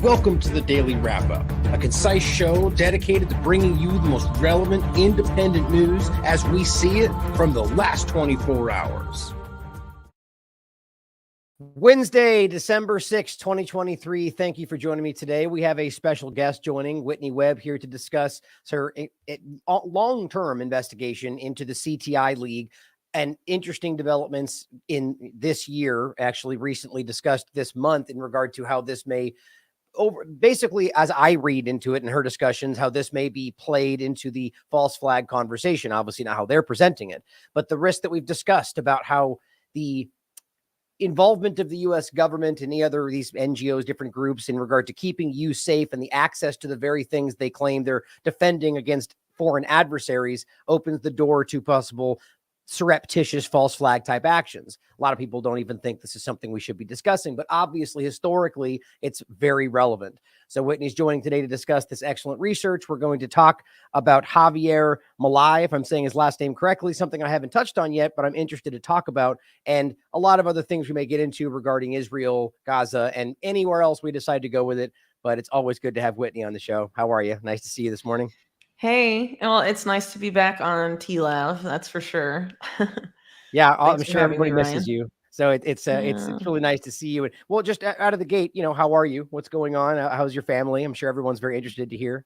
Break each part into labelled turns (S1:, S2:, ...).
S1: Welcome to the Daily Wrap-Up, a concise show dedicated to bringing you the most relevant independent news as we see it from the last 24 hours. Wednesday, December 6th, 2023. Thank you for joining me today. We have a special guest joining, Whitney Webb, here to discuss her long-term investigation into the CTI League and interesting developments in this year, actually recently discussed this month in regard to how this may basically, as I read into it in her discussions, how this may be played into the false flag conversation. Obviously not how they're presenting it, but the risk that we've discussed about how the involvement of the U.S. government and any other these NGOs, different groups in regard to keeping you safe and the access to the very things they claim they're defending against foreign adversaries opens the door to possible surreptitious false flag type actions. A lot of people don't even think this is something we should be discussing, but obviously historically it's very relevant. So Whitney's joining today to discuss this excellent research. We're going to talk about Javier Milei, if I'm saying his last name correctly, something I haven't touched on yet, but I'm interested to talk about, and a lot of other things we may get into regarding Israel, Gaza, and anywhere else we decide to go with it. But it's always good to have Whitney on the show. How are you? Nice to see you this morning.
S2: Hey, well, it's nice to be back on TLAV, that's for sure.
S1: Yeah, I'm sure everybody misses you. So it's
S2: Yeah.
S1: really nice to see you. And well, just out of the gate, how are you? What's going on? How's your family? I'm sure everyone's very interested to hear.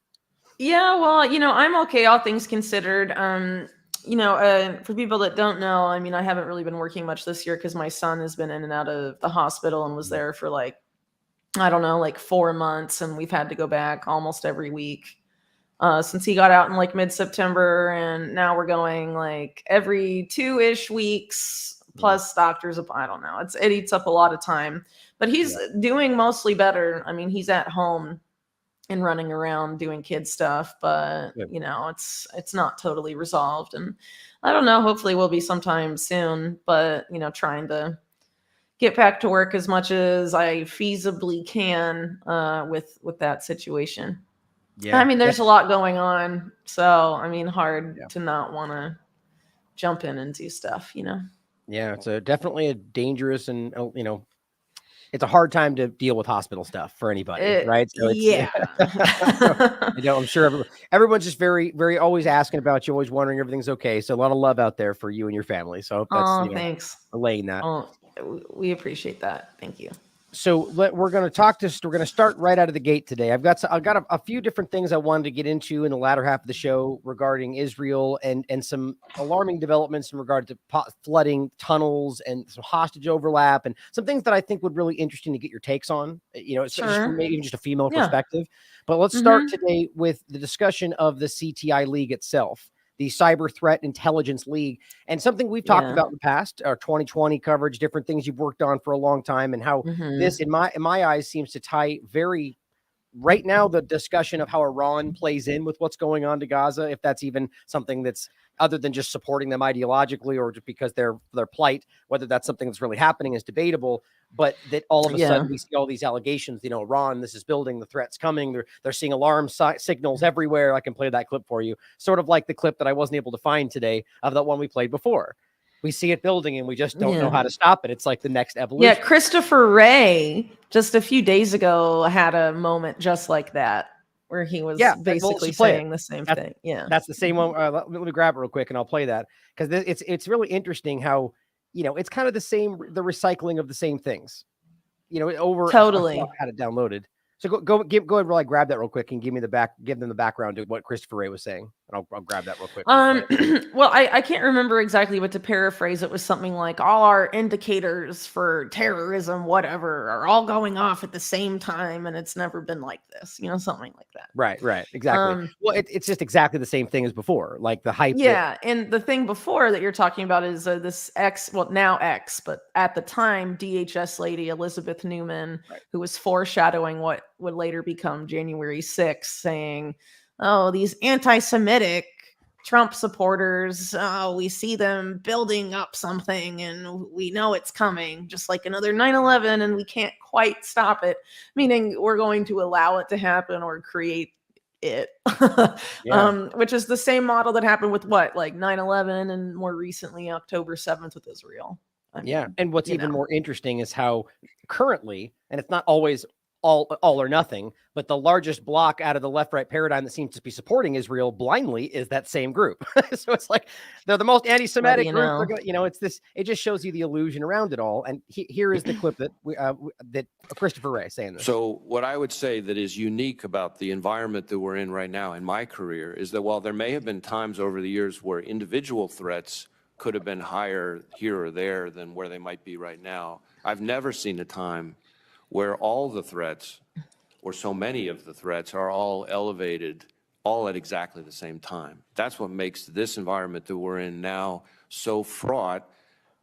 S2: Yeah, well, I'm okay, all things considered. For people that don't know, I haven't really been working much this year because my son has been in and out of the hospital and was there for like 4 months, and we've had to go back almost every week. Since he got out in like mid-September, and now we're going like every 2-ish weeks plus doctors. I don't know. It eats up a lot of time, but he's doing mostly better. He's at home and running around doing kid stuff, but it's not totally resolved. And I don't know, hopefully we'll be sometime soon, but trying to get back to work as much as I feasibly can with that situation. Yeah. There's a lot going on. So, hard to not want to jump in and do stuff,
S1: Yeah, it's definitely a dangerous and, it's a hard time to deal with hospital stuff for anybody, right? So it's, I'm sure everyone's just very, very always asking about you, always wondering everything's okay. So a lot of love out there for you and your family. So I hope that's,
S2: thanks.
S1: Relaying that.
S2: Oh, we appreciate that. Thank you.
S1: So we're going to start right out of the gate today. I've got a few different things I wanted to get into in the latter half of the show regarding Israel and some alarming developments in regard to flooding tunnels and some hostage overlap and some things that I think would really interesting to get your takes on,
S2: Sure.
S1: maybe just a female perspective. But let's start today with the discussion of the CTI League itself, the Cyber Threat Intelligence League, and something we've talked about in the past, our 2020 coverage, different things you've worked on for a long time, and how this, in my eyes, seems to tie very right now the discussion of how Iran plays in with what's going on to Gaza, if that's even something that's other than just supporting them ideologically or just because their plight, whether that's something that's really happening is debatable. But that all of a sudden we see all these allegations, Iran, this is building, the threat's coming. They're seeing alarm signals everywhere. I can play that clip for you. Sort of like the clip that I wasn't able to find today of that one we played before. We see it building and we just don't know how to stop it. It's like the next evolution.
S2: Yeah, Christopher Wray just a few days ago had a moment just like that, where he was basically saying the same thing. Yeah,
S1: that's the same one. Let me grab it real quick and I'll play that, because it's really interesting how it's kind of the recycling of the same things.
S2: Totally.
S1: I had it downloaded. So go ahead, really grab that real quick and give them the background to what Christopher Wray was saying. And I'll grab that real quick.
S2: Well, I can't remember exactly what to paraphrase. It was something like all our indicators for terrorism, whatever, are all going off at the same time. And it's never been like this, something like that.
S1: Right. Exactly. Well, it's just exactly the same thing as before, like the hype.
S2: Yeah. And the thing before that you're talking about is this now X, but at the time, DHS lady, Elizabeth Newman, who was foreshadowing what would later become January 6th, saying, oh, these anti-Semitic Trump supporters, we see them building up something and we know it's coming, just like another 9/11, and we can't quite stop it, meaning we're going to allow it to happen or create it. Which is the same model that happened with 9/11 and more recently October 7th with Israel.
S1: And what's even more interesting is how currently, and it's not always all or nothing. But the largest block out of the left-right paradigm that seems to be supporting Israel blindly is that same group. So it's like they're the most anti-Semitic group.
S2: know?
S1: They're going, it's this. It just shows you the illusion around it all. And here is the clip that that Christopher Wray saying this.
S3: So what I would say that is unique about the environment that we're in right now in my career is that while there may have been times over the years where individual threats could have been higher here or there than where they might be right now, I've never seen a time where all the threats, or so many of the threats, are all elevated all at exactly the same time. That's what makes this environment that we're in now so fraught,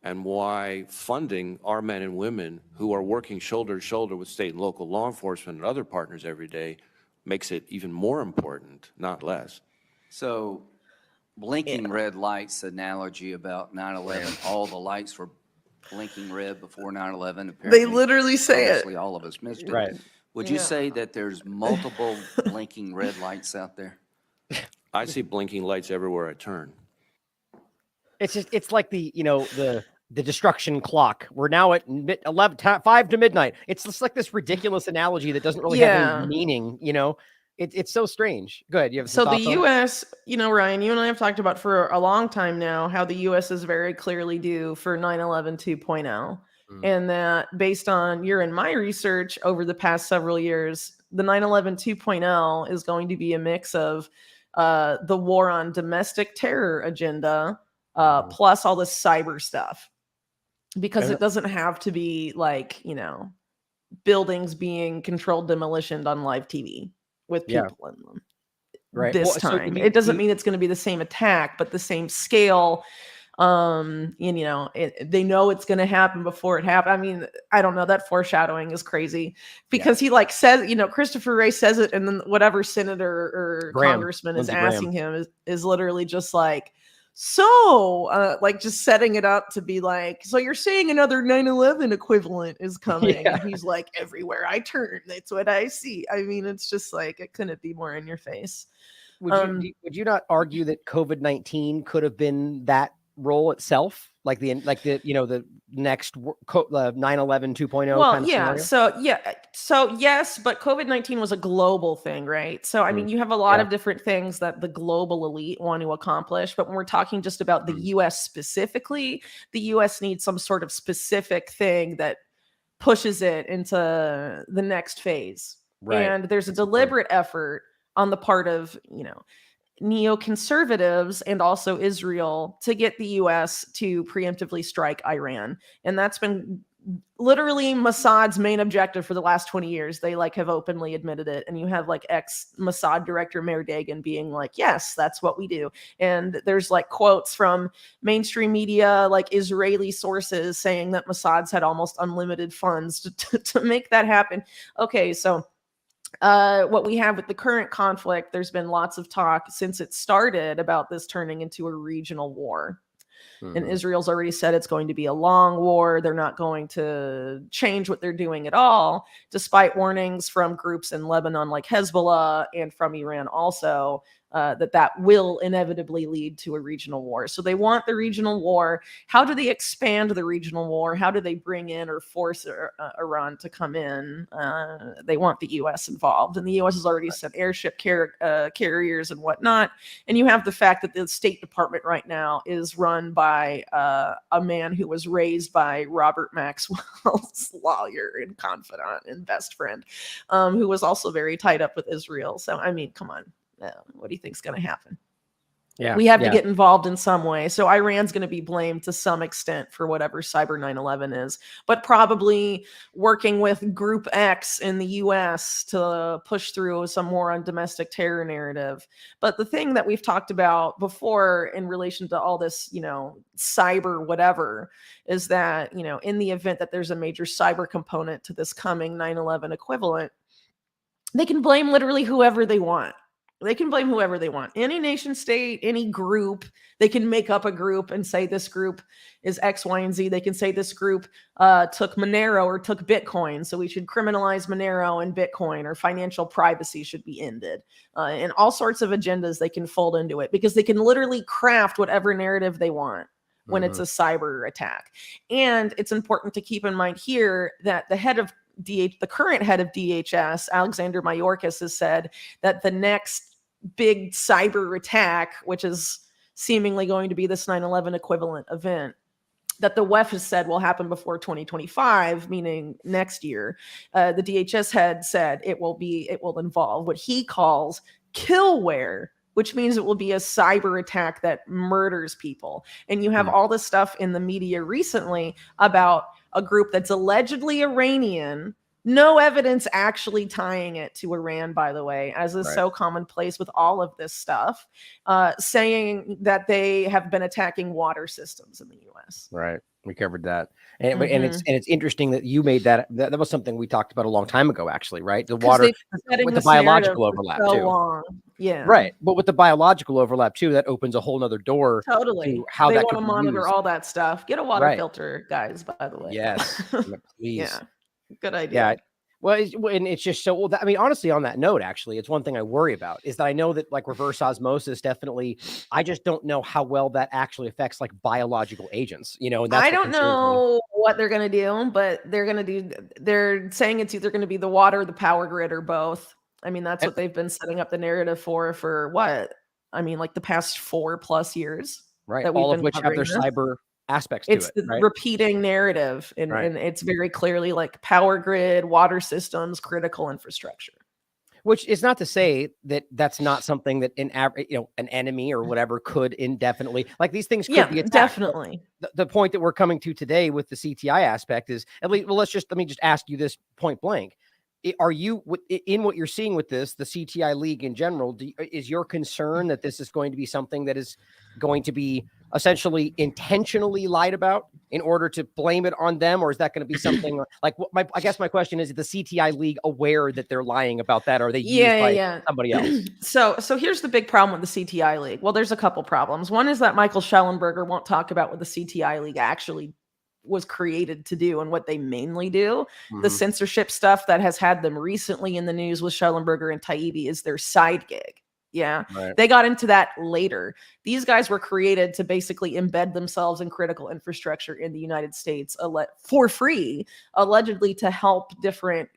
S3: and why funding our men and women who are working shoulder to shoulder with state and local law enforcement and other partners every day makes it even more important, not less.
S4: So blinking red lights analogy about 9/11, all the lights were blinking red before 9/11.
S2: They literally say it.
S4: Obviously, all of us missed it.
S1: Right.
S4: Would you say that there's multiple blinking red lights out there?
S3: I see blinking lights everywhere I turn.
S1: It's like the destruction clock. We're now at 5 to midnight. It's just like this ridiculous analogy that doesn't really have any meaning. It's so strange. Good. You have
S2: So the U.S., Ryan, you and I have talked about for a long time now how the U.S. is very clearly due for 9/11 2.0. And that based on your and my research over the past several years, the 9/11 2.0 is going to be a mix of the war on domestic terror agenda plus all this cyber stuff. Because it doesn't have to be like, buildings being controlled demolitioned on live TV with people in them.
S1: Right.
S2: This time. It doesn't mean it's going to be the same attack, but the same scale. They know it's going to happen before it happens. I mean, I don't know. That foreshadowing is crazy because he says, Christopher Wray says it, and then whatever senator or congressman is asking him is literally just like, just setting it up to be like, so you're saying another 9/11 equivalent is coming. And he's like, everywhere I turn, that's what I see. I mean, it's just like, it couldn't be more in your face.
S1: Would you not argue that COVID-19 could have been that role itself, like the next 9/11 2.0?
S2: Well,
S1: kind of
S2: yeah.
S1: scenario?
S2: So yes, but COVID-19 was a global thing, right? So I mean, you have a lot of different things that the global elite want to accomplish, but when we're talking just about the U.S. specifically, the U.S. needs some sort of specific thing that pushes it into the next phase. Right. And there's a deliberate effort on the part of neoconservatives and also Israel to get the US to preemptively strike Iran. And that's been literally Mossad's main objective for the last 20 years. They have openly admitted it. And you have ex-Mossad director Meir Dagan being like, yes, that's what we do. And there's quotes from mainstream media, Israeli sources saying that Mossad's had almost unlimited funds to make that happen. Okay, so what we have with the current conflict, there's been lots of talk since it started about this turning into a regional war. And Israel's already said it's going to be a long war. They're not going to change what they're doing at all, despite warnings from groups in Lebanon like Hezbollah and from Iran also, that will inevitably lead to a regional war. So they want the regional war. How do they expand the regional war? How do they bring in or force Iran to come in? They want the U.S. involved. And the U.S. has already sent airship carriers and whatnot. And you have the fact that the State Department right now is run by a man who was raised by Robert Maxwell's lawyer and confidant and best friend, who was also very tied up with Israel. So, I mean, come on. What do you think is going to happen? Yeah, we have to get involved in some way. So Iran's going to be blamed to some extent for whatever cyber 9/11 is, but probably working with Group X in the US to push through some more on domestic terror narrative. But the thing that we've talked about before in relation to all this, cyber whatever, is that, in the event that there's a major cyber component to this coming 9/11 equivalent, they can blame literally whoever they want. They can blame whoever they want. Any nation state, any group, they can make up a group and say this group is X, Y, and Z. They can say this group took Monero or took Bitcoin, so we should criminalize Monero and Bitcoin, or financial privacy should be ended. And all sorts of agendas they can fold into it, because they can literally craft whatever narrative they want when it's a cyber attack. And it's important to keep in mind here that the head of the current head of DHS, Alexander Mayorkas, has said that the next big cyber attack, which is seemingly going to be this 9/11 equivalent event, that the WEF has said will happen before 2025, meaning next year. The DHS head said it will involve what he calls killware, which means it will be a cyber attack that murders people. And you have all this stuff in the media recently about a group that's allegedly Iranian. No evidence actually tying it to Iran, by the way, as is so commonplace with all of this stuff, saying that they have been attacking water systems in the U.S.
S1: Right. We covered that. And it's interesting that you made that was something we talked about a long time ago, actually, right? The water with the biological overlap too.
S2: Long. Yeah.
S1: Right. But with the biological overlap too, that opens a whole nother door
S2: to how
S1: they
S2: that
S1: want
S2: to monitor all that stuff. Get a water filter, guys, by the way.
S1: Yes. Please.
S2: Yeah. Good idea.
S1: Yeah. Well, and it's just so, I mean, honestly, on that note, actually, it's one thing I worry about is that I know that like reverse osmosis, definitely, I just don't know how well that actually affects like biological agents, you know, and that's
S2: I don't know what they're going to do, but they're saying it's either going to be the water, the power grid, or both. I mean, that's what they've been setting up the narrative for what? I mean, like the past 4+ years.
S1: Right. All of which have their cyber aspects to it. It's
S2: the repeating narrative, and it's very clearly like power grid, water systems, critical infrastructure.
S1: Which is not to say that that's not something that an enemy or whatever could indefinitely, like these things could be attacked.
S2: Definitely.
S1: The point that we're coming to today with the CTI aspect is, at least, well, let me just ask you this point blank. Are you, in what you're seeing with this, the CTI League in general, is your concern that this is going to be something that is going to be essentially intentionally lied about in order to blame it on them? Or is that going to be something like, I guess my question is the CTI League aware that they're lying about that? Or are they used by somebody else?
S2: So here's the big problem with the CTI League. Well, there's a couple problems. One is that Michael Schellenberger won't talk about what the CTI League actually was created to do and what they mainly do. The censorship stuff that has had them recently in the news with Schellenberger and Taibbi is their side gig. Yeah. They got into that later. These guys were created to basically embed themselves in critical infrastructure in the United States for free, allegedly to help different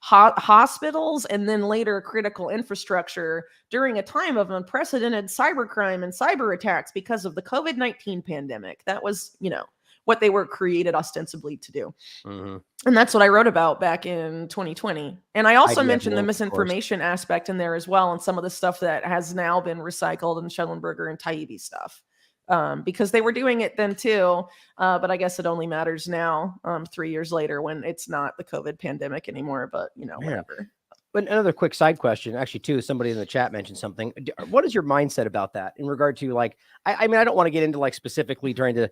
S2: hospitals and then later critical infrastructure during a time of unprecedented cybercrime and cyber attacks because of the COVID-19 pandemic. That was, what they were created ostensibly to do. And that's what I wrote about back in 2020. And I also mentioned the misinformation aspect in there as well, and some of the stuff that has now been recycled in Schellenberger and Taibbi stuff, because they were doing it then too. But I guess it only matters now, 3 years later, when it's not the COVID pandemic anymore, but whatever.
S1: But another quick side question, actually, too, somebody in the chat mentioned something. What is your mindset about that in regard to like, I mean, I don't want to get into like specifically trying to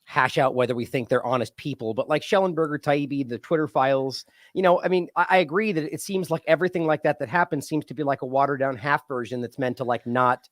S1: hash out whether we think they're honest people, but like Schellenberger, Taibbi, the Twitter files, I mean, I agree that it seems like everything like that happens seems to be like a watered down half version that's meant to like not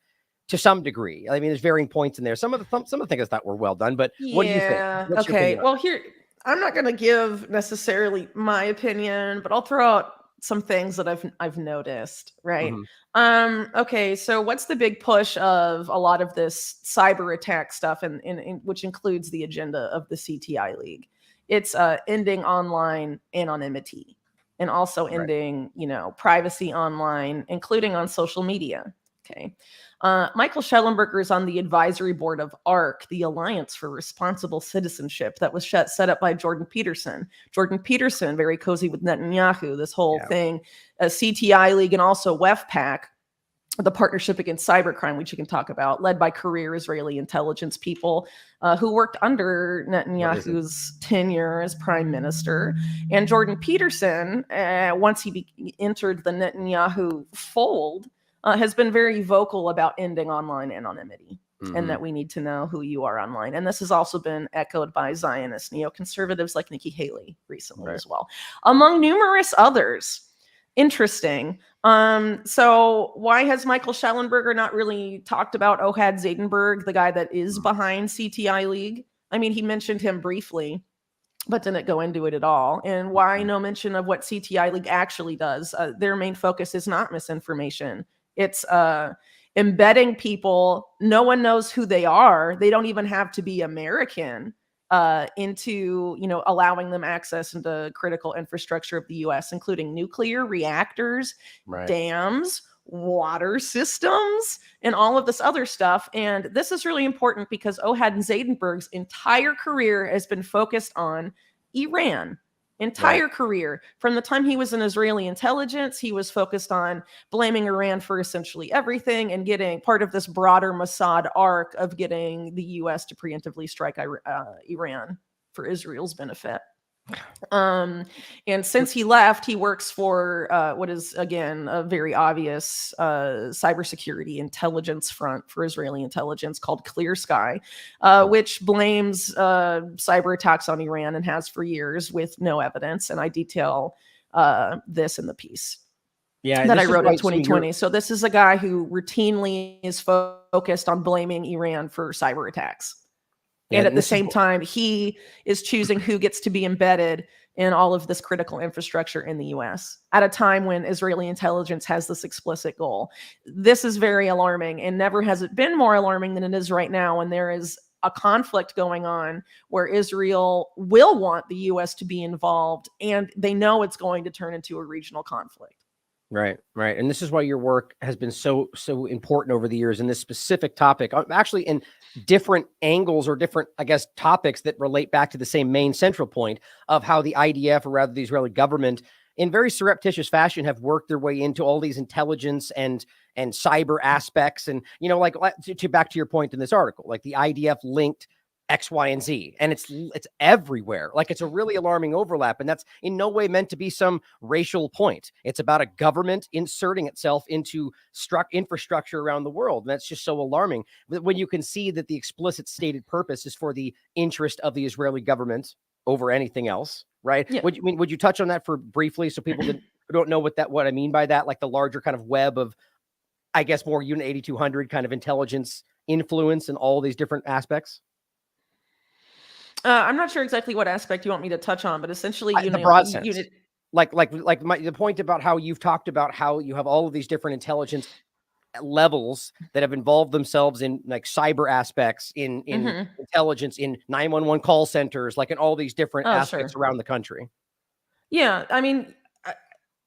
S1: to some degree. I mean, there's varying points in there. Some of the things I thought were well done, but what do you think? What's
S2: okay. Well, here, I'm not going to give necessarily my opinion, but I'll throw out some things that I've noticed, right? Okay, so what's the big push of a lot of this cyber attack stuff, and which includes the agenda of the CTI League? It's ending online anonymity, and also ending, privacy online, including on social media. Okay. Michael Schellenberger is on the advisory board of ARC, the Alliance for Responsible Citizenship, that was set up by Jordan Peterson. Jordan Peterson, very cozy with Netanyahu, this whole thing, a CTI League, and also WEFPAC, the Partnership Against Cybercrime, which you can talk about, led by career Israeli intelligence people who worked under Netanyahu's tenure as prime minister. And Jordan Peterson, once he entered the Netanyahu fold, has been very vocal about ending online anonymity and that we need to know who you are online. And this has also been echoed by Zionist neoconservatives like Nikki Haley recently as well, among numerous others. Interesting. So why has Michael Schellenberger not really talked about Ohad Zaidenberg, the guy that is behind CTI League? I mean, he mentioned him briefly, but didn't go into it at all. And why no mention of what CTI League actually does? Their main focus is not misinformation. It's embedding people. No one knows who they are. They don't even have to be American into, allowing them access into critical infrastructure of the U.S., including nuclear reactors, dams, water systems, and all of this other stuff. And this is really important because Ohad Zadenberg's entire career has been focused on Iran. Entire career. From the time he was in Israeli intelligence, he was focused on blaming Iran for essentially everything and getting part of this broader Mossad arc of getting the U.S. to preemptively strike Iran for Israel's benefit. And since he left, he works for what is, again, a very obvious cybersecurity intelligence front for Israeli intelligence called Clear Sky, which blames cyber attacks on Iran and has for years with no evidence. And I detail this in the piece that I wrote in 2020. So this is a guy who routinely is focused on blaming Iran for cyber attacks. And at the same time, he is choosing who gets to be embedded in all of this critical infrastructure in the U.S. at a time when Israeli intelligence has this explicit goal. This is very alarming, and never has it been more alarming than it is right now when there is a conflict going on where Israel will want the U.S. to be involved, and they know it's going to turn into a regional conflict.
S1: Right. And this is why your work has been so important over the years in this specific topic, actually in different angles or different, I guess, topics that relate back to the same main central point of how the IDF, or rather the Israeli government, in very surreptitious fashion have worked their way into all these intelligence and cyber aspects. And, like to back to your point in this article, like the IDF linked X, Y, and Z, and it's everywhere. Like, it's a really alarming overlap, and that's in no way meant to be some racial point. It's about a government inserting itself into infrastructure around the world, and that's just so alarming. When you can see that the explicit stated purpose is for the interest of the Israeli government over anything else, right? Yeah. Would you touch on that for briefly, so people who don't know what I mean by that, like the larger kind of web of, I guess, more Unit 8200 kind of intelligence influence in all these different aspects?
S2: I'm not sure exactly what aspect you want me to touch on, but essentially,
S1: the broad sense. The point about how you've talked about how you have all of these different intelligence levels that have involved themselves in like cyber aspects, in intelligence, in 911 call centers, like in all these different aspects around the country.
S2: Yeah, I mean,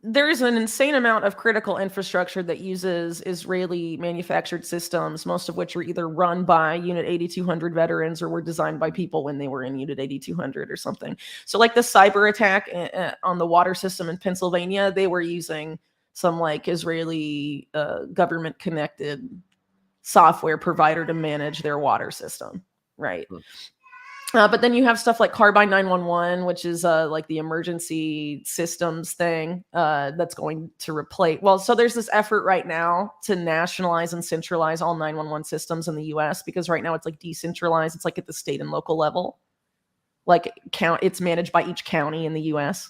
S2: there is an insane amount of critical infrastructure that uses Israeli manufactured systems, most of which are either run by Unit 8200 veterans or were designed by people when they were in Unit 8200 or something. So like the cyber attack on the water system in Pennsylvania, they were using some like Israeli government connected software provider to manage their water system, right? But then you have stuff like Carbine 911, which is like the emergency systems thing that's going to replace. Well, so there's this effort right now to nationalize and centralize all 911 systems in the U.S. because right now it's like decentralized. It's like at the state and local level. Like it's managed by each county in the U.S.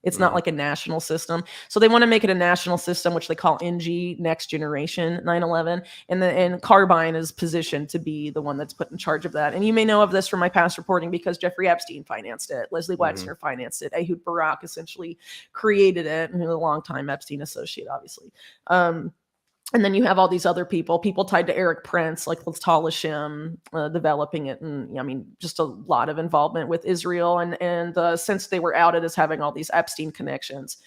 S2: It's not like a national system. So they want to make it a national system, which they call NG, Next Generation 911. And Carbine is positioned to be the one that's put in charge of that. And you may know of this from my past reporting because Jeffrey Epstein financed it. Leslie Wexner financed it. Ehud Barak essentially created it, and he was a longtime Epstein associate, obviously. And then you have all these other people tied to Eric Prince, like Tal Hashem, developing it. And I mean, just a lot of involvement with Israel. And since they were outed as having all these Epstein connections,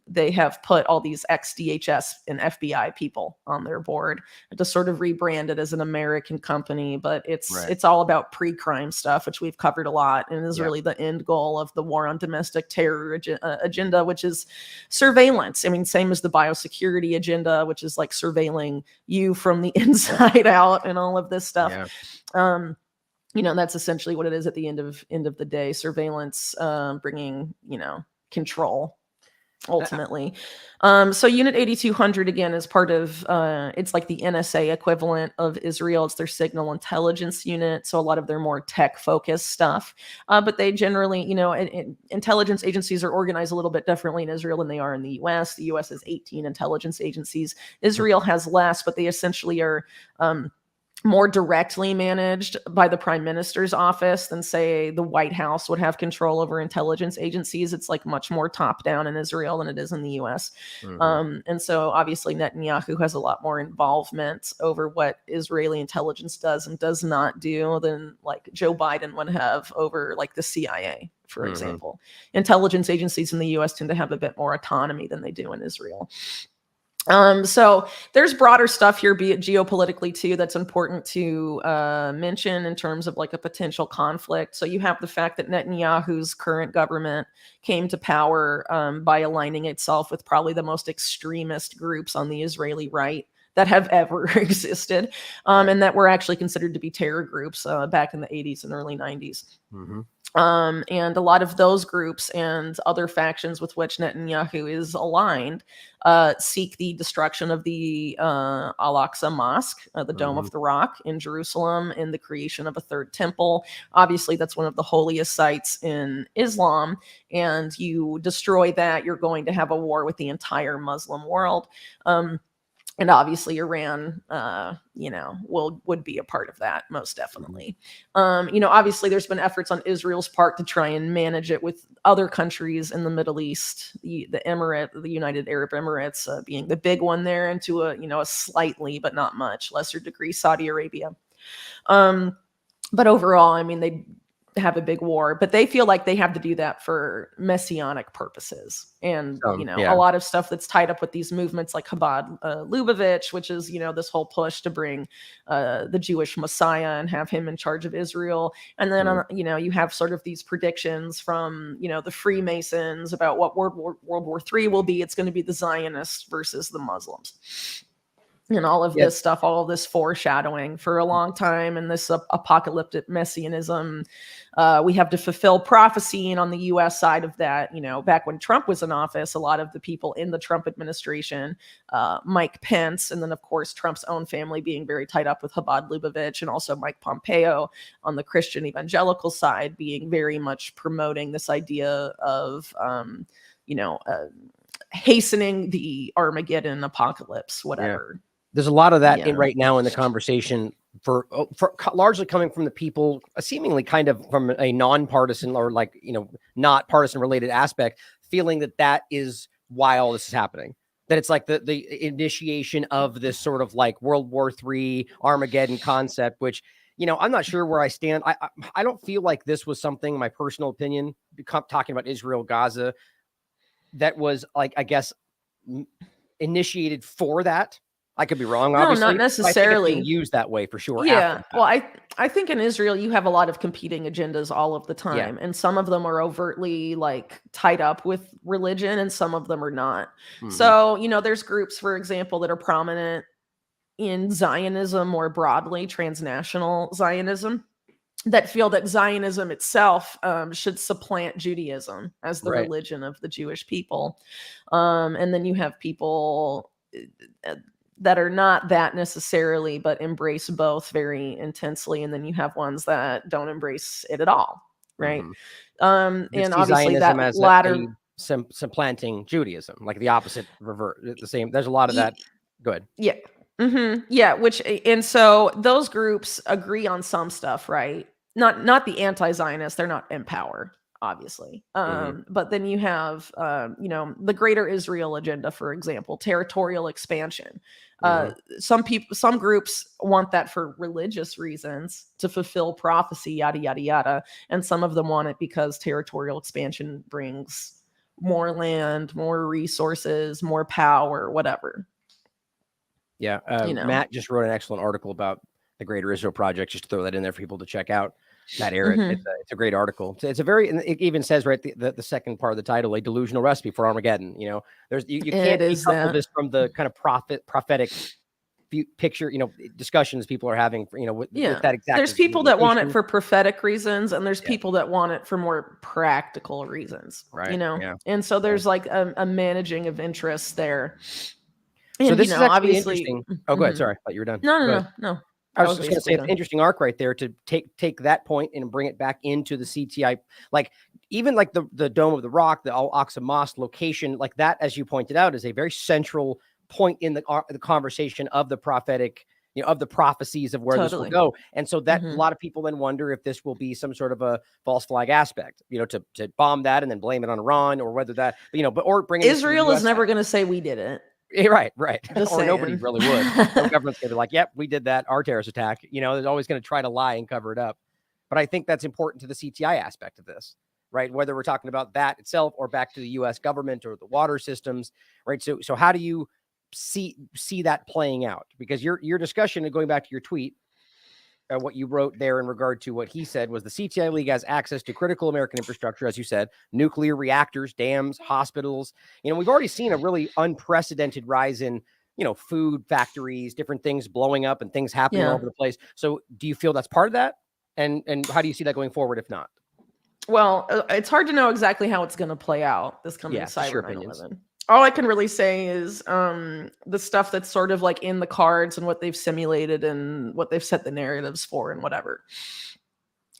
S2: they have put all these ex-DHS and FBI people on their board to sort of rebrand it as an American company. But it's all about pre-crime stuff, which we've covered a lot, and is really the end goal of the war on domestic terror agenda, which is surveillance. I mean, same as the biosecurity agenda, which is like surveilling you from the inside out and all of this stuff. That's essentially what it is at the end of the day. Surveillance, bringing, control ultimately. So Unit 8200 again is part of it's like the NSA equivalent of Israel. It's their signal intelligence unit, so a lot of their more tech focused stuff, but they generally, intelligence agencies are organized a little bit differently in Israel than they are in the US. The US has 18 intelligence agencies. Israel has less, but they essentially are more directly managed by the prime minister's office than, say, the White House would have control over intelligence agencies. It's like much more top down in Israel than it is in the US. And so obviously Netanyahu has a lot more involvement over what Israeli intelligence does and does not do than like Joe Biden would have over like the CIA, for example. Intelligence agencies in the US tend to have a bit more autonomy than they do in Israel. So there's broader stuff here, be it geopolitically too, that's important to mention in terms of like a potential conflict. So you have the fact that Netanyahu's current government came to power by aligning itself with probably the most extremist groups on the Israeli right that have ever existed, and that were actually considered to be terror groups back in the 80s and early 90s. And a lot of those groups and other factions with which Netanyahu is aligned seek the destruction of the Al-Aqsa Mosque, the Dome of the Rock in Jerusalem, and the creation of a third temple. Obviously, that's one of the holiest sites in Islam, and you destroy that, you're going to have a war with the entire Muslim world. And obviously Iran, would be a part of that, most definitely. Obviously there's been efforts on Israel's part to try and manage it with other countries in the Middle East, the United Arab Emirates being the big one there, and to a slightly, but not much, lesser degree, Saudi Arabia. But overall, I mean, they have a big war, but they feel like they have to do that for messianic purposes. And, a lot of stuff that's tied up with these movements like Chabad Lubavitch, which is, this whole push to bring the Jewish Messiah and have him in charge of Israel. And then, you have sort of these predictions from, the Freemasons about what World War III will be. It's going to be the Zionists versus the Muslims. And all of this stuff, all of this foreshadowing for a long time, and this apocalyptic messianism. We have to fulfill prophecy. And on the US side of that, back when Trump was in office, a lot of the people in the Trump administration, Mike Pence, and then of course Trump's own family being very tied up with Chabad Lubavitch, and also Mike Pompeo on the Christian evangelical side being very much promoting this idea of, hastening the Armageddon apocalypse, whatever.
S1: There's a lot of that right now in the conversation for largely coming from the people seemingly kind of from a nonpartisan or not partisan related aspect, feeling that is why all this is happening. That it's like the initiation of this sort of like World War III Armageddon concept, which, I'm not sure where I stand. I don't feel like this was something, my personal opinion, talking about Israel, Gaza, that was like, I guess, initiated for that. I could be wrong, obviously.
S2: No, not necessarily.
S1: I think it's being used that way for sure.
S2: Yeah. Well, I think in Israel, you have a lot of competing agendas all of the time. And some of them are overtly like tied up with religion, and some of them are not. So, there's groups, for example, that are prominent in Zionism more broadly, transnational Zionism, that feel that Zionism itself should supplant Judaism as the religion of the Jewish people. And then you have people that are not that necessarily, but embrace both very intensely. And then you have ones that don't embrace it at all. Right. And obviously
S1: Zionism
S2: that latter
S1: supplanting Judaism, like the opposite revert, the same. There's a lot of that. Good.
S2: Yeah. Yeah. And so those groups agree on some stuff, right? Not the anti-Zionists. They're not in power, obviously. But then you have, the Greater Israel agenda, for example, territorial expansion. Some groups want that for religious reasons, to fulfill prophecy, yada, yada, yada. And some of them want it because territorial expansion brings more land, more resources, more power, whatever.
S1: Yeah. Matt just wrote an excellent article about the Greater Israel Project, just to throw that in there for people to check out. That era, it's a great article. It's a very, it even says the second part of the title, a delusional recipe for Armageddon. There's you can't decouple this from the kind of prophetic picture, discussions people are having. With that exact.
S2: There's people that want it for prophetic reasons, and there's people that want it for more practical reasons.
S1: Right.
S2: And so there's like a managing of interests there.
S1: And,
S2: so
S1: this is obviously
S2: interesting.
S1: Oh, go ahead. Sorry, I thought you were done.
S2: No.
S1: I was just going to say, it's an interesting arc right there to take that point and bring it back into the CTI, like even like the Dome of the Rock, the Al-Aqsa Mosque location, like that, as you pointed out, is a very central point in the conversation of the prophetic of the prophecies of where this will
S2: Totally.
S1: go. And so that a
S2: Mhm.
S1: lot of people then wonder if this will be some sort of a false flag aspect, to bomb that and then blame it on Iran, or whether that, or bring it to the
S2: Israel is
S1: US.
S2: never going to say we did it.
S1: Right, right.
S2: Just
S1: Or nobody
S2: saying.
S1: really would. No government's gonna be like, yep, we did that, our terrorist attack. They're always going to try to lie and cover it up. But I think that's important to the CTI aspect of this, right? Whether we're talking about that itself or back to the US government or the water systems, right? So how do you see that playing out? Because your discussion, and going back to your tweet, what you wrote there in regard to what he said was the CTI League has access to critical American infrastructure, as you said, nuclear reactors, dams, hospitals. We've already seen a really unprecedented rise in, food factories, different things blowing up and things happening all
S2: Yeah.
S1: over the place. So do you feel that's part of that? And how do you see that going forward if not?
S2: Well, it's hard to know exactly how it's going to play out this coming
S1: Yeah, just your
S2: cyber
S1: opinions.
S2: 9/11. All I can really say is the stuff that's sort of like in the cards and what they've simulated and what they've set the narratives for and whatever.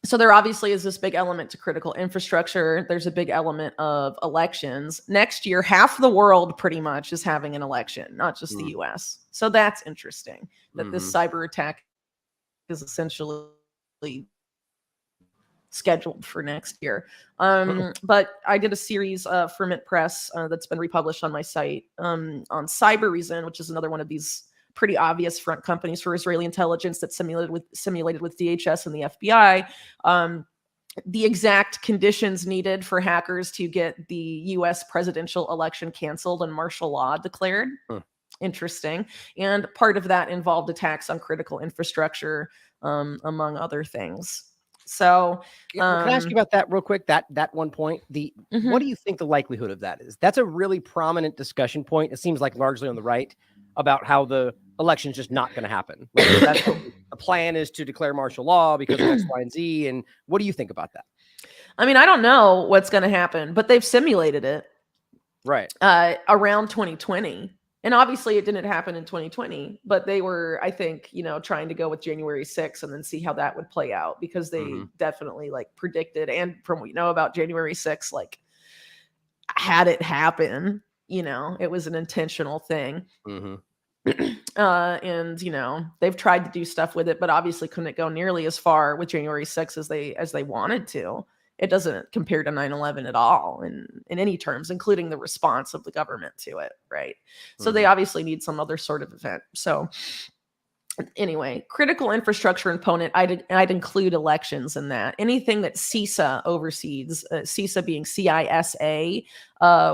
S2: So there obviously is this big element to critical infrastructure. There's a big element of elections. Next year, half the world pretty much is having an election, not just the US. So that's interesting that this cyber attack is essentially scheduled for next year. But I did a series for Mint Press that's been republished on my site on Cyber Reason, which is another one of these pretty obvious front companies for Israeli intelligence that simulated with DHS and the FBI. The exact conditions needed for hackers to get the US presidential election canceled and martial law declared. Interesting. And part of that involved attacks on critical infrastructure, among other things. So
S1: can I ask you about that real quick? That one point, what do you think the likelihood of that is? That's a really prominent discussion point. It seems like largely on the right, about how the election is just not going to happen. Like, that's the plan is to declare martial law because of X, Y, and Z. And what do you think about that?
S2: I mean, I don't know what's going to happen, but they've simulated it
S1: right
S2: around 2020. And obviously it didn't happen in 2020, but they were, I think, trying to go with January 6th and then see how that would play out, because they definitely predicted. And from what we know about January 6th, had it happen, it was an intentional thing. And they've tried to do stuff with it, but obviously couldn't go nearly as far with January 6th as they wanted to. It doesn't compare to 9/11 at all in any terms, including the response of the government to it, right? So they obviously need some other sort of event. So anyway, critical infrastructure component, I'd include elections in that. Anything that CISA oversees, CISA being CISA,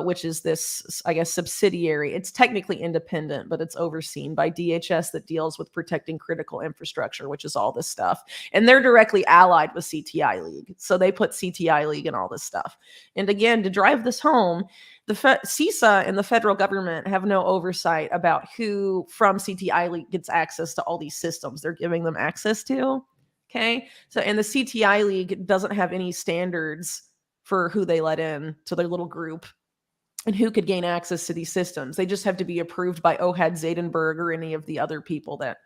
S2: which is this, I guess, subsidiary. It's technically independent, but it's overseen by DHS that deals with protecting critical infrastructure, which is all this stuff. And they're directly allied with CTI League. So they put CTI League in all this stuff. And again, to drive this home, the CISA and the federal government have no oversight about who from CTI League gets access to all these systems they're giving them access to. Okay. So, and the CTI League doesn't have any standards for who they let in to their little group and who could gain access to these systems. They just have to be approved by Ohad Zadenberg or any of the other people that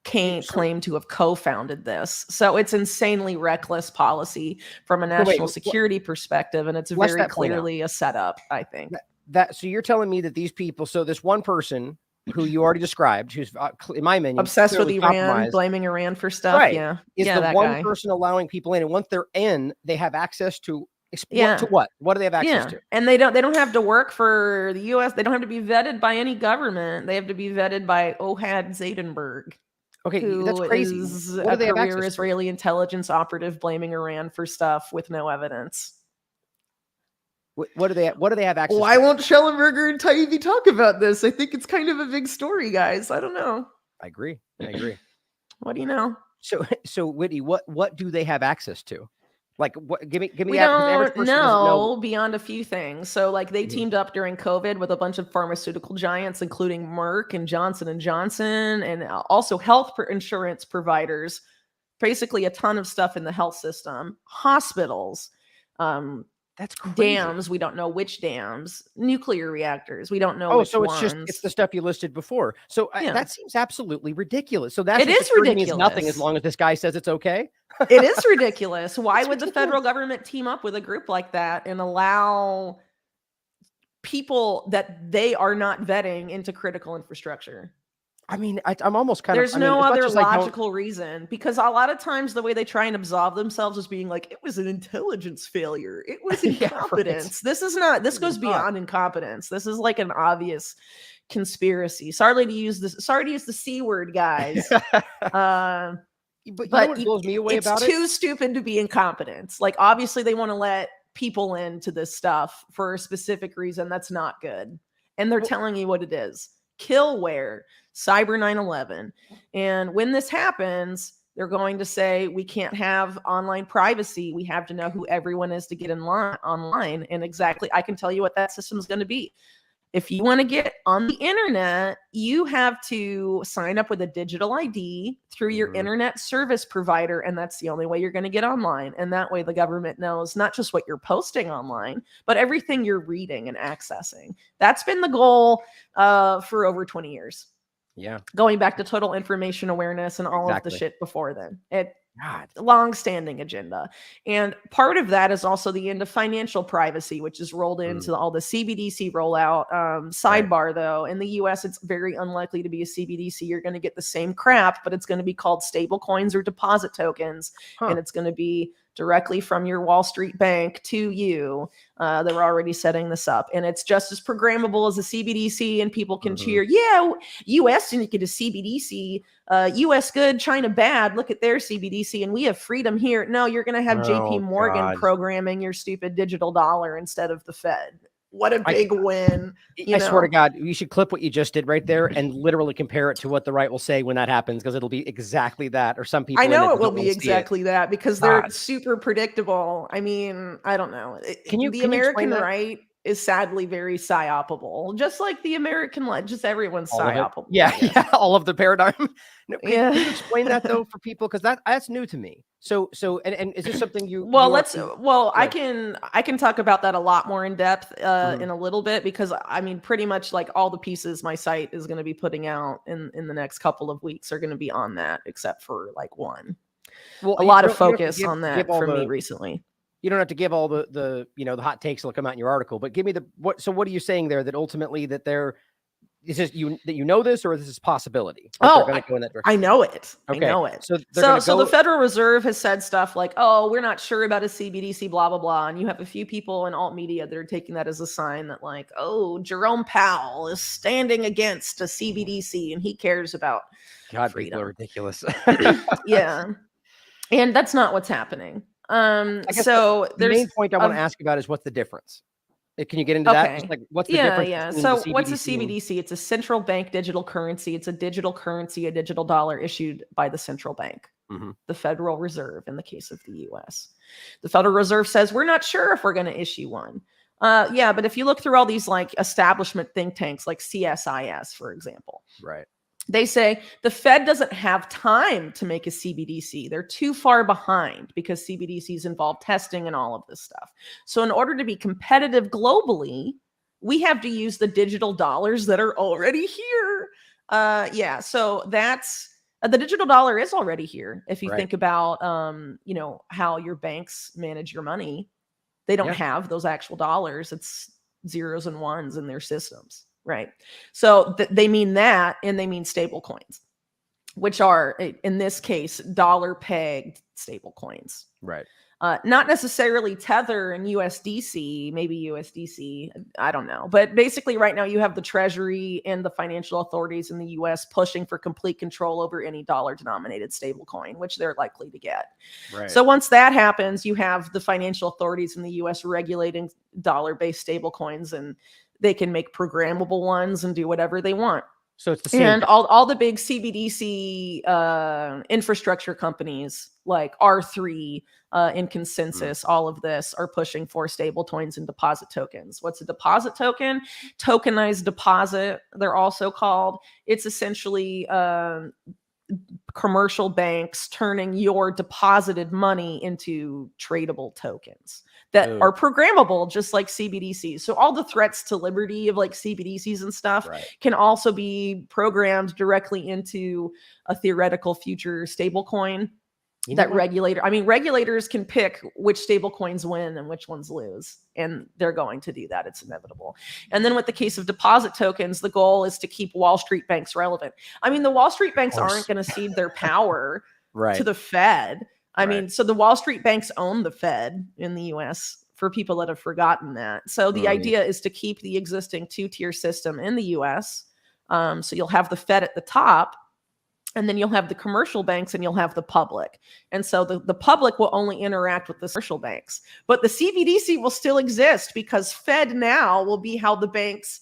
S2: claim to have co-founded this. So it's insanely reckless policy from a national security perspective, and it's very clearly a setup, I think.
S1: So you're telling me that these people, so this one person who you already described, who's in my opinion
S2: obsessed with Iran, blaming Iran for stuff,
S1: is the one person allowing people in, and once they're in, they have access to what? What do they have access to?
S2: And they don't have to work for the US. They don't have to be vetted by any government. They have to be vetted by Ohad Zadenberg.
S1: Okay, that's crazy.
S2: What do they have access to? Israeli intelligence operative blaming Iran for stuff with no evidence.
S1: What do they have access to?
S2: Why won't Schellenberger and Taibbi talk about this? I think it's kind of a big story, guys. I don't know.
S1: I agree.
S2: What do you know?
S1: So Whitney, what do they have access to? Like, what? Give me.
S2: We don't know beyond a few things. So, they teamed up during COVID with a bunch of pharmaceutical giants, including Merck and Johnson & Johnson, and also health insurance providers. Basically, a ton of stuff in the health system, hospitals.
S1: That's crazy.
S2: Dams. We don't know which dams. Nuclear reactors. We don't know which ones.
S1: It's the stuff you listed before. So that seems absolutely ridiculous. So
S2: it is ridiculous.
S1: Means nothing as long as this guy says it's okay.
S2: It is ridiculous. Why would the federal government team up with a group like that and allow people that they are not vetting into critical infrastructure?
S1: I mean, I'm almost kind
S2: There's
S1: of. I mean,
S2: no
S1: as much
S2: other
S1: as I don't-
S2: logical reason, because a lot of times the way they try and absolve themselves is being like, it was an intelligence failure. It was
S1: Yeah, right.
S2: incompetence. This is not, this goes beyond incompetence. This is like an obvious conspiracy. Sorry to use the C word, guys.
S1: But you know
S2: But
S1: what blows me away
S2: it's
S1: about it?
S2: too stupid to be incompetence. Like, obviously they want to let people into this stuff for a specific reason. That's not good. And they're telling you what it is. Killware, Cyber 9/11. And when this happens, they're going to say, we can't have online privacy. We have to know who everyone is to get in line online. And exactly, I can tell you what that system is going to be. If you want to get on the internet, you have to sign up with a digital ID through your internet service provider. And that's the only way you're going to get online. And that way the government knows not just what you're posting online, but everything you're reading and accessing. That's been the goal for over 20 years.
S1: Yeah.
S2: Going back to total information awareness and all of the shit before then.
S1: God.
S2: Long-standing agenda. And part of that is also the end of financial privacy, which is rolled into all the CBDC rollout. Sidebar, though, in the US, it's very unlikely to be a CBDC. You're going to get the same crap, but it's going to be called stable coins or deposit tokens. And it's going to be directly from your Wall Street bank to you. They're already setting this up. And it's just as programmable as a CBDC, and people can cheer, yeah, US didn't get a CBDC. US good, China bad. Look at their CBDC, and we have freedom here. No, you're going to have JP Morgan programming your stupid digital dollar instead of the Fed. What a big win.
S1: I swear to God, you should clip what you just did right there and literally compare it to what the right will say when that happens, because it'll be exactly that. Or some people,
S2: I know it will be exactly that, because they're
S1: God.
S2: super predictable. I mean, I don't know.
S1: The
S2: American right is sadly very psyopable, just like the American left. Just everyone's psyopable.
S1: Yeah, all of the paradigm.
S2: Can
S1: you explain that though for people, because that's new to me. So and is this something you?
S2: I can talk about that a lot more in depth in a little bit, because I mean, pretty much like all the pieces my site is going to be putting out in the next couple of weeks are going to be on that, except for like one. Well, a lot of focus on that from me recently.
S1: You don't have to give all the the hot takes that'll come out in your article, but give me what. So what are you saying there? That ultimately that is this that you know this, or this is possibility?
S2: Oh, I know it. Okay. I know it. So the Federal Reserve has said stuff like, "Oh, we're not sure about a CBDC, blah blah blah," and you have a few people in alt media that are taking that as a sign that, like, oh, Jerome Powell is standing against a CBDC and he cares about freedom.
S1: People are ridiculous.
S2: Yeah, and that's not what's happening.
S1: So the main point I want to ask about is what's the difference? Can you get into that? Just like, what's the difference?
S2: Yeah. So what's a CBDC? It's a central bank digital currency. It's a digital currency, a digital dollar issued by the central bank, the Federal Reserve in the case of the US. The Federal Reserve says, we're not sure if we're going to issue one. But if you look through all these like establishment think tanks, like CSIS, for example.
S1: Right.
S2: They say the Fed doesn't have time to make a CBDC. They're too far behind because CBDCs involve testing and all of this stuff. So in order to be competitive globally, we have to use the digital dollars that are already here. So that's the digital dollar is already here. If you think about, how your banks manage your money, they don't have those actual dollars. It's zeros and ones in their systems. Right. So they mean that, and they mean stable coins, which are, in this case, dollar pegged stable coins.
S1: Right.
S2: Not necessarily Tether and USDC, maybe USDC. I don't know. But basically right now you have the Treasury and the financial authorities in the US pushing for complete control over any dollar denominated stable coin, which they're likely to get. Right. So once that happens, you have the financial authorities in the US regulating dollar-based stable coins, and they can make programmable ones and do whatever they want.
S1: So it's the same.
S2: And all the big CBDC infrastructure companies like R3 and Consensus, all of this are pushing for stable coins and deposit tokens. What's a deposit token? Tokenized deposit, they're also called. It's essentially commercial banks turning your deposited money into tradable tokens that are programmable, just like CBDCs. So all the threats to liberty of like CBDCs and stuff can also be programmed directly into a theoretical future stablecoin. that regulators can pick which stable coins win and which ones lose, and they're going to do that. It's inevitable. And then with the case of deposit tokens, the goal is to keep Wall Street banks relevant. I mean, the Wall Street banks aren't going to cede their power to the Fed. I mean, so the Wall Street banks own the Fed in the US, for people that have forgotten that. So the idea is to keep the existing two-tier system in the US. So you'll have the Fed at the top, and then you'll have the commercial banks, and you'll have the public. And so the public will only interact with the commercial banks. But the CBDC will still exist, because Fed now will be how the banks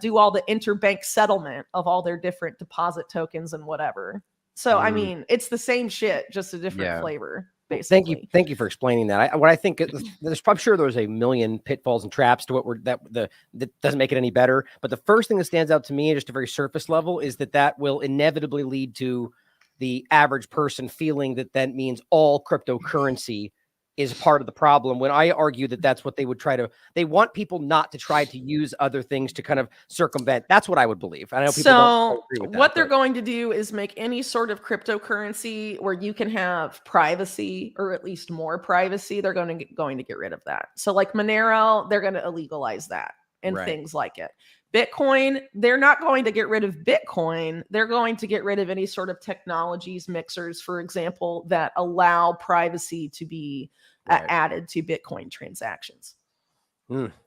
S2: do all the interbank settlement of all their different deposit tokens and whatever. So, I mean, it's the same shit, just a different flavor. Basically.
S1: Thank you for explaining that. I'm sure there's a million pitfalls and traps to that doesn't make it any better. But the first thing that stands out to me, just a very surface level, is that will inevitably lead to the average person feeling that means all cryptocurrency is part of the problem, when I argue that that's what they would they want people not to try to use other things to kind of circumvent. That's what I would believe. I know people don't agree with that.
S2: What they're going to do is make any sort of cryptocurrency where you can have privacy, or at least more privacy. They're going to get rid of that. So like Monero, they're going to illegalize that and things like it. Bitcoin, they're not going to get rid of Bitcoin. They're going to get rid of any sort of technologies, mixers, for example, that allow privacy to be added to Bitcoin transactions.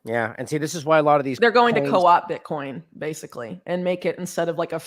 S1: Yeah. And see, this is why a lot of these,
S2: they're going to co-opt Bitcoin basically, and make it, instead of like a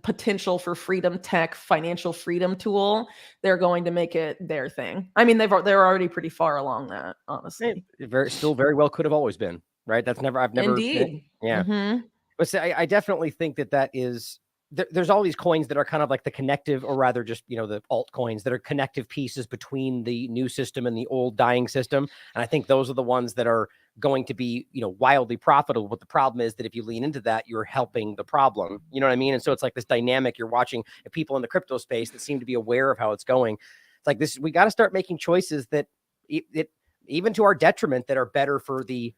S2: potential for freedom tech financial freedom tool, they're going to make it their thing. I mean, they're already pretty far along that, honestly.
S1: Still very well could have always been, right? I've never,
S2: Indeed.
S1: But see, I definitely think that is, there's all these coins that are kind of like the connective, or rather just, the altcoins that are connective pieces between the new system and the old dying system. And I think those are the ones that are going to be, wildly profitable. But the problem is that if you lean into that, you're helping the problem. You know what I mean? And so it's like this dynamic you're watching people in the crypto space that seem to be aware of how it's going. It's like this, we got to start making choices that even to our detriment, that are better for the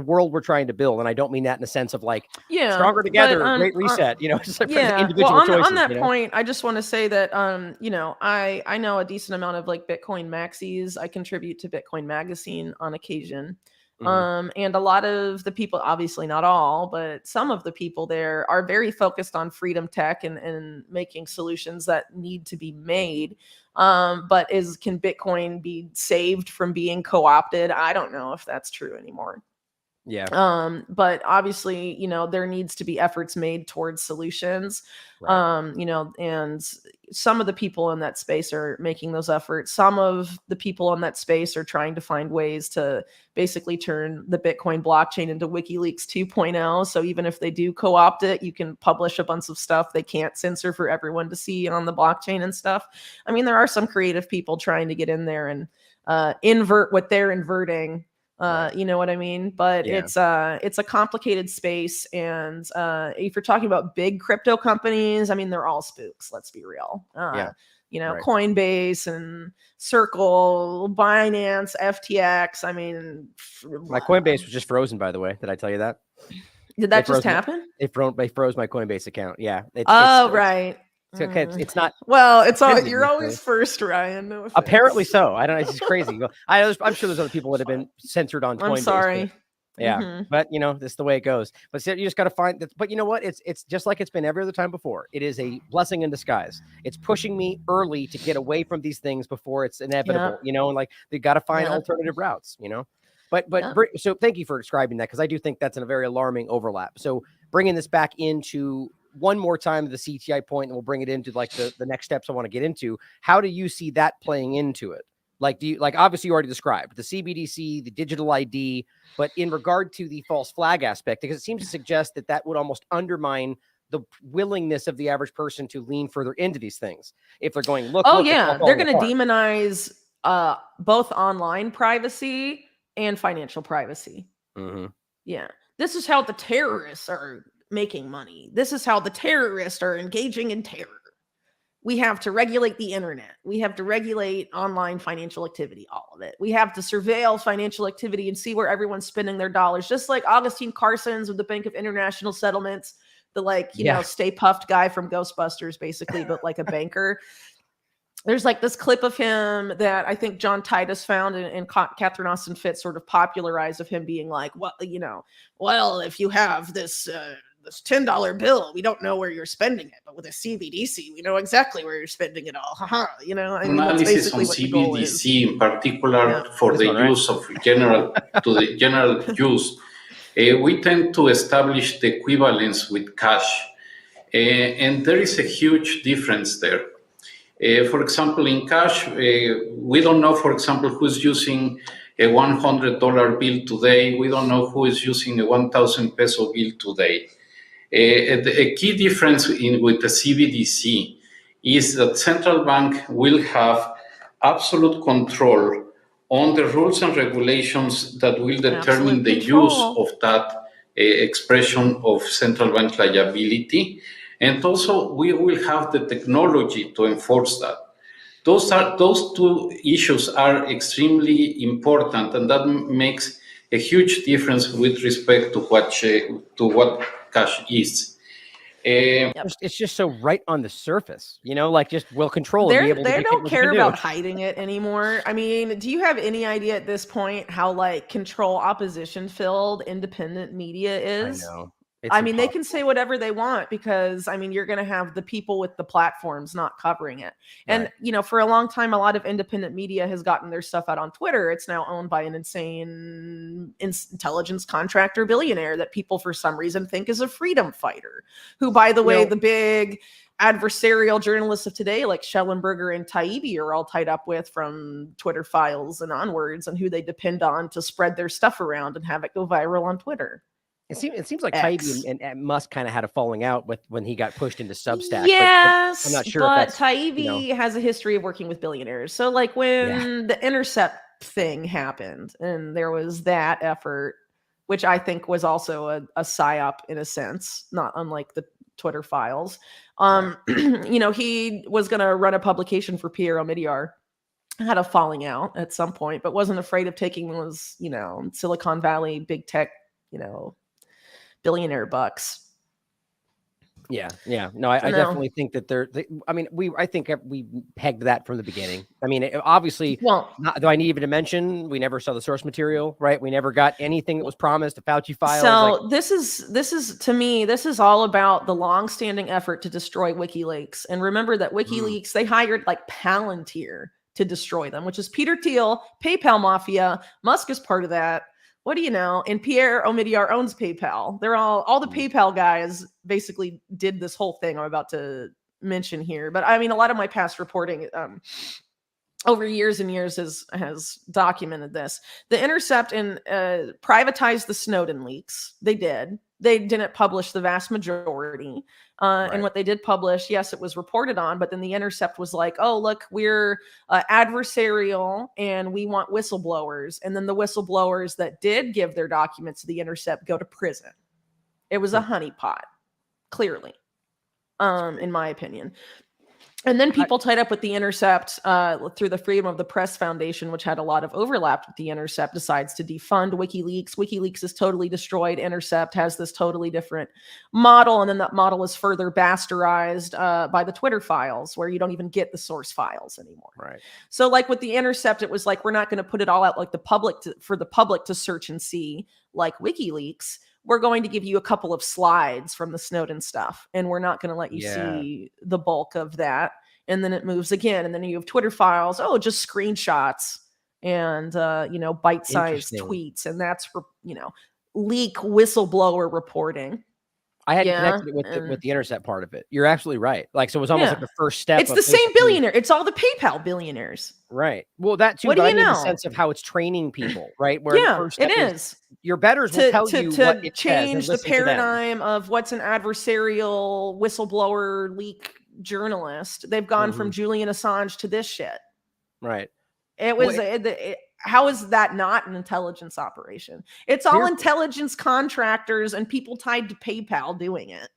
S1: world we're trying to build. And I don't mean that in the sense of like, stronger together, great reset, just like individual choices.
S2: On that point, I just want to say that, I know a decent amount of like Bitcoin maxis. I contribute to Bitcoin Magazine on occasion. And a lot of the people, obviously not all, but some of the people there are very focused on freedom tech and making solutions that need to be made. But can Bitcoin be saved from being co-opted? I don't know if that's true anymore.
S1: Yeah.
S2: But obviously, there needs to be efforts made towards solutions. And some of the people in that space are making those efforts. Some of the people in that space are trying to find ways to basically turn the Bitcoin blockchain into WikiLeaks 2.0. So even if they do co-opt it, you can publish a bunch of stuff they can't censor for everyone to see on the blockchain and stuff. I mean, there are some creative people trying to get in there and invert what they're inverting. You know what I mean? But it's a complicated space. And if you're talking about big crypto companies, I mean, they're all spooks. Let's be real. Coinbase and Circle, Binance, FTX. I mean,
S1: my Coinbase was just frozen, by the way. Did I tell you that?
S2: Did that just happen?
S1: They froze my Coinbase account. Yeah.
S2: Right.
S1: It's okay. It's not.
S2: Well, you're always first, Ryan. No offense.
S1: Apparently so. I don't know. It's just crazy. I'm sure there's other people that have been censored on Coinbase.
S2: I'm sorry.
S1: But this is the way it goes. But you just got to find that. But you know what? It's just like it's been every other time before. It is a blessing in disguise. It's pushing me early to get away from these things before it's inevitable. And like they got to find alternative routes. But so thank you for describing that, because I do think that's a very alarming overlap. So bringing this back into one more time, the CTI point, and we'll bring it into like the next steps I want to get into. How do you see that playing into it? Like, obviously you already described the CBDC, the digital ID, but in regard to the false flag aspect, because it seems to suggest that would almost undermine the willingness of the average person to lean further into these things. If they're going, look,
S2: they're going to demonize both online privacy and financial privacy. Yeah. This is how the terrorists are making money. This is how the terrorists are engaging in terror. We have to regulate the internet. We have to regulate online financial activity, all of it. We have to surveil financial activity and see where everyone's spending their dollars. Just like Augustine Carson's with the Bank of International Settlements, the Stay Puffed guy from Ghostbusters, basically, but like a banker. there's like this clip of him that I think John Titus found and Catherine Austin Fitts sort of popularized, of him being like, well, well, if you have this $10 bill, we don't know where you're spending it, but with a CBDC, we know exactly where you're spending it all. Haha, I mean, that's
S5: Analysis on
S2: basically what the goal is.
S5: CBDC in particular for
S1: This
S5: the
S1: one, right?
S5: use of the general use. We tend to establish the equivalence with cash, and there is a huge difference there. For example, in cash, we don't know, for example, who's using a $100 bill today. We don't know who is using a 1,000 peso bill today. A key difference with the CBDC is that central bank will have absolute control on the rules and regulations that will determine the use of that expression of central bank liability. And also, we will have the technology to enforce that. Those two issues are extremely important, and that makes a huge difference with respect to what cash is.
S1: It's just so right on the surface, like just will control.
S2: They
S1: and be able to
S2: don't
S1: what
S2: care
S1: you can do.
S2: about hiding it anymore. I mean, do you have any idea at this point how like control opposition filled independent media is?
S1: I know.
S2: I mean, they can say whatever they want because, I mean, you're going to have the people with the platforms not covering it. And,
S1: Right.
S2: For a long time, a lot of independent media has gotten their stuff out on Twitter. It's now owned by an insane intelligence contractor billionaire that people, for some reason, think is a freedom fighter, who, by the way, the big adversarial journalists of today, like Schellenberger and Taibbi, are all tied up with from Twitter files and onwards, and who they depend on to spread their stuff around and have it go viral on Twitter.
S1: It seems like Taibbi and Musk kind of had a falling out with when he got pushed into Substack.
S2: Yes,
S1: but I'm not sure.
S2: But Taibbi has a history of working with billionaires. So, like when the Intercept thing happened, and there was that effort, which I think was also a psyop in a sense, not unlike the Twitter files. He was going to run a publication for Pierre Omidyar. Had a falling out at some point, but wasn't afraid of taking those, Silicon Valley big tech, billionaire bucks.
S1: Yeah. No, I definitely think that I think we pegged that from the beginning. I mean, obviously, do I need even to mention we never saw the source material, right? We never got anything that was promised, the Fauci files.
S2: So this is to me, this is all about the long-standing effort to destroy WikiLeaks. And remember that WikiLeaks, they hired like Palantir to destroy them, which is Peter Thiel, PayPal Mafia. Musk is part of that. What do you know? And Pierre Omidyar owns PayPal. They're all the PayPal guys basically did this whole thing I'm about to mention here. But I mean, a lot of my past reporting over years and years has documented this. The Intercept and privatized the Snowden leaks. They did. They didn't publish the vast majority. And what they did publish, yes, it was reported on, but then the Intercept was like, oh, look, we're adversarial and we want whistleblowers. And then the whistleblowers that did give their documents to the Intercept go to prison. It was a honeypot, clearly, in my opinion. And then people tied up with the Intercept through the Freedom of the Press Foundation, which had a lot of overlap with the Intercept, decides to defund WikiLeaks. WikiLeaks is totally destroyed. Intercept has this totally different model. And then that model is further bastardized by the Twitter files, where you don't even get the source files anymore.
S1: Right.
S2: So like with the Intercept, it was like, we're not going to put it all out like for the public to search and see like WikiLeaks. We're going to give you a couple of slides from the Snowden stuff, and we're not going to let you see the bulk of that. And then it moves again. And then you have Twitter files. Oh, just screenshots and, bite-sized tweets. And that's, leak whistleblower reporting.
S1: I hadn't connected it with the Intercept part of it. You're absolutely right. Like, so it was almost like the first step.
S2: It's the same billionaire. It's all the PayPal billionaires.
S1: Right. Well, that too.
S2: What do you know?
S1: The sense of how it's training people, right? Where
S2: the
S1: first
S2: it
S1: step
S2: is.
S1: Your betters will tell you what it
S2: change
S1: says
S2: the paradigm of what's an adversarial whistleblower leak journalist. They've gone from Julian Assange to this shit.
S1: Right.
S2: It was how is that not an intelligence operation? It's all intelligence contractors and people tied to PayPal doing it.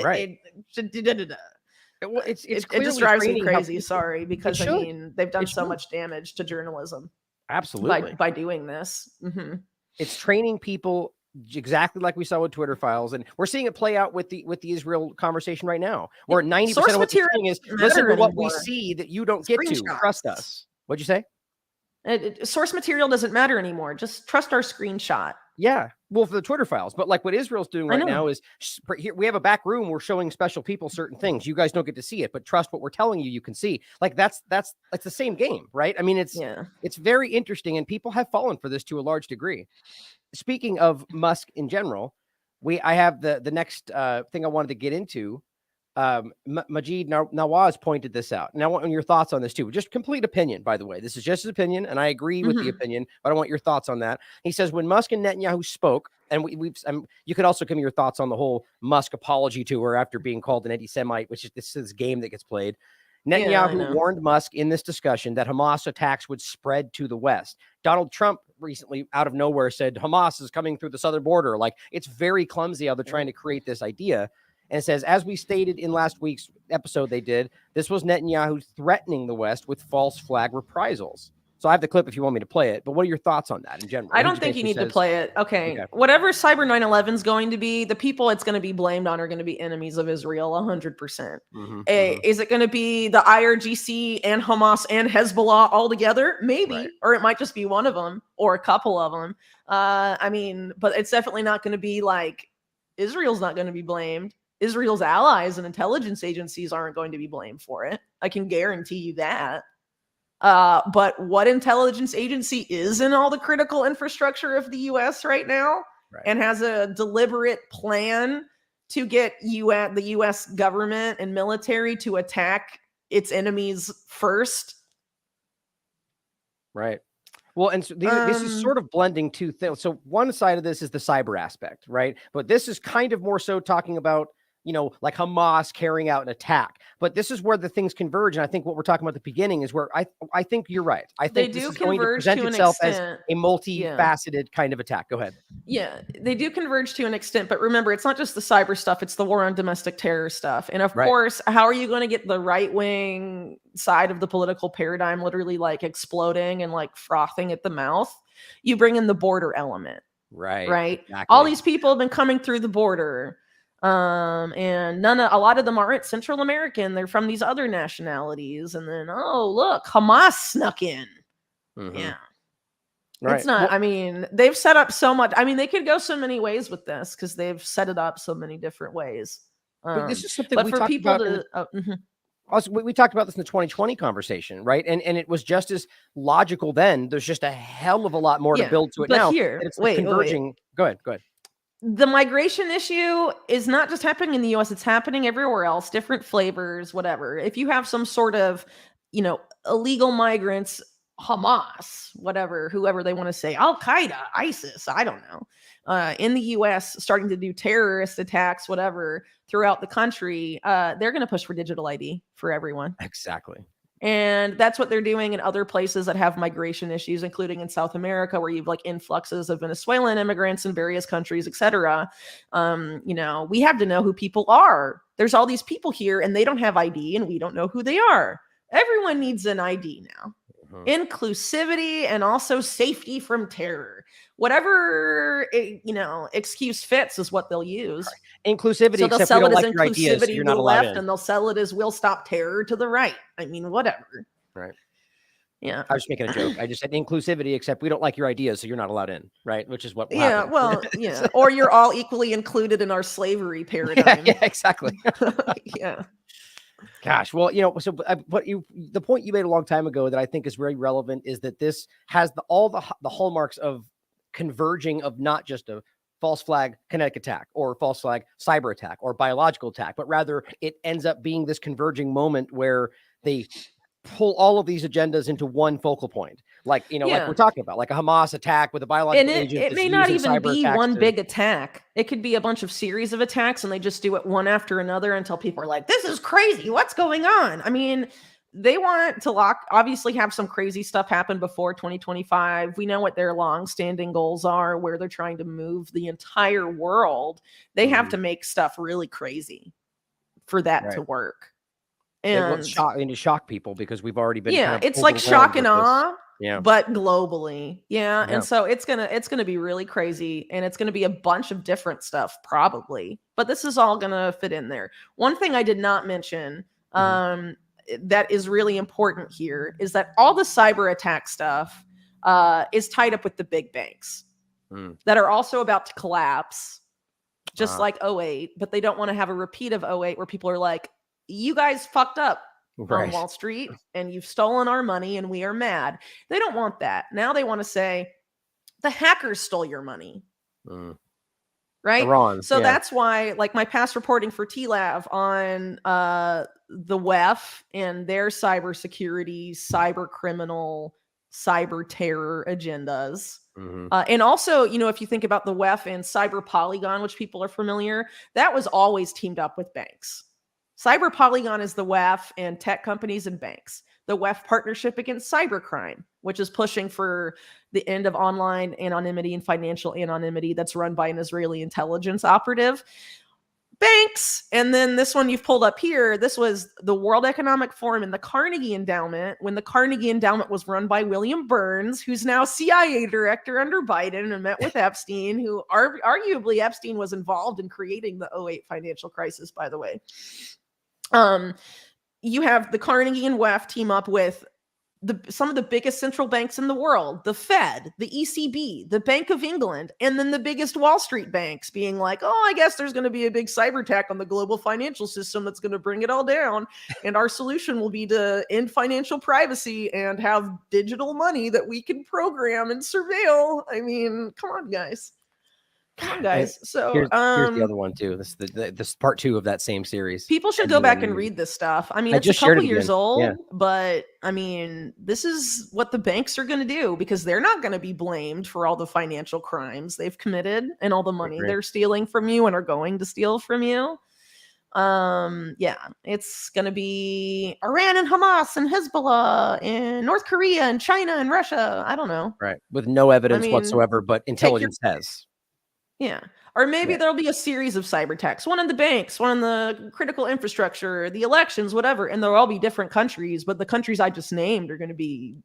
S1: Right.
S2: It just drives me crazy. Sorry, because I mean they've done so much damage to journalism.
S1: Absolutely.
S2: By doing this.
S1: It's training people exactly like we saw with Twitter files, and we're seeing it play out with the Israel conversation right now, where 90%
S2: Source
S1: of what they're
S2: material
S1: saying is,
S2: doesn't
S1: listen to
S2: matter
S1: what we
S2: anymore.
S1: see that you don't get to. Trust
S2: Screenshots.
S1: us. What'd you say?
S2: Source material doesn't matter anymore. Just trust our screenshot.
S1: Yeah, well, for the Twitter files, but like what Israel's doing right now is here we have a back room. We're showing special people certain things. You guys don't get to see it, but trust what we're telling you. You can see. Like that's the same game, right? I mean, it's very interesting, and people have fallen for this to a large degree. Speaking of Musk in general, I have the next thing I wanted to get into. Majid Nawaz pointed this out. And I want your thoughts on this too. Just complete opinion, by the way. This is just his opinion, and I agree with the opinion, but I want your thoughts on that. He says when Musk and Netanyahu spoke, and you could also give me your thoughts on the whole Musk apology tour after being called an anti-Semite, which is this game that gets played. Netanyahu warned Musk in this discussion that Hamas attacks would spread to the West. Donald Trump recently, out of nowhere, said Hamas is coming through the southern border. Like, it's very clumsy how they're trying to create this idea. And it says, as we stated in last week's episode this was Netanyahu threatening the West with false flag reprisals. So I have the clip if you want me to play it, but what are your thoughts on that in general?
S2: I don't think you need to play it. Okay. Whatever Cyber 9/11 is going to be, the people it's going to be blamed on are going to be enemies of Israel 100%. Is it going to be the IRGC and Hamas and Hezbollah all together? Maybe. Or it might just be one of them or a couple of them. I mean, but it's definitely not going to be like Israel's not going to be blamed. Israel's allies and intelligence agencies aren't going to be blamed for it. I can guarantee you that. But what intelligence agency is in all the critical infrastructure of the U.S. right now and has a deliberate plan to get the U.S. government and military to attack its enemies first?
S1: Right. Well, and so this is sort of blending two things. So one side of this is the cyber aspect, right? But this is kind of more so talking about, like Hamas carrying out an attack. But this is where the things converge. And I think what we're talking about at the beginning is where I think you're right. I think this is going to present itself as a multifaceted kind of attack. Go ahead.
S2: Yeah, they do converge to an extent. But remember, it's not just the cyber stuff. It's the war on domestic terror stuff. And of course, how are you going to get the right-wing side of the political paradigm literally like exploding and like frothing at the mouth? You bring in the border element. Right. Exactly. All these people have been coming through the border. And a lot of them aren't Central American. They're from these other nationalities. And then, look, Hamas snuck in. Yeah. Right. It's not, I mean, they've set up so much. I mean, they could go so many ways with this because they've set it up so many different ways.
S1: But this is something we talked about. Also, we talked about this in the 2020 conversation, right? And it was just as logical then. There's just a hell of a lot more to build to it now. It's converging. Go ahead.
S2: The migration issue is not just happening in the US, it's happening everywhere else, different flavors, whatever. If you have some sort of, illegal migrants, Hamas, whatever, whoever they want to say, Al-Qaeda, ISIS, I don't know, in the US starting to do terrorist attacks, whatever, throughout the country, they're going to push for digital ID for everyone.
S1: Exactly.
S2: And that's what they're doing in other places that have migration issues, including in South America, where you've like influxes of Venezuelan immigrants in various countries, etc. We have to know who people are. There's all these people here and they don't have ID and we don't know who they are. Everyone needs an ID now. Inclusivity and also safety from terror. Whatever, excuse fits is what they'll use.
S1: Inclusivity,
S2: so
S1: they'll sell it as inclusivity to the left,
S2: and they'll sell it as we'll stop terror to the right. I mean, whatever.
S1: Right.
S2: Yeah.
S1: I was making a joke. I just said inclusivity, except we don't like your ideas, so you're not allowed in, right? Which is what will happen.
S2: Well, yeah. Or you're all equally included in our slavery paradigm.
S1: Yeah, exactly.
S2: Yeah.
S1: Gosh, well, so the point you made a long time ago that I think is very relevant is that this has all the hallmarks of converging of not just a false flag kinetic attack or false flag cyber attack or biological attack, but rather it ends up being this converging moment where they pull all of these agendas into one focal point. Like, like we're talking about, like a Hamas attack with a biological agent.
S2: It may not even be one big attack. It could be a bunch of series of attacks, and they just do it one after another until people are like, this is crazy. What's going on? I mean, they want to obviously have some crazy stuff happen before 2025. We know what their long-standing goals are, where they're trying to move the entire world. They have to make stuff really crazy for that to work. And
S1: to shock people because we've already been
S2: it's like shock and awe.
S1: Yeah.
S2: but globally. Yeah.
S1: Yeah.
S2: And so it's gonna be really crazy, and it's gonna be a bunch of different stuff probably. But this is all gonna fit in there. One thing I did not mention that is really important here is that all the cyber attack stuff is tied up with the big banks that are also about to collapse, just like '08, but they don't want to have a repeat of '08 where people are like, you guys fucked up on Wall Street and you've stolen our money and we are mad. They don't want that. Now they want to say the hackers stole your money. Right?
S1: Iran,
S2: so that's why, like, my past reporting for TLAV on the WEF and their cybersecurity, cyber criminal, cyber terror agendas. And also, you know, if you think about the WEF and Cyber Polygon, which people are familiar, that was always teamed up with banks. Cyber Polygon is the WEF and tech companies and banks. The WEF Partnership Against Cybercrime, which is pushing for the end of online anonymity and financial anonymity, that's run by an Israeli intelligence operative. Banks. And then this one you've pulled up here, this was the World Economic Forum and the Carnegie Endowment, when the Carnegie Endowment was run by William Burns, who's now CIA director under Biden, and met with Epstein, who arguably Epstein was involved in creating the '08 financial crisis, by the way. You have the Carnegie and WEF team up with some of the biggest central banks in the world, the Fed, the ECB, the Bank of England, and then the biggest Wall Street banks being like, oh, I guess there's going to be a big cyber attack on the global financial system that's going to bring it all down. And our solution will be to end financial privacy and have digital money that we can program and surveil. I mean, come on, guys. Come on, guys. So
S1: here's the other one too. This is this part 2 of that same series.
S2: People should go back and read this stuff. I mean, it's a couple years old, but I mean, this is what the banks are going to do, because they're not going to be blamed for all the financial crimes they've committed and all the money they're stealing from you and are going to steal from you. Yeah, it's going to be Iran and Hamas and Hezbollah and North Korea and China and Russia. I don't know.
S1: Right. With no evidence whatsoever, but intelligence has.
S2: Yeah. Or maybe there'll be a series of cyber attacks, one in the banks, one in the critical infrastructure, the elections, whatever. And they'll all be different countries, but the countries I just named are going to be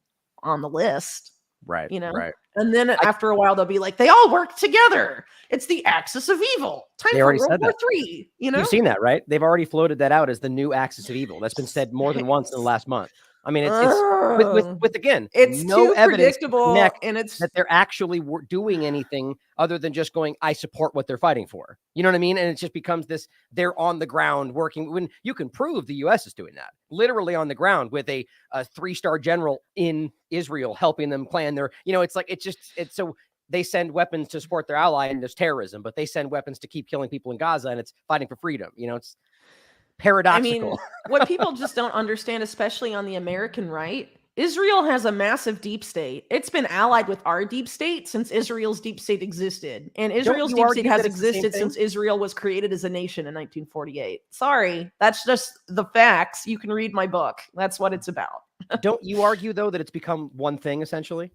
S2: on the list.
S1: Right.
S2: You know?
S1: Right.
S2: And then after a while, they'll be like, they all work together. It's the axis of evil. Time for World War III. You know?
S1: You've seen that, right? They've already floated that out as the new axis of evil. That's been said more than once in the last month. I mean, it's with again,
S2: it's
S1: no evidence
S2: predictable, and it's
S1: that they're actually doing anything other than just going, I support what they're fighting for. You know what I mean? And it just becomes this, they're on the ground working, when you can prove the US is doing that, literally on the ground with a 3-star general in Israel helping them plan their, you know, it's like, it's so they send weapons to support their ally and there's terrorism, but they send weapons to keep killing people in Gaza and it's fighting for freedom. You know, it's paradoxical.
S2: I mean, what people just don't understand, especially on the American right, Israel has a massive deep state. It's been allied with our deep state since Israel's deep state existed. And Israel's deep state has existed since Israel was created as a nation in 1948. Sorry, that's just the facts. You can read my book. That's what it's about.
S1: Don't you argue, though, that it's become one thing, essentially?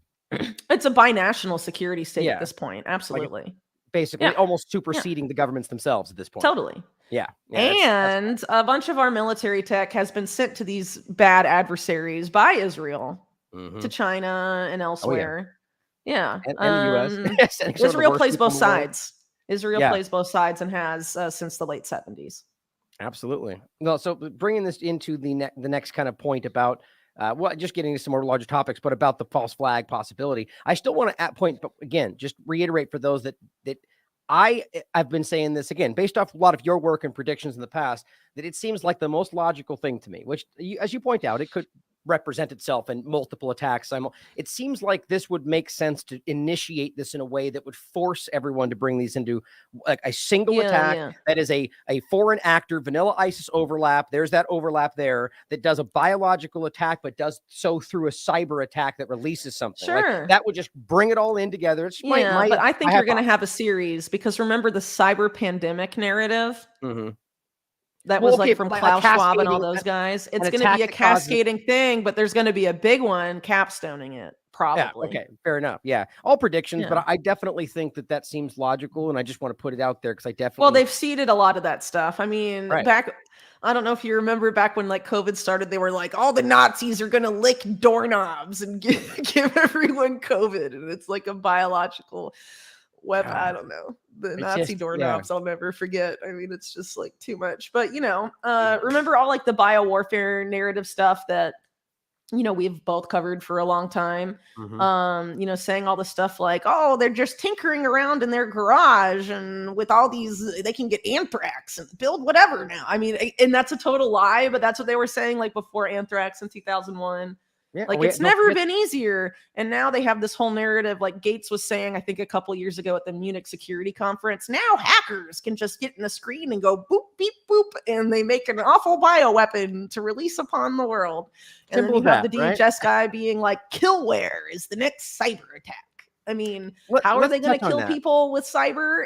S2: It's a binational security state at this point. Absolutely.
S1: Like basically almost superseding the governments themselves at this point.
S2: Totally.
S1: Yeah.
S2: And that's a bunch of our military tech has been sent to these bad adversaries by Israel to China and elsewhere. And
S1: the US.
S2: Israel plays both sides. Israel plays both sides and has since the late 70s.
S1: Absolutely. Well, so bringing this into the next kind of point about just getting into some more larger topics, but about the false flag possibility. I still want to point, but again, just reiterate for those that I've been saying this again, based off a lot of your work and predictions in the past, that it seems like the most logical thing to me, which, as you point out, it could represent itself in multiple attacks. It seems like this would make sense to initiate this in a way that would force everyone to bring these into like a single attack that is a foreign actor, vanilla ISIS overlap. There's that overlap there that does a biological attack, but does so through a cyber attack that releases something. Like, that would just bring it all in together. It's
S2: but I think you're going to have a series, because remember the cyber pandemic narrative? That
S1: Well,
S2: was
S1: okay,
S2: like from
S1: but
S2: Klaus Schwab and all
S1: cascading-
S2: those guys. It's
S1: an
S2: going to be a
S1: attack that causes-
S2: cascading thing, but there's going to be a big one capstoning it, probably.
S1: Yeah, okay, fair enough. Yeah, all predictions,
S2: Yeah.
S1: but I definitely think that seems logical, and I just want to put it out there because I definitely.
S2: Well, they've seeded a lot of that stuff. I mean,
S1: Right.
S2: I don't know if you remember back when like COVID started, they were like, all the Nazis are going to lick doorknobs and give everyone COVID. And it's like a biological weapon.
S1: God.
S2: I don't know. The
S1: It's
S2: Nazi
S1: just-
S2: doorknobs, I'll never forget. I mean, it's just like too much. But, remember all like the biowarfare narrative stuff that, we've both covered for a long time.
S1: Mhm.
S2: Saying all the stuff like, oh, they're just tinkering around in their garage and with all these, they can get anthrax and build whatever now. I mean, and that's a total lie, but that's what they were saying like before anthrax in 2001.
S1: Yeah,
S2: Like it's never been easier. And now they have this whole narrative, like Gates was saying, I think a couple years ago at the Munich Security Conference, now hackers can just get in a screen and go boop, beep, boop, and they make an awful bioweapon to release upon the world. And
S1: Simple
S2: then you have
S1: as
S2: the
S1: that, right?
S2: DHS guy being like, killware is the next cyber attack. I mean,
S1: Let-
S2: how are
S1: let's
S2: they going to
S1: touch on
S2: kill
S1: that.
S2: people with cyber?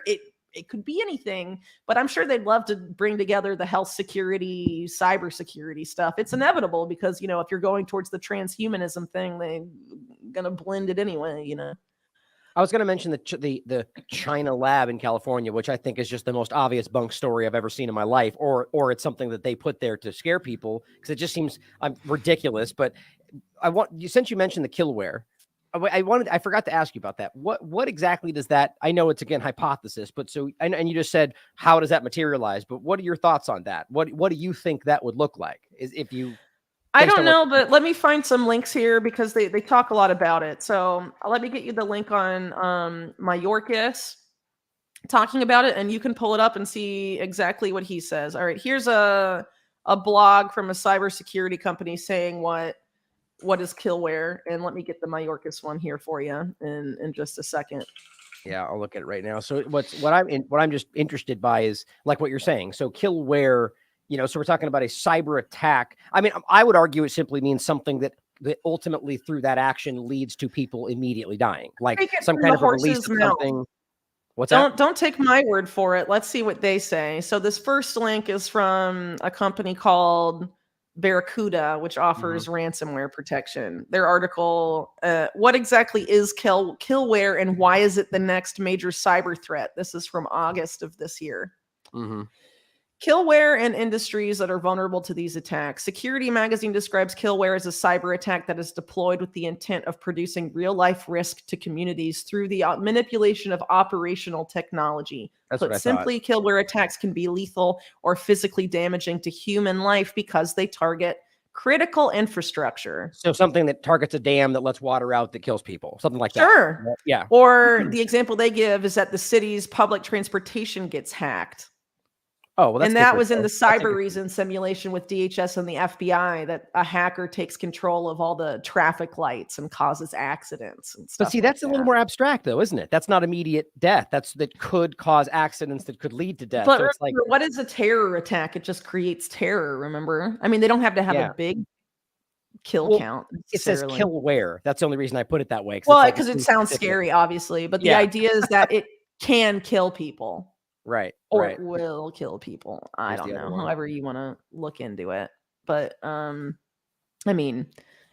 S2: It could be anything, but I'm sure they'd love to bring together the health security, cyber security stuff. It's inevitable because, if you're going towards the transhumanism thing, they're going to blend it anyway,
S1: I was going to mention the China lab in California, which I think is just the most obvious bunk story I've ever seen in my life, or it's something that they put there to scare people because it just seems ridiculous. But since you mentioned the killware, I forgot to ask you about that. What exactly does that? I know it's again hypothesis, but and you just said how does that materialize? But what are your thoughts on that? What do you think that would look like? Is if you?
S2: I
S1: based
S2: don't
S1: on
S2: know,
S1: what-
S2: but let me find some links here because they talk a lot about it. So let me get you the link on Mayorkas talking about it, and you can pull it up and see exactly what he says. All right, here's a blog from a cybersecurity company saying what is killware, and let me get the Mayorkas one here for you in just a second.
S1: Yeah, I'll look at it right now. So what I'm just interested by is like what you're saying. So killware. So we're talking about a cyber attack. I mean, I would argue it simply means something that ultimately through that action leads to people immediately dying, like
S2: Take it
S1: some
S2: from
S1: kind
S2: the
S1: of a release
S2: horse's
S1: of
S2: mouth.
S1: something. What's that?
S2: Don't take my word for it. Let's see what they say. So this first link is from a company called Barracuda, which offers ransomware protection. Their article, what exactly is killware and why is it the next major cyber threat? This is from August of this year.
S1: Mm-hmm.
S2: Killware and industries that are vulnerable to these attacks. Security Magazine describes killware as a cyber attack that is deployed with the intent of producing real-life risk to communities through the manipulation of operational technology.
S1: That's what I
S2: Put simply, killware attacks can be lethal or physically damaging to human life because they target critical infrastructure.
S1: So something that targets a dam that lets water out that kills people, something like that.
S2: Sure.
S1: Yeah.
S2: Or the example they give is that the city's public transportation gets hacked.
S1: Oh, well, that's
S2: And that
S1: different,
S2: was in
S1: though.
S2: the
S1: That's
S2: cyber
S1: different.
S2: reason simulation with DHS and the FBI that a hacker takes control of all the traffic lights and causes accidents and stuff.
S1: But see,
S2: like
S1: that's a little
S2: that.
S1: more abstract, though, isn't it? That's not immediate death. That could cause accidents that could lead to death.
S2: But
S1: So it's like,
S2: remember, what is a terror attack? It just creates terror. Remember? I mean, they don't have to have
S1: Yeah.
S2: a big kill
S1: Well,
S2: count.
S1: it says
S2: necessarily.
S1: killware. That's the only reason I put it that way.
S2: Well,
S1: it's
S2: because
S1: like
S2: it sounds
S1: specific.
S2: scary, obviously. But the
S1: Yeah.
S2: idea is that it can kill people.
S1: Right.
S2: Or
S1: Right.
S2: it will kill people. I
S1: Here's
S2: don't
S1: the other
S2: know.
S1: one.
S2: However you want to look into it. But I mean,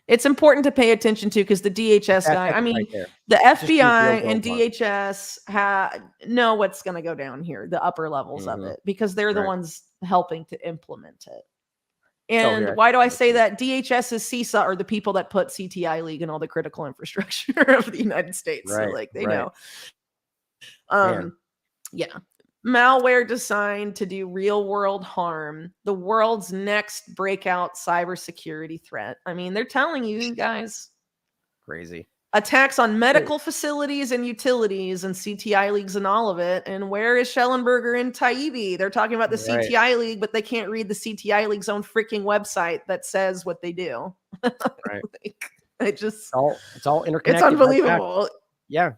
S2: it's important to pay attention to because the DHS guy,
S1: That's
S2: I mean,
S1: right there.
S2: the
S1: Just use the
S2: FBI
S1: real
S2: and
S1: world one.
S2: DHS know what's going to go down here, the upper levels of
S1: Mhm.
S2: it, because they're the
S1: Right.
S2: ones helping to implement it.
S1: here,
S2: And
S1: I
S2: why do
S1: see
S2: I
S1: it
S2: say
S1: too.
S2: that? DHS's CISA are the people that put CTI League and all the critical infrastructure of the United States.
S1: Right,
S2: So, like, they
S1: right.
S2: know.
S1: Man.
S2: Yeah. Malware designed to do real world harm, the world's next breakout cybersecurity threat. I mean, they're telling you guys.
S1: Crazy.
S2: Attacks on medical facilities and utilities and CTI leagues and all of it. And where is Schellenberger and Taibbi? They're talking about the
S1: Right.
S2: CTI league, but they can't read the CTI league's own freaking website that says what they do.
S1: Right.
S2: Like, it's
S1: all interconnected.
S2: it's
S1: by fact.
S2: unbelievable.
S1: Yeah.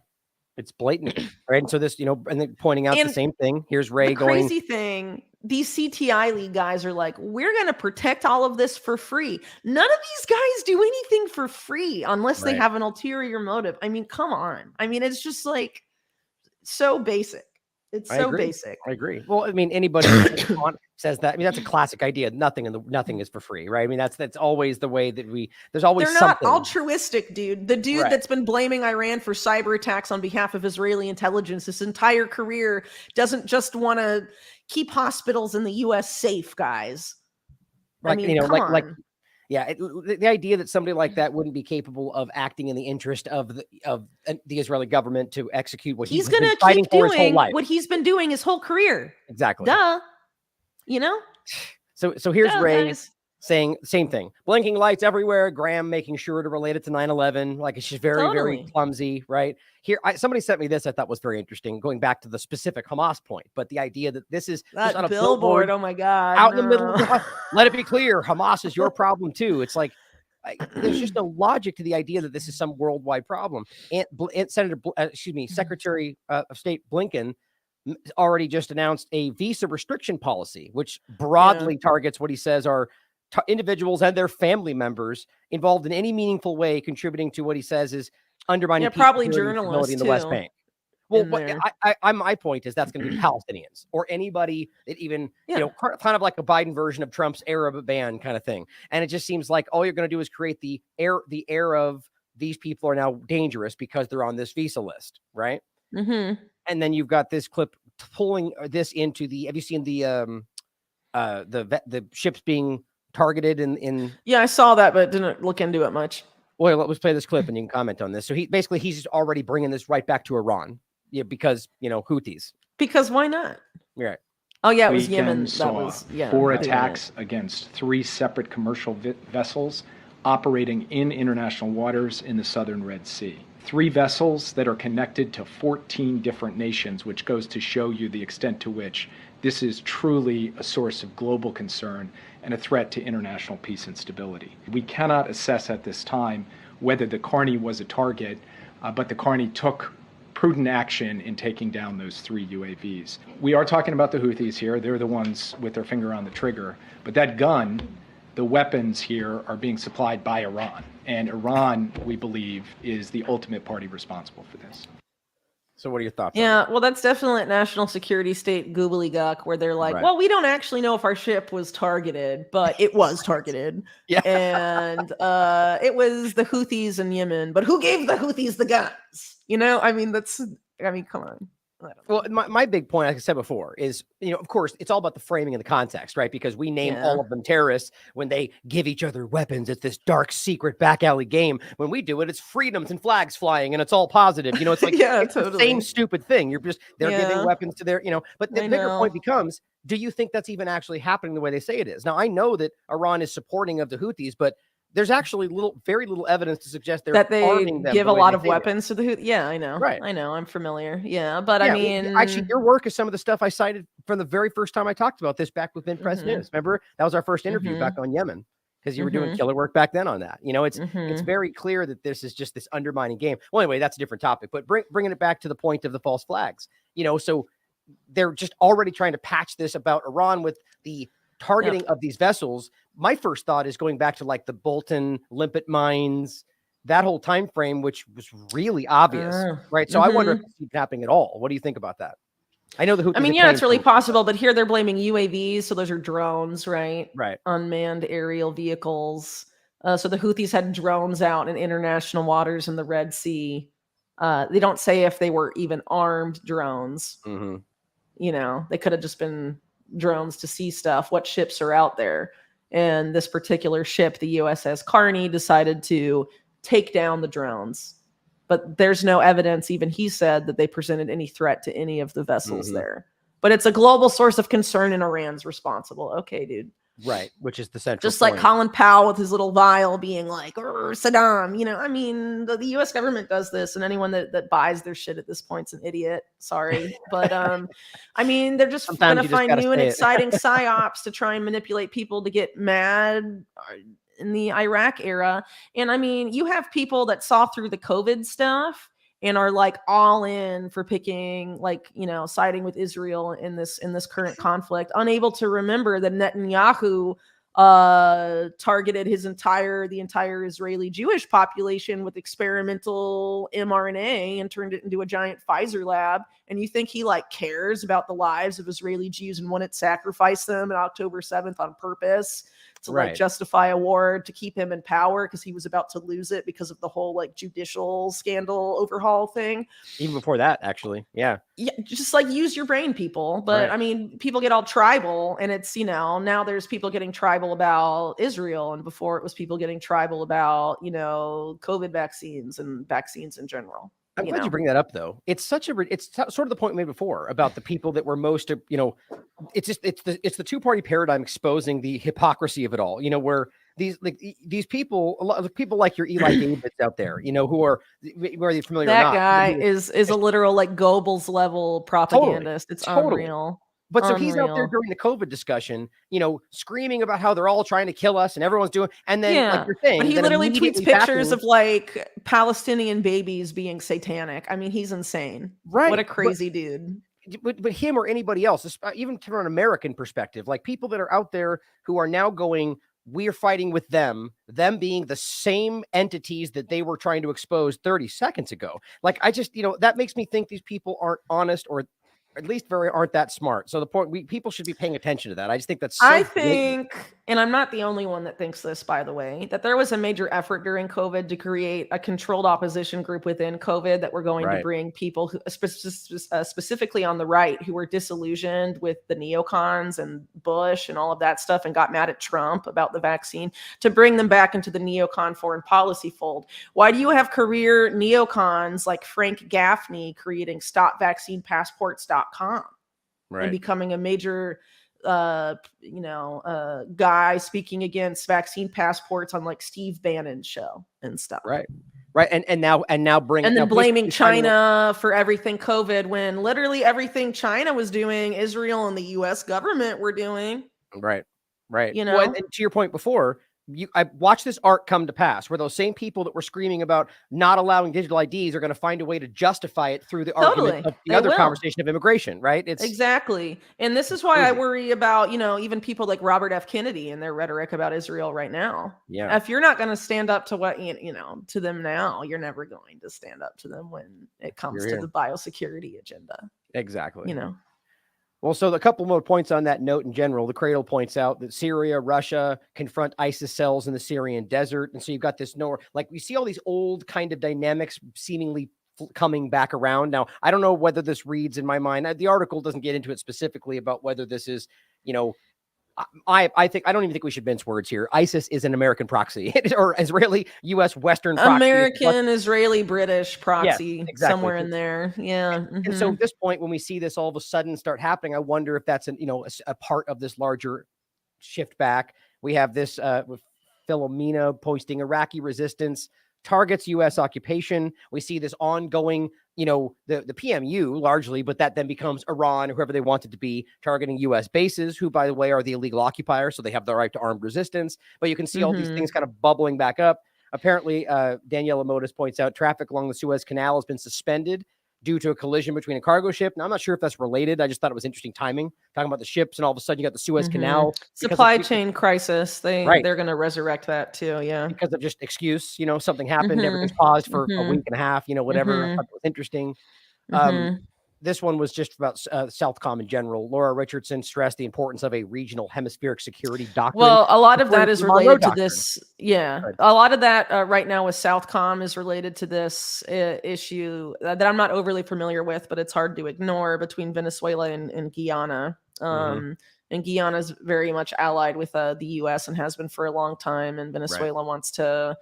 S1: It's blatant. Right. And so this, and then pointing out the
S2: And
S1: same thing. Here's Ray
S2: The
S1: going.
S2: crazy thing, these CTI league guys are like, we're going to protect all of this for free. None of these guys do anything for free unless they
S1: Right.
S2: have an ulterior motive. I mean, come on. I mean, it's just like so basic. It's
S1: I
S2: so
S1: agree.
S2: basic.
S1: I agree. Well, I mean, anybody who says that, I mean, that's a classic idea. Nothing is for free, right? I mean, that's always the way that there's always
S2: They're not
S1: something.
S2: altruistic, dude. The dude
S1: Right.
S2: that's been blaming Iran for cyber attacks on behalf of Israeli intelligence his entire career doesn't just want to keep hospitals in the U.S. safe, guys.
S1: Like,
S2: I mean, come on.
S1: Yeah, the idea that somebody like that wouldn't be capable of acting in the interest of the Israeli government to execute what
S2: He's
S1: he's been
S2: gonna
S1: fighting
S2: keep
S1: for his whole
S2: doing
S1: life.
S2: what he's been doing his whole career.
S1: Exactly.
S2: Duh. You know?
S1: So here's
S2: Duh,
S1: Ray
S2: guys.
S1: saying same thing. Blinking lights everywhere. Graham making sure to relate it to 9/11. Like, it's just very, very
S2: Totally.
S1: clumsy, right? Here, somebody sent me this. I thought was very interesting, going back to the specific Hamas point. But the idea that this is just on
S2: That
S1: a
S2: billboard, oh my God.
S1: out in the middle of
S2: no.
S1: let it be clear, Hamas is your problem too. It's like, there's just no logic to the idea that this is some worldwide problem. And Secretary of State Blinken already just announced a visa restriction policy, which broadly targets what he says are individuals and their family members involved in any meaningful way contributing to what he says is undermining peace,
S2: probably
S1: security, and stability
S2: journalists
S1: in the West
S2: too,
S1: Bank. Well,
S2: in
S1: what
S2: there.
S1: my point is that's going to be Palestinians or anybody that even,
S2: Yeah.
S1: kind of like a Biden version of Trump's Arab ban kind of thing. And it just seems like all you're going to do is create the air of these people are now dangerous because they're on this visa list, right?
S2: Mm-hmm.
S1: And then you've got this clip pulling this into have you seen the ships being targeted in?
S2: Yeah, I saw that, but didn't look into it much.
S1: Well, let's play this clip and you can comment on this. So he's already bringing this right back to Iran. Yeah, because Houthis.
S2: Because why not?
S1: Right.
S2: Oh yeah, it was
S6: Weekend
S2: Yemen. That
S6: saw
S2: was
S6: 4
S2: right.
S6: attacks against 3 separate commercial vessels operating in international waters in the southern Red Sea. 3 vessels that are connected to 14 different nations, which goes to show you the extent to which this is truly a source of global concern and a threat to international peace and stability. We cannot assess at this time whether the Carney was a target, but the Carney took prudent action in taking down those 3 UAVs. We are talking about the Houthis here. They're the ones with their finger on the trigger. But that gun, the weapons here are being supplied by Iran. And Iran, we believe, is the ultimate party responsible for this.
S1: So what are your thoughts on
S2: Yeah,
S1: that?
S2: well, that's definitely national security state gobbledygook where they're like,
S1: Right.
S2: well, we don't actually know if our ship was targeted, but it was targeted.
S1: Yeah.
S2: And it was the Houthis in Yemen. But who gave the Houthis the guns? I mean, come on. I don't know.
S1: Well, my big point, like I said before, is, of course, it's all about the framing and the context, right? Because we name all of them terrorists when they give each other weapons. It's this dark, secret back alley game. When we do it, it's freedoms and flags flying, and it's all positive. It's like
S2: Yeah,
S1: it's the
S2: totally.
S1: same stupid thing. They're
S2: Yeah.
S1: giving weapons to their, But the
S2: I
S1: bigger
S2: know.
S1: point becomes, do you think that's even actually happening the way they say it is? Now, I know that Iran is supporting of the Houthis, but there's actually very little evidence to suggest
S2: that they
S1: arming them
S2: give
S1: the
S2: a
S1: way
S2: lot
S1: they
S2: of
S1: say they are.
S2: weapons to the Houthis. Yeah, I know.
S1: Right.
S2: I know. I'm familiar. Yeah, but
S1: Yeah,
S2: I mean,
S1: actually, your work is some of the stuff I cited from the very first time I talked about this back with Press News. Remember, that was our first interview back on Yemen because you were doing killer work back then on that. It's very clear that this is just this undermining game. Well, anyway, that's a different topic. But bringing it back to the point of the false flags, so they're just already trying to patch this about Iran with the targeting of these vessels. My first thought is going back to like the Bolton Limpet mines, that whole time frame, which was really obvious, right? So I wonder if it's happening at all. What do you think about that? I know the Houthis.
S2: I mean, yeah, it's really possible, but here they're blaming UAVs, so those are drones, right?
S1: Right.
S2: Unmanned aerial vehicles. So the Houthis had drones out in international waters in the Red Sea. They don't say if they were even armed drones. They could have just been drones to see stuff. What ships are out there? And this particular ship, the USS Carney, decided to take down the drones. But there's no evidence, even he said, that they presented any threat to any of the vessels there. But it's a global source of concern and Iran's responsible. Okay, dude.
S1: Right, which is the central
S2: Just like
S1: point.
S2: Colin Powell with his little vial being like, Saddam, I mean, the U.S. government does this, and anyone that buys their shit at this point's an idiot. Sorry. But, I mean, they're just going to find new and exciting psyops to try and manipulate people to get mad in the Iraq era. And, I mean, you have people that saw through the COVID stuff and are like all in for picking, like, siding with Israel in this current conflict, unable to remember that Netanyahu targeted the entire Israeli Jewish population with experimental mRNA and turned it into a giant Pfizer lab and you think he like cares about the lives of Israeli Jews and wouldn't sacrifice them on October 7th on purpose to like justify a war to keep him in power because he was about to lose it because of the whole like judicial scandal overhaul thing.
S1: Even before that, actually. Yeah.
S2: Yeah, just like use your brain, people. But I mean, people get all tribal, and it's, you know, now there's people getting tribal about Israel, and before it was people getting tribal about, you know, COVID vaccines and vaccines in general.
S1: I'm glad you bring that up, though. It's sort of the point we made before about the people that were most, you know, it's the two-party paradigm exposing the hypocrisy of it all. You know, where these people, a lot of people like your Eli Davids out there, you know, who are familiar
S2: that
S1: or not.
S2: Guy is a literal like Goebbels level propagandist. It's unreal.
S1: But so he's out there during the COVID discussion, you know, screaming about how they're all trying to kill us and everyone's doing, and then like you're saying,
S2: but he literally tweets pictures of like Palestinian babies being satanic. I mean, he's insane.
S1: Right.
S2: What a crazy dude.
S1: But him or anybody else, even from an American perspective, like people that are out there who are now going, we are fighting with them being the same entities that they were trying to expose 30 seconds ago. Like, I just, you know, that makes me think these people aren't honest, or at least aren't that smart. So the point, people should be paying attention to that. I just think that's
S2: I think, and I'm not the only one that thinks this, by the way, that there was a major effort during COVID to create a controlled opposition group within COVID that were going to bring people who, specifically on the right, who were disillusioned with the neocons and Bush and all of that stuff and got mad at Trump about the vaccine, to bring them back into the neocon foreign policy fold. Why do you have career neocons like Frank Gaffney creating StopVaccinePassports.com and becoming a major guy speaking against vaccine passports on like Steve Bannon's show and stuff.
S1: Right. And now
S2: blaming China for everything COVID, when literally everything China was doing, Israel and the US government were doing.
S1: Right.
S2: You know,
S1: and to your point before, I watched this arc come to pass, where those same people that were screaming about not allowing digital IDs are going to find a way to justify it through the argument of the other conversation of immigration, right? It's
S2: exactly. And this is why I worry about, you know, even people like Robert F. Kennedy and their rhetoric about Israel right now.
S1: Yeah.
S2: If you're not going to stand up to what, you know, to them now, you're never going to stand up to them when it comes to the biosecurity agenda.
S1: Exactly.
S2: You know.
S1: Well, so a couple more points on that note in general. The Cradle points out that Syria, Russia confront ISIS cells in the Syrian desert. And so you've got this like we see all these old kind of dynamics seemingly coming back around. Now, I don't know whether this reads in my mind. The article doesn't get into it specifically about whether this is, you know, I don't even think we should mince words here. ISIS is an American proxy or Israeli, U.S. Western proxy.
S2: American, Israeli, British proxy, somewhere in there. Yeah.
S1: And so at this point, when we see this all of a sudden start happening, I wonder if that's a part of this larger shift back. We have this with Philomena posting Iraqi resistance targets U.S. occupation. We see this ongoing, you know, the PMU largely, but that then becomes Iran, whoever they want it to be, targeting U.S. bases, who, by the way, are the illegal occupiers, so they have the right to armed resistance. But you can see all these things kind of bubbling back up. Apparently, Daniela Motis points out traffic along the Suez Canal has been suspended due to a collision between a cargo ship. Now, I'm not sure if that's related. I just thought it was interesting timing, talking about the ships, and all of a sudden you got the Suez Canal.
S2: Supply chain crisis. They're going to resurrect that too. Yeah.
S1: Because of just excuse, you know, something happened, everything's paused for a week and a half, you know, whatever. I thought it was interesting. This one was just about Southcom in general. Laura Richardson stressed the importance of a regional hemispheric security doctrine.
S2: Well, a lot of that is related to this. Yeah. A lot of that right now with Southcom is related to this issue that I'm not overly familiar with, but it's hard to ignore, between Venezuela and Guyana. And Guyana is very much allied with the U.S. and has been for a long time. And Venezuela wants to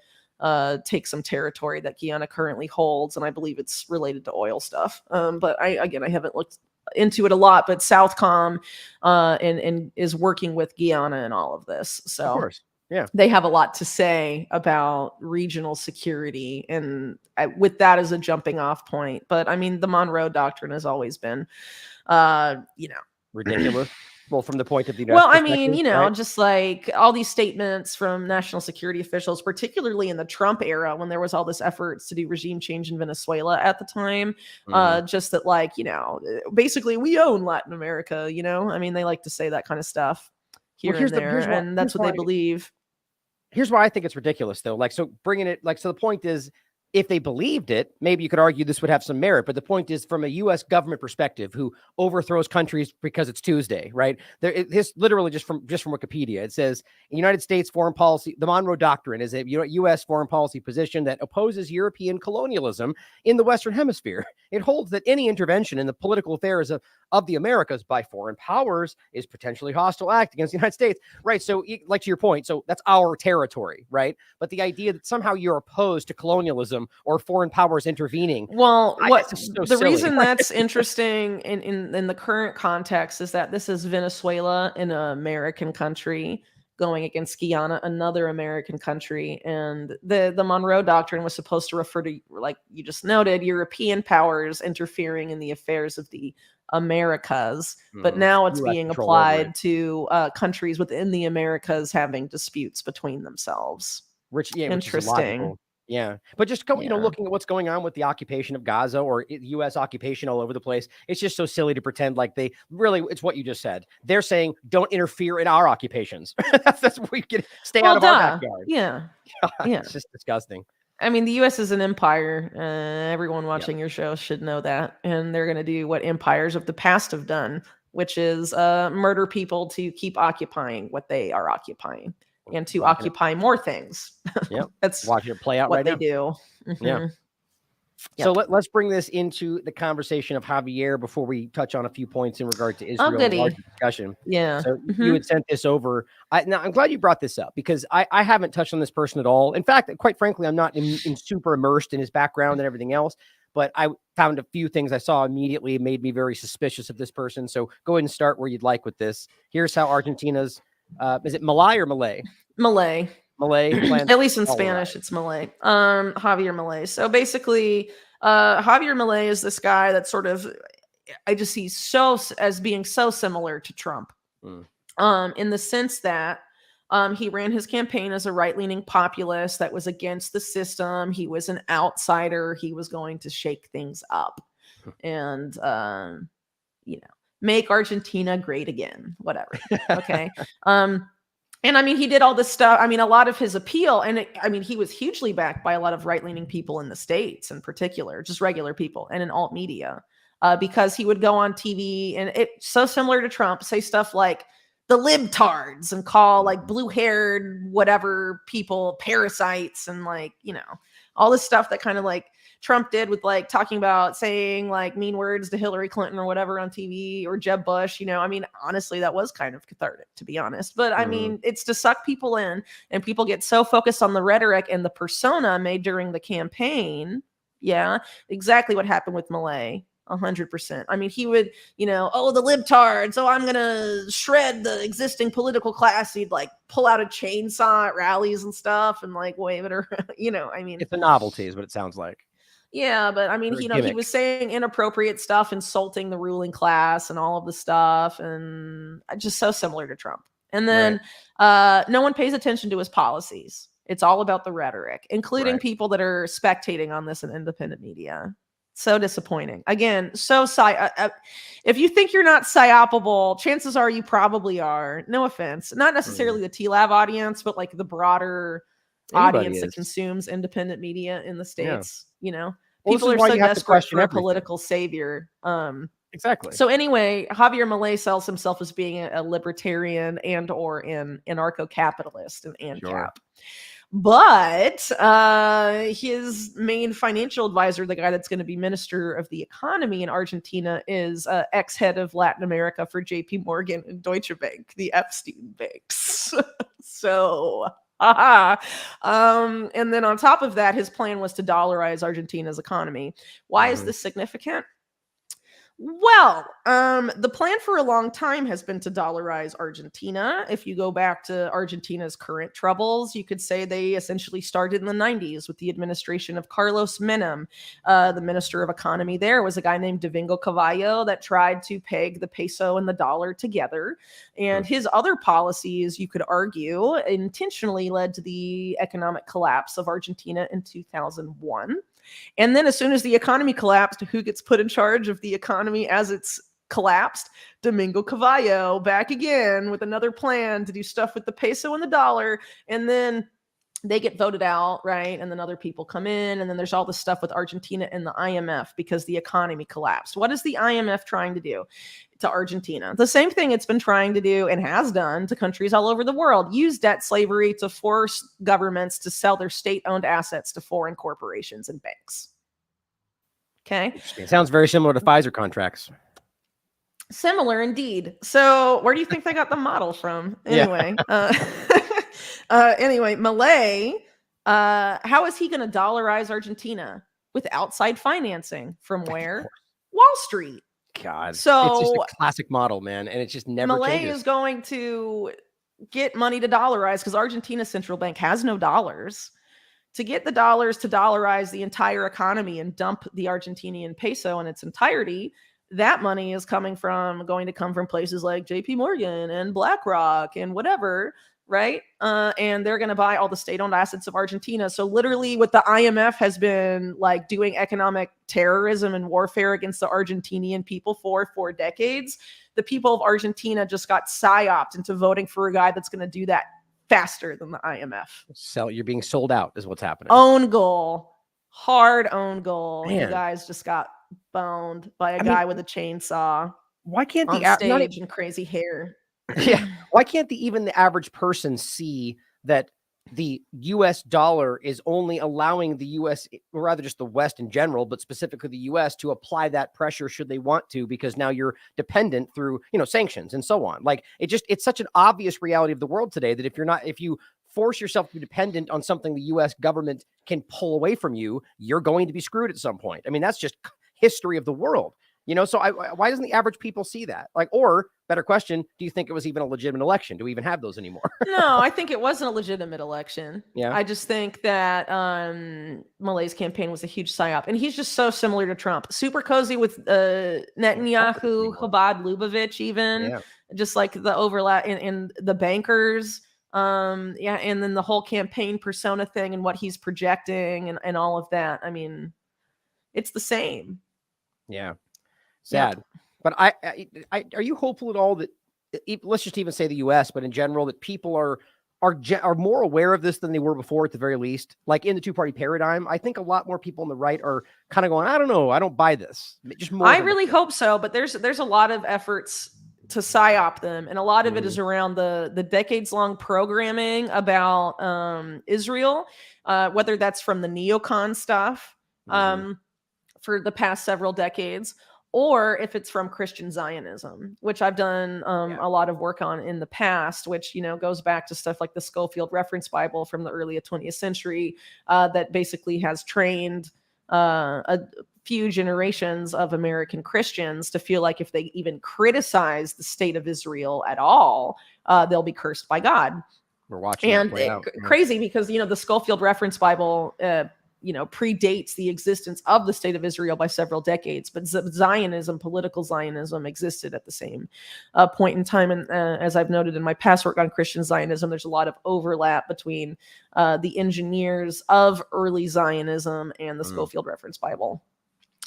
S2: take some territory that Guyana currently holds, and I believe it's related to oil stuff. But I haven't looked into it a lot. But Southcom and is working with Guyana in all of this. So
S1: of course, yeah,
S2: they have a lot to say about regional security, and with that as a jumping off point. But I mean, the Monroe Doctrine has always been,
S1: ridiculous. Well, from the point of view,
S2: well, I mean, you know, just like all these statements from national security officials, particularly in the Trump era, when there was all this efforts to do regime change in Venezuela at the time, just that, like, you know, basically we own Latin America, you know, I mean, they like to say that kind of stuff here and there, and that's what they believe.
S1: Here's why I think it's ridiculous, though. Like, so bringing it, like, so the point is, if they believed it, maybe you could argue this would have some merit. But the point is, from a U.S. government perspective, who overthrows countries because it's Tuesday, right? This literally just from Wikipedia, it says United States foreign policy, the Monroe Doctrine is a U.S. foreign policy position that opposes European colonialism in the Western Hemisphere. It holds that any intervention in the political affairs of the Americas by foreign powers is potentially hostile act against the United States, right? So, like to your point, so that's our territory, right? But the idea that somehow you're opposed to colonialism or foreign powers intervening.
S2: Well, the
S1: silly.
S2: reason that's interesting in the current context is that this is Venezuela, an American country, going against Guyana, another American country. And the Monroe Doctrine was supposed to refer to, like you just noted, European powers interfering in the affairs of the Americas. But now it's
S1: US
S2: being
S1: control over
S2: applied to countries within the Americas having disputes between themselves.
S1: Which is
S2: Interesting.
S1: logical. Yeah. But just looking at what's going on with the occupation of Gaza or U.S. occupation all over the place, it's just so silly to pretend like they really, it's what you just said. They're saying, don't interfere in our occupations. that's what we can stay out of our backyard.
S2: Yeah.
S1: God,
S2: Yeah.
S1: It's just disgusting.
S2: I mean, the U.S. is an empire. Everyone watching your show should know that. And they're going to do what empires of the past have done, which is murder people to keep occupying what they are occupying and to occupy more things.
S1: Yep.
S2: That's
S1: watching it play out
S2: what
S1: right
S2: they
S1: now.
S2: do.
S1: Yeah. So let's bring this into the conversation of Javier before we touch on a few points in regard to Israel.
S2: goody.
S1: Discussion.
S2: Yeah.
S1: So you had sent this over. Now I'm glad you brought this up because I haven't touched on this person at all. In fact, quite frankly, I'm not in super immersed in his background and everything else. But I found a few things I saw immediately made me very suspicious of this person. So go ahead and start where you'd like with this. Here's how Argentina's is it Malay or Malay?
S2: Malay.
S1: plans
S2: At least in
S1: to
S2: Spanish, it's Malay. Javier Malay. So basically, Javier Malay is this guy that sort of I just see as being so similar to Trump. In the sense that he ran his campaign as a right-leaning populist that was against the system. He was an outsider. He was going to shake things up and, make Argentina great again, whatever. Okay. And I mean, he did all this stuff. I mean, a lot of his appeal, and he was hugely backed by a lot of right-leaning people in the States in particular, just regular people and in alt media, because he would go on TV and it's so similar to Trump, say stuff like the libtards and call like blue-haired, whatever people parasites and all this stuff that kind of like Trump did with like talking about saying like mean words to Hillary Clinton or whatever on TV or Jeb Bush, honestly, that was kind of cathartic, to be honest. But I mean, it's to suck people in, and people get so focused on the rhetoric and the persona made during the campaign. Yeah, exactly what happened with Malay. 100%. I mean, he would, the libtards. Oh, I'm going to shred the existing political class. He'd like pull out a chainsaw at rallies and stuff and like wave it around, it's
S1: a novelty is what it sounds like.
S2: Yeah, but I mean, he was saying inappropriate stuff, insulting the ruling class and all of the stuff, and just so similar to Trump. And then no one pays attention to his policies. It's all about the rhetoric, including people that are spectating on this in independent media. So disappointing. Again, if you think you're not psyopable, chances are you probably are. No offense. Not necessarily the TLAV audience, but like the broader audience that consumes independent media in the States, People are so desperate for a political savior.
S1: Exactly.
S2: So anyway, Javier Malay sells himself as being a libertarian and or an anarcho-capitalist and ANCAP. But his main financial advisor, the guy that's going to be Minister of the Economy in Argentina, is ex-head of Latin America for JP Morgan and Deutsche Bank, the Epstein banks. So... and then on top of that, his plan was to dollarize Argentina's economy. Why is this significant? Well, the plan for a long time has been to dollarize Argentina. If you go back to Argentina's current troubles, you could say they essentially started in the 90s with the administration of Carlos Menem. The Minister of Economy there was a guy named Domingo Cavallo that tried to peg the peso and the dollar together. And his other policies, you could argue, intentionally led to the economic collapse of Argentina in 2001. And then as soon as the economy collapsed, who gets put in charge of the economy as it's collapsed? Domingo Cavallo back again with another plan to do stuff with the peso and the dollar. And then they get voted out, right? And then other people come in, and then there's all this stuff with Argentina and the IMF because the economy collapsed. What is the IMF trying to do to Argentina? The same thing it's been trying to do and has done to countries all over the world. Use debt slavery to force governments to sell their state-owned assets to foreign corporations and banks. Okay.
S1: It sounds very similar to Pfizer contracts.
S2: Similar indeed. So where do you think they got the model from? Anyway, anyway, Milei, how is he going to dollarize Argentina with outside financing from where? Wall Street.
S1: God,
S2: So
S1: it's just a classic model, man, and it just never
S2: Milei
S1: changes.
S2: is going to get money to dollarize because Argentina's central bank has no dollars. To get the dollars to dollarize the entire economy and dump the Argentinian peso in its entirety, that money is going to come from places like JP Morgan and BlackRock and whatever, right? And they're going to buy all the state-owned assets of Argentina. So literally what the IMF has been like doing economic terrorism and warfare against the Argentinian people for decades, the people of Argentina just got psyoped into voting for a guy that's going to do that faster than the IMF.
S1: So you're being sold out is what's happening.
S2: Own goal. Hard own goal.
S1: Man.
S2: You guys just got boned by a guy with a chainsaw
S1: Why can't
S2: on
S1: the
S2: stage and crazy hair.
S1: yeah? Why can't even the average person see that the U.S. dollar is only allowing the U.S., or rather just the West in general, but specifically the U.S., to apply that pressure should they want to, because now you're dependent through, sanctions and so on. Like it's such an obvious reality of the world today that if you force yourself to be dependent on something the U.S. government can pull away from you, you're going to be screwed at some point. I mean, that's just history of the world. So why doesn't the average people see that? Like, or better question, do you think it was even a legitimate election? Do we even have those anymore?
S2: No, I think it wasn't a legitimate election.
S1: Yeah.
S2: I just think that Milei's campaign was a huge psyop. And he's just so similar to Trump. Super cozy with Netanyahu, Chabad Lubavitch, even.
S1: Yeah.
S2: Just like the overlap in the bankers. And then the whole campaign persona thing and what he's projecting and all of that. I mean, it's the same.
S1: Yeah. Sad. But I are you hopeful at all that, let's just even say the U.S., but in general, that people are more aware of this than they were before, at the very least? Like in the two-party paradigm, I think a lot more people on the right are kind of going, I don't know, I don't buy this. Just more.
S2: I really hope so, but there's a lot of efforts to psyop them, and a lot of it is around the decades-long programming about Israel, whether that's from the neocon stuff for the past several decades, or if it's from Christian Zionism, which I've done a lot of work on in the past, which, goes back to stuff like the Schofield Reference Bible from the early 20th century that basically has trained a few generations of American Christians to feel like if they even criticize the state of Israel at all, they'll be cursed by God.
S1: We're watching
S2: And
S1: that play out.
S2: crazy because, the Schofield Reference Bible predates the existence of the state of Israel by several decades, but Zionism, political Zionism, existed at the same point in time. And as I've noted in my past work on Christian Zionism, there's a lot of overlap between the engineers of early Zionism and the Schofield Reference Bible.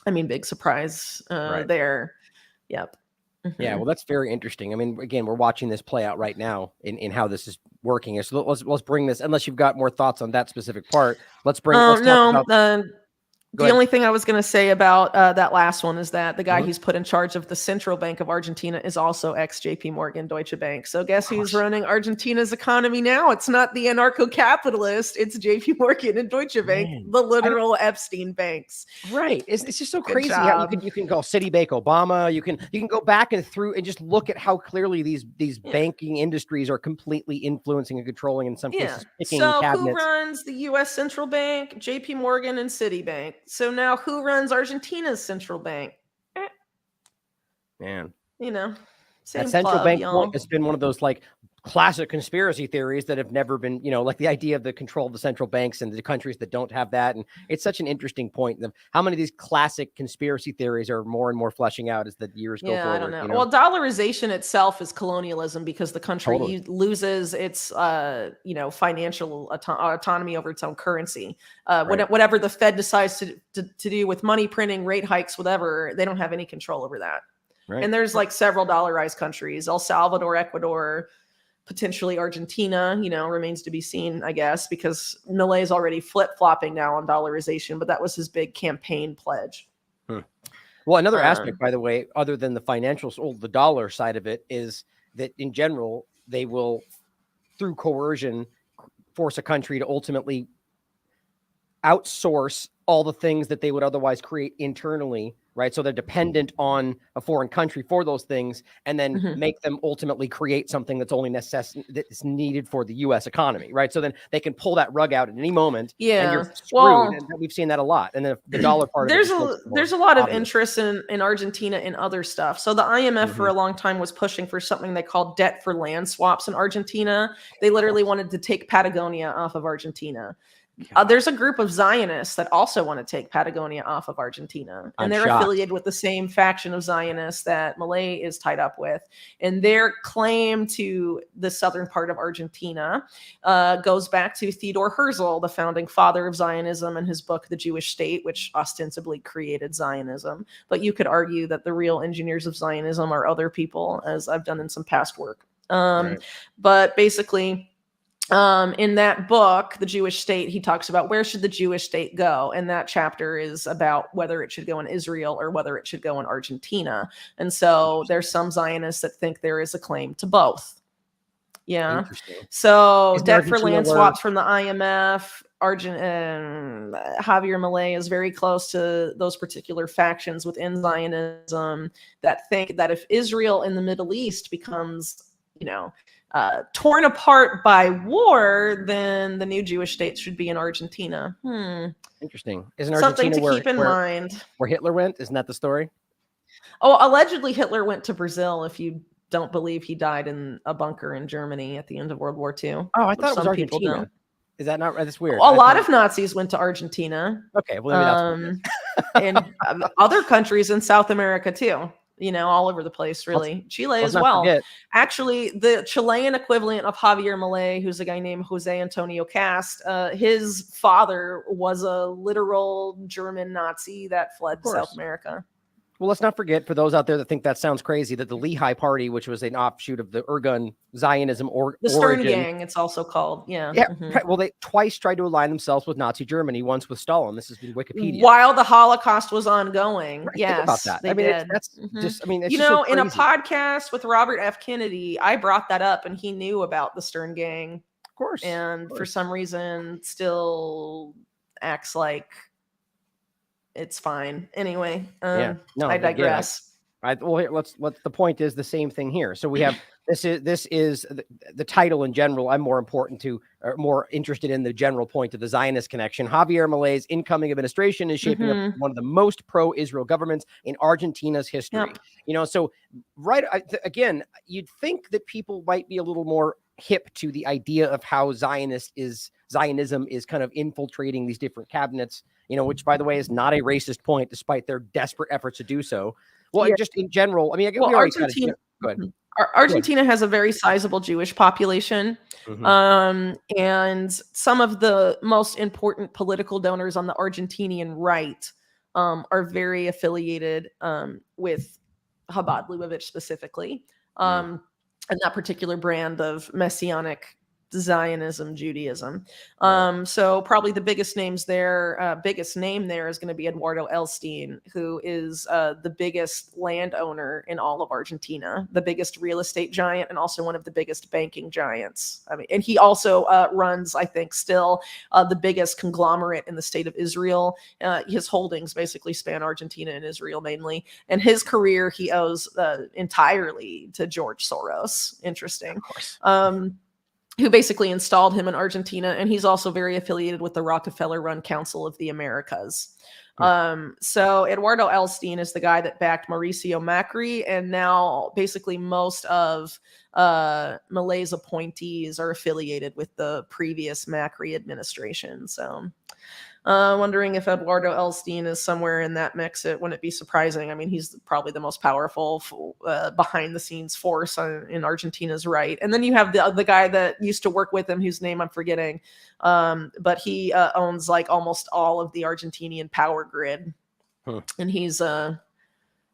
S2: I mean, big surprise there. Yep.
S1: Yeah, well, that's very interesting. I mean, again, we're watching this play out right now in how this is working. So let's bring this. Unless you've got more thoughts on that specific part, let's talk about.
S2: The only thing I was going to say about that last one is that the guy who's put in charge of the Central Bank of Argentina is also ex-JP Morgan Deutsche Bank. So guess who's running Argentina's economy now? It's not the anarcho-capitalist. It's JP Morgan and Deutsche Bank, the literal Epstein banks.
S1: Right. It's just so
S2: Good
S1: crazy how
S2: job.
S1: you can call Citibank Obama. You can go back and through and just look at how clearly these banking industries are completely influencing and controlling, in some cases picking
S2: So
S1: cabinets.
S2: who runs the U.S. Central Bank? JP Morgan and Citibank. So now who runs Argentina's central bank?
S1: Man,
S2: Same
S1: that central
S2: club,
S1: bank
S2: y'all.
S1: point has been one of those like classic conspiracy theories that have never been, like the idea of the control of the central banks and the countries that don't have that. And it's such an interesting point of how many of these classic conspiracy theories are more and more fleshing out as the years go forward.
S2: I don't know. Well, dollarization itself is colonialism because the country
S1: Totally.
S2: loses its, financial autonomy over its own currency.
S1: Right.
S2: Whatever the Fed decides to do with money printing, rate hikes, whatever, they don't have any control over that.
S1: Right.
S2: And there's like several dollarized countries: El Salvador, Ecuador, potentially Argentina, remains to be seen, I guess, because Milei is already flip-flopping now on dollarization, but that was his big campaign pledge.
S1: Well, another aspect, by the way, other than the financials, the dollar side of it, is that in general, they will, through coercion, force a country to ultimately outsource all the things that they would otherwise create internally, right? So they're dependent on a foreign country for those things, and then make them ultimately create something that's only that's needed for the U.S. economy, right? So then they can pull that rug out at any moment, and you're screwed.
S2: Well,
S1: and we've seen that a lot. And then the dollar part
S2: there's
S1: of it
S2: there's a lot of interest in Argentina in other stuff. So the IMF for a long time was pushing for something they called debt for land swaps in Argentina. They literally wanted to take Patagonia off of Argentina. There's a group of Zionists that also want to take Patagonia off of Argentina, and they're affiliated with the same faction of Zionists that Milei is tied up with. And their claim to the southern part of Argentina goes back to Theodor Herzl, the founding father of Zionism, and his book, The Jewish State, which ostensibly created Zionism. But you could argue that the real engineers of Zionism are other people, as I've done in some past work. But basically, in that book, The Jewish State, he talks about where should the Jewish state go. And that chapter is about whether it should go in Israel or whether it should go in Argentina. And so there's some Zionists that think there is a claim to both. Yeah. So debt for land swaps from the IMF, Javier Milei is very close to those particular factions within Zionism that think that if Israel in the Middle East becomes, torn apart by war, then the new Jewish state should be in Argentina.
S1: Interesting. Isn't
S2: something
S1: Argentina
S2: to keep in mind?
S1: Where Hitler went? Isn't that the story?
S2: Oh, allegedly Hitler went to Brazil. If you don't believe he died in a bunker in Germany at the end of World War II.
S1: Oh, I thought it was Argentina. Is that not? That's weird.
S2: A lot of Nazis went to Argentina.
S1: Okay, well maybe that's
S2: and other countries in South America too. All over the place, really. Chile as well. Actually, the Chilean equivalent of Javier Milei, who's a guy named Jose Antonio Cast, his father was a literal German Nazi that fled to South America.
S1: Well, let's not forget, for those out there that think that sounds crazy, that the Lehigh Party, which was an offshoot of the Irgun Zionism
S2: the Stern Gang, it's also called. Yeah.
S1: Well, they twice tried to align themselves with Nazi Germany, once with Stalin. This has been Wikipedia.
S2: While the Holocaust was ongoing. Right,
S1: yes. Think about that.
S2: They did.
S1: That's just, it's
S2: you
S1: just
S2: know,
S1: so
S2: in a podcast with Robert F. Kennedy, I brought that up and he knew about the Stern Gang.
S1: Of course.
S2: And for some reason still acts like it's fine. Anyway, I digress.
S1: Well, here, the point is the same thing here. So we have this is the title in general. I'm more interested in the general point of the Zionist connection. Javier Milei's incoming administration is shaping up one of the most pro-Israel governments in Argentina's history. So again, you'd think that people might be a little more hip to the idea of how Zionism is kind of infiltrating these different cabinets, which, by the way, is not a racist point, despite their desperate efforts to do so. Well, just in general,
S2: Argentina,
S1: go ahead.
S2: Argentina has a very sizable Jewish population, and some of the most important political donors on the Argentinian right are very affiliated with Chabad Lubavitch specifically, and that particular brand of Messianic Zionism, Judaism. So probably the biggest name there is going to be Eduardo Elstein, who is the biggest landowner in all of Argentina, the biggest real estate giant, and also one of the biggest banking giants. And he also runs, I think, still the biggest conglomerate in the state of Israel. His holdings basically span Argentina and Israel mainly, and his career he owes entirely to George Soros. Interesting. Of course. Who basically installed him in Argentina. And he's also very affiliated with the Rockefeller-run Council of the Americas. So Eduardo Elstein is the guy that backed Mauricio Macri. And now basically most of Milei's appointees are affiliated with the previous Macri administration. So wondering if Eduardo Elstein is somewhere in that mix. It wouldn't be surprising. I mean, he's probably the most powerful behind the scenes force in Argentina's right. And then you have the guy that used to work with him, whose name I'm forgetting. But he owns like almost all of the Argentinian power grid. And he's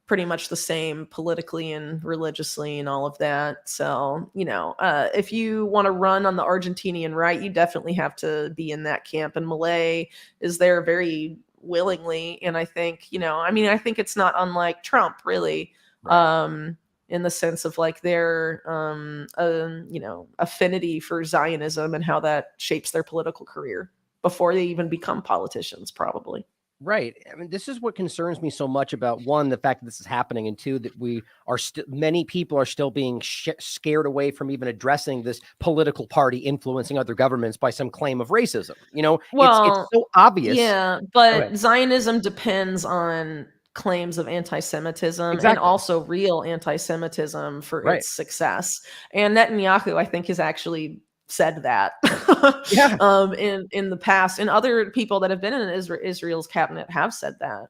S2: pretty much the same politically and religiously and all of that. So, if you want to run on the Argentinian right, you definitely have to be in that camp. And Milei is there very willingly. And I think, I think it's not unlike Trump, really,
S1: Right.
S2: in the sense of like their, affinity for Zionism and how that shapes their political career before they even become politicians, probably.
S1: Right. I mean, this is what concerns me so much about, one, the fact that this is happening, and two, that many people are still being scared away from even addressing this political party influencing other governments by some claim of racism. It's so obvious.
S2: Yeah, but Zionism depends on claims of anti-Semitism and also real anti-Semitism for its success. And Netanyahu, I think, has actually said that in the past, and other people that have been in Israel's cabinet have said that.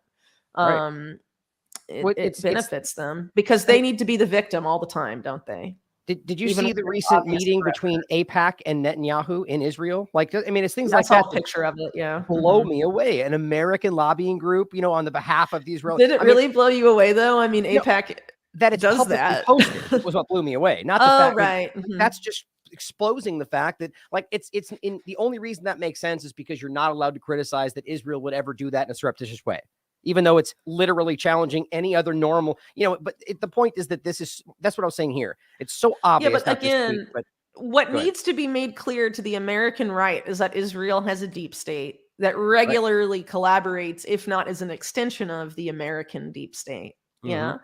S2: It benefits them because they need to be the victim all the time, don't they?
S1: Did you see the recent meeting between AIPAC and Netanyahu in Israel? Like, I mean, it's things like
S2: that. I
S1: that.
S2: saw a picture of it. Yeah,
S1: blow me away. An American lobbying group, on the behalf of the Israelis.
S2: Did it really blow you away though? I mean, AIPAC
S1: that it
S2: does that.
S1: Posted was what blew me away. Not the fact
S2: right.
S1: That's just exposing the fact that, like, it's in the only reason that makes sense is because you're not allowed to criticize that Israel would ever do that in a surreptitious way, even though it's literally challenging any other normal, but the point is that that's what I was saying here. It's so obvious.
S2: Yeah, but again, what needs to be made clear to the American right is that Israel has a deep state that regularly collaborates, if not as an extension of the American deep state. Yeah.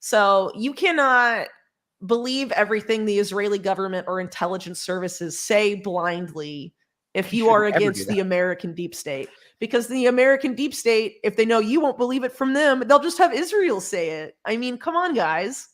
S2: So you cannot believe everything the Israeli government or intelligence services say blindly if you are against the American deep state. Because the American deep state, if they know you won't believe it from them, they'll just have Israel say it. I mean, come on, guys.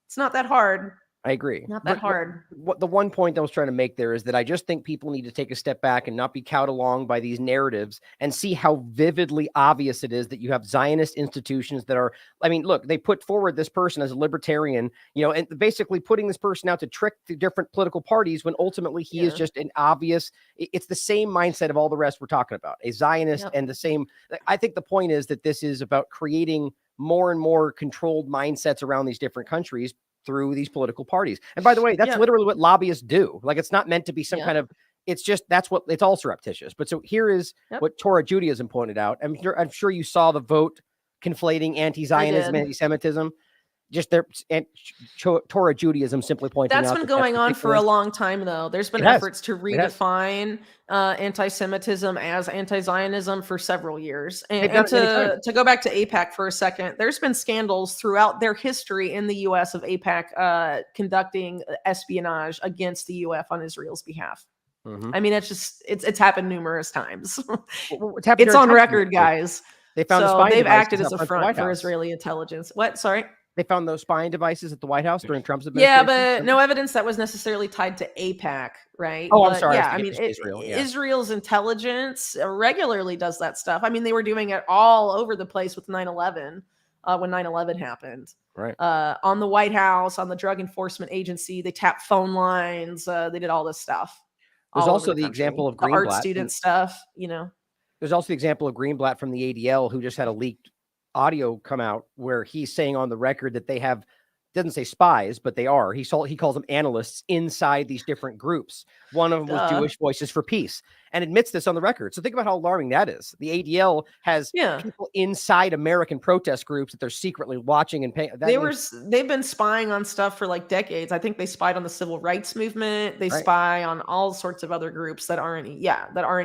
S2: It's not that hard.
S1: I agree.
S2: Not that hard.
S1: What the one point I was trying to make there is that I just think people need to take a step back and not be cowed along by these narratives and see how vividly obvious it is that you have Zionist institutions that are, I mean, look, they put forward this person as a libertarian, and basically putting this person out to trick the different political parties when ultimately he is just an obvious, it's the same mindset of all the rest we're talking about, a Zionist and the same. I think the point is that this is about creating more and more controlled mindsets around these different countries through these political parties. And by the way, that's literally what lobbyists do. Like, it's not meant to be some kind of, it's just, that's what it's all surreptitious. But so here is what Torah Judaism pointed out. I'm sure you saw the vote conflating anti-Zionism, anti-Semitism. Just their Torah Judaism simply pointing out.
S2: That's been going on for a long time, though. There's been efforts to redefine anti-Semitism as anti-Zionism for several years. And to go back to AIPAC for a second, there's been scandals throughout their history in the U.S. of AIPAC conducting espionage against the U.S. on Israel's behalf. I mean, it's happened numerous times. It's on record, guys.
S1: They found
S2: they've acted as a front for Israeli intelligence. What? Sorry?
S1: They found those spying devices at the White House during Trump's administration.
S2: Yeah, but no evidence that was necessarily tied to AIPAC, right?
S1: Oh, I'm sorry.
S2: Yeah, I mean, Israel's intelligence regularly does that stuff. I mean, they were doing it all over the place with 9/11 when 9/11 happened.
S1: Right.
S2: On the White House, on the Drug Enforcement Agency, they tapped phone lines. They did all this stuff.
S1: There's also the example of Greenblatt.
S2: The art student stuff,
S1: There's also the example of Greenblatt from the ADL, who just had a leaked audio come out where he's saying on the record that they have, doesn't say spies, but they are. He calls them analysts inside these different groups. One of them was Jewish Voices for Peace, and admits this on the record. So think about how alarming that is. The ADL has people inside American protest groups that they're secretly watching and paying.
S2: They've been spying on stuff for like decades. I think they spied on the civil rights movement. They spy on all sorts of other groups that aren't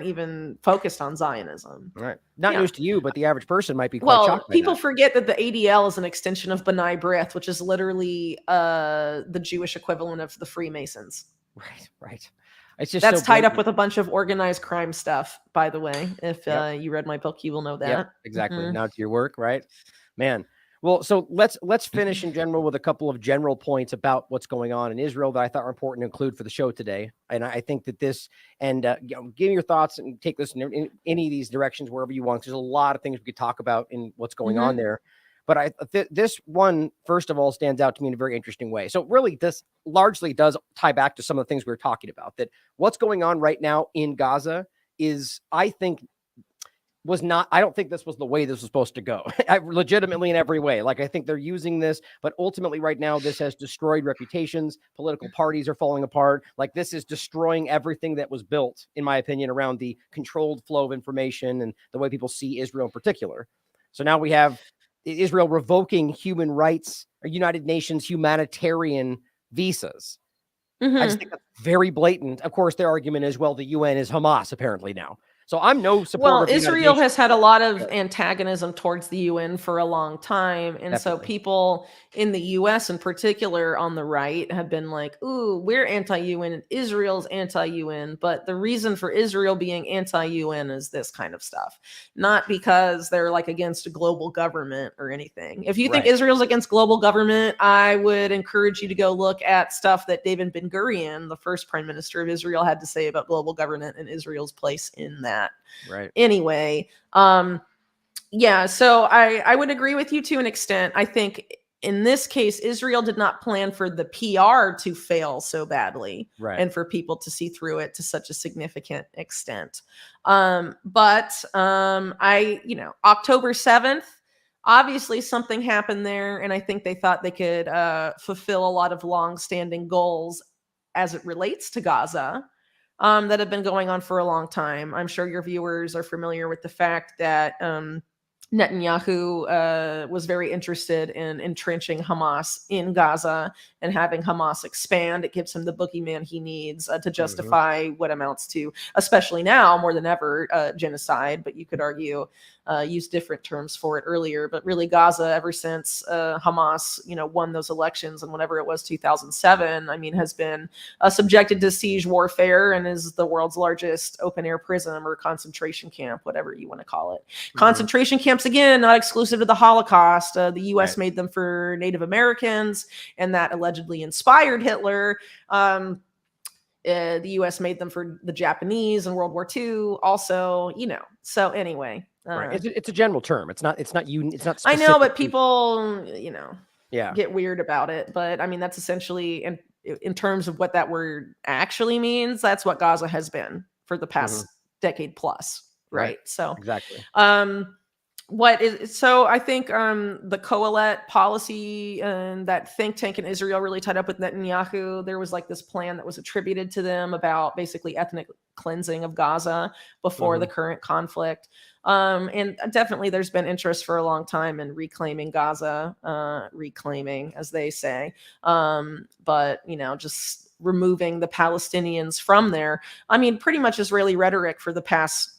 S2: even focused on Zionism.
S1: Right. Not news to you, but the average person might be quite shocked.
S2: People forget that the ADL is an extension of B'nai B'rith, which is literally the Jewish equivalent of the Freemasons.
S1: Right. It's just
S2: that's tied up with a bunch of organized crime stuff, by the way. If you read my book, you will know that.
S1: Yep, exactly. Now to your work, right? Man. Well, so let's finish in general with a couple of general points about what's going on in Israel that I thought were important to include for the show today. And I think that this, and give me your thoughts and take this in any of these directions wherever you want. There's a lot of things we could talk about in what's going on there. But this one, first of all, stands out to me in a very interesting way. So really, this largely does tie back to some of the things we were talking about, that what's going on right now in Gaza is, I think, was not, I don't think this was the way this was supposed to go. Legitimately in every way. Like, I think they're using this, but ultimately right now, this has destroyed reputations. Political parties are falling apart. Like, this is destroying everything that was built, in my opinion, around the controlled flow of information and the way people see Israel in particular. So now we have Israel revoking human rights or United Nations humanitarian visas. I just think that's very blatant. Of course, their argument is, well, the UN is Hamas apparently now. So I'm no supporter
S2: Well,
S1: of the United
S2: Israel
S1: Nations.
S2: has had a lot of antagonism towards the UN for a long time. And so
S1: Definitely.
S2: people in the US in particular on the right have been like, ooh, we're anti-UN and Israel's anti-UN. But the reason for Israel being anti-UN is this kind of stuff, not because they're like against a global government or anything. If you think
S1: Right.
S2: Israel's against global government, I would encourage you to go look at stuff that David Ben-Gurion, the first prime minister of Israel, had to say about global government and Israel's place in that.
S1: Right.
S2: Anyway, yeah, so I would agree with you to an extent. I think in this case, Israel did not plan for the PR to fail so badly,
S1: Right.
S2: and for people to see through it to such a significant extent. October 7th, obviously something happened there, and I think they thought they could fulfill a lot of long-standing goals as it relates to Gaza. That have been going on for a long time. I'm sure your viewers are familiar with the fact that Netanyahu was very interested in entrenching Hamas in Gaza and having Hamas expand. It gives him the boogeyman he needs to justify what amounts to, especially now more than ever, genocide. But you could argue use different terms for it earlier. But really, Gaza, ever since Hamas, won those elections and whenever it was 2007, I mean, has been subjected to siege warfare and is the world's largest open-air prison or concentration camp, whatever you want to call it. Concentration camps, again, not exclusive to the Holocaust. The U.S. made them for Native Americans, and that allegedly inspired Hitler. The U.S. made them for the Japanese in World War II. Also, So anyway,
S1: Right. It's a general term. It's not specific.
S2: I know, but people,
S1: yeah,
S2: get weird about it. But I mean, that's essentially in terms of what that word actually means. That's what Gaza has been for the past decade plus, right? So
S1: exactly.
S2: I think the Coalet policy and that think tank in Israel really tied up with Netanyahu. There was like this plan that was attributed to them about basically ethnic cleansing of Gaza before the current conflict. And definitely there's been interest for a long time in reclaiming Gaza, reclaiming, as they say. But, just removing the Palestinians from there. I mean, pretty much Israeli rhetoric for the past,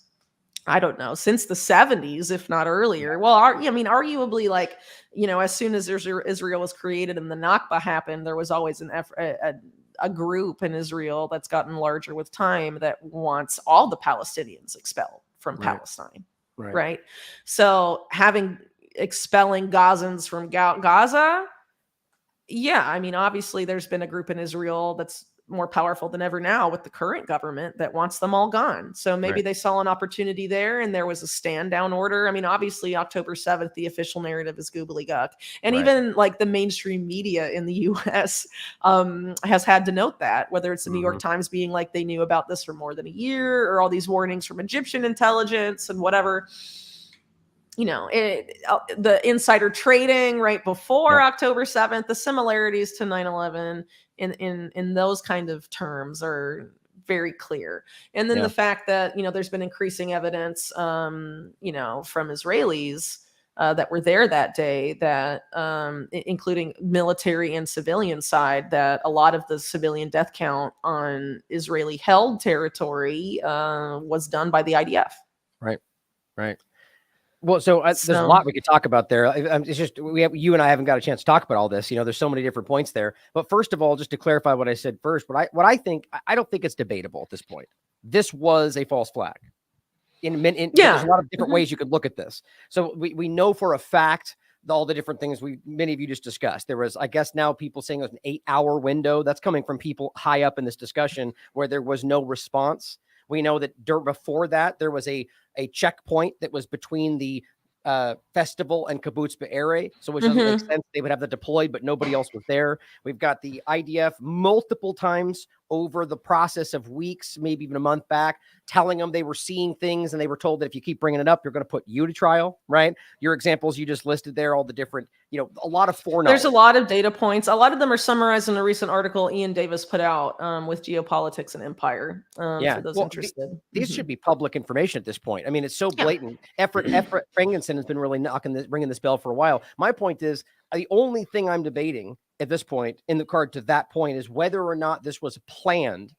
S2: I don't know, since the 70s, if not earlier. Well, arguably, like, as soon as Israel was created and the Nakba happened, there was always a group in Israel that's gotten larger with time that wants all the Palestinians expelled from Palestine. Right. So expelling Gazans from Gaza. Yeah. I mean, obviously there's been a group in Israel that's more powerful than ever now with the current government that wants them all gone. So maybe they saw an opportunity there and there was a stand down order. I mean, obviously October 7th, the official narrative is gobbledygook. And even like the mainstream media in the US has had to note that, whether it's the New York Times being like, they knew about this for more than a year, or all these warnings from Egyptian intelligence and whatever. The insider trading right before October 7th, the similarities to 9/11 in those kind of terms are very clear. And then the fact that, there's been increasing evidence, from Israelis that were there that day, that including military and civilian side, that a lot of the civilian death count on Israeli held territory was done by the IDF.
S1: Right. Well, so there's a lot we could talk about there. It's just you and I haven't got a chance to talk about all this. There's so many different points there. But first of all, just to clarify what I said first, what I think, I don't think it's debatable at this point. This was a false flag. There's a lot of different ways you could look at this. So we know for a fact all the different things many of you just discussed. There was, I guess now people saying it was an 8-hour window. That's coming from people high up in this discussion where there was no response. We know that before that, there was a checkpoint that was between the festival and Kibbutz Be'eri. So which doesn't make sense. They would have that deployed, but nobody else was there. We've got the IDF multiple times over the process of weeks, maybe even a month back, telling them they were seeing things and they were told that if you keep bringing it up, you're going to put you to trial, right? Your examples you just listed there, all the different, a lot of foreknowledge.
S2: There's a lot of data points. A lot of them are summarized in a recent article Ian Davis put out with Geopolitics and Empire for those interested.
S1: These should be public information at this point. I mean, it's so blatant. Effort Frankenson has been really ringing this bell for a while. My point is, the only thing I'm debating at this point in the card to that point is whether or not this was planned,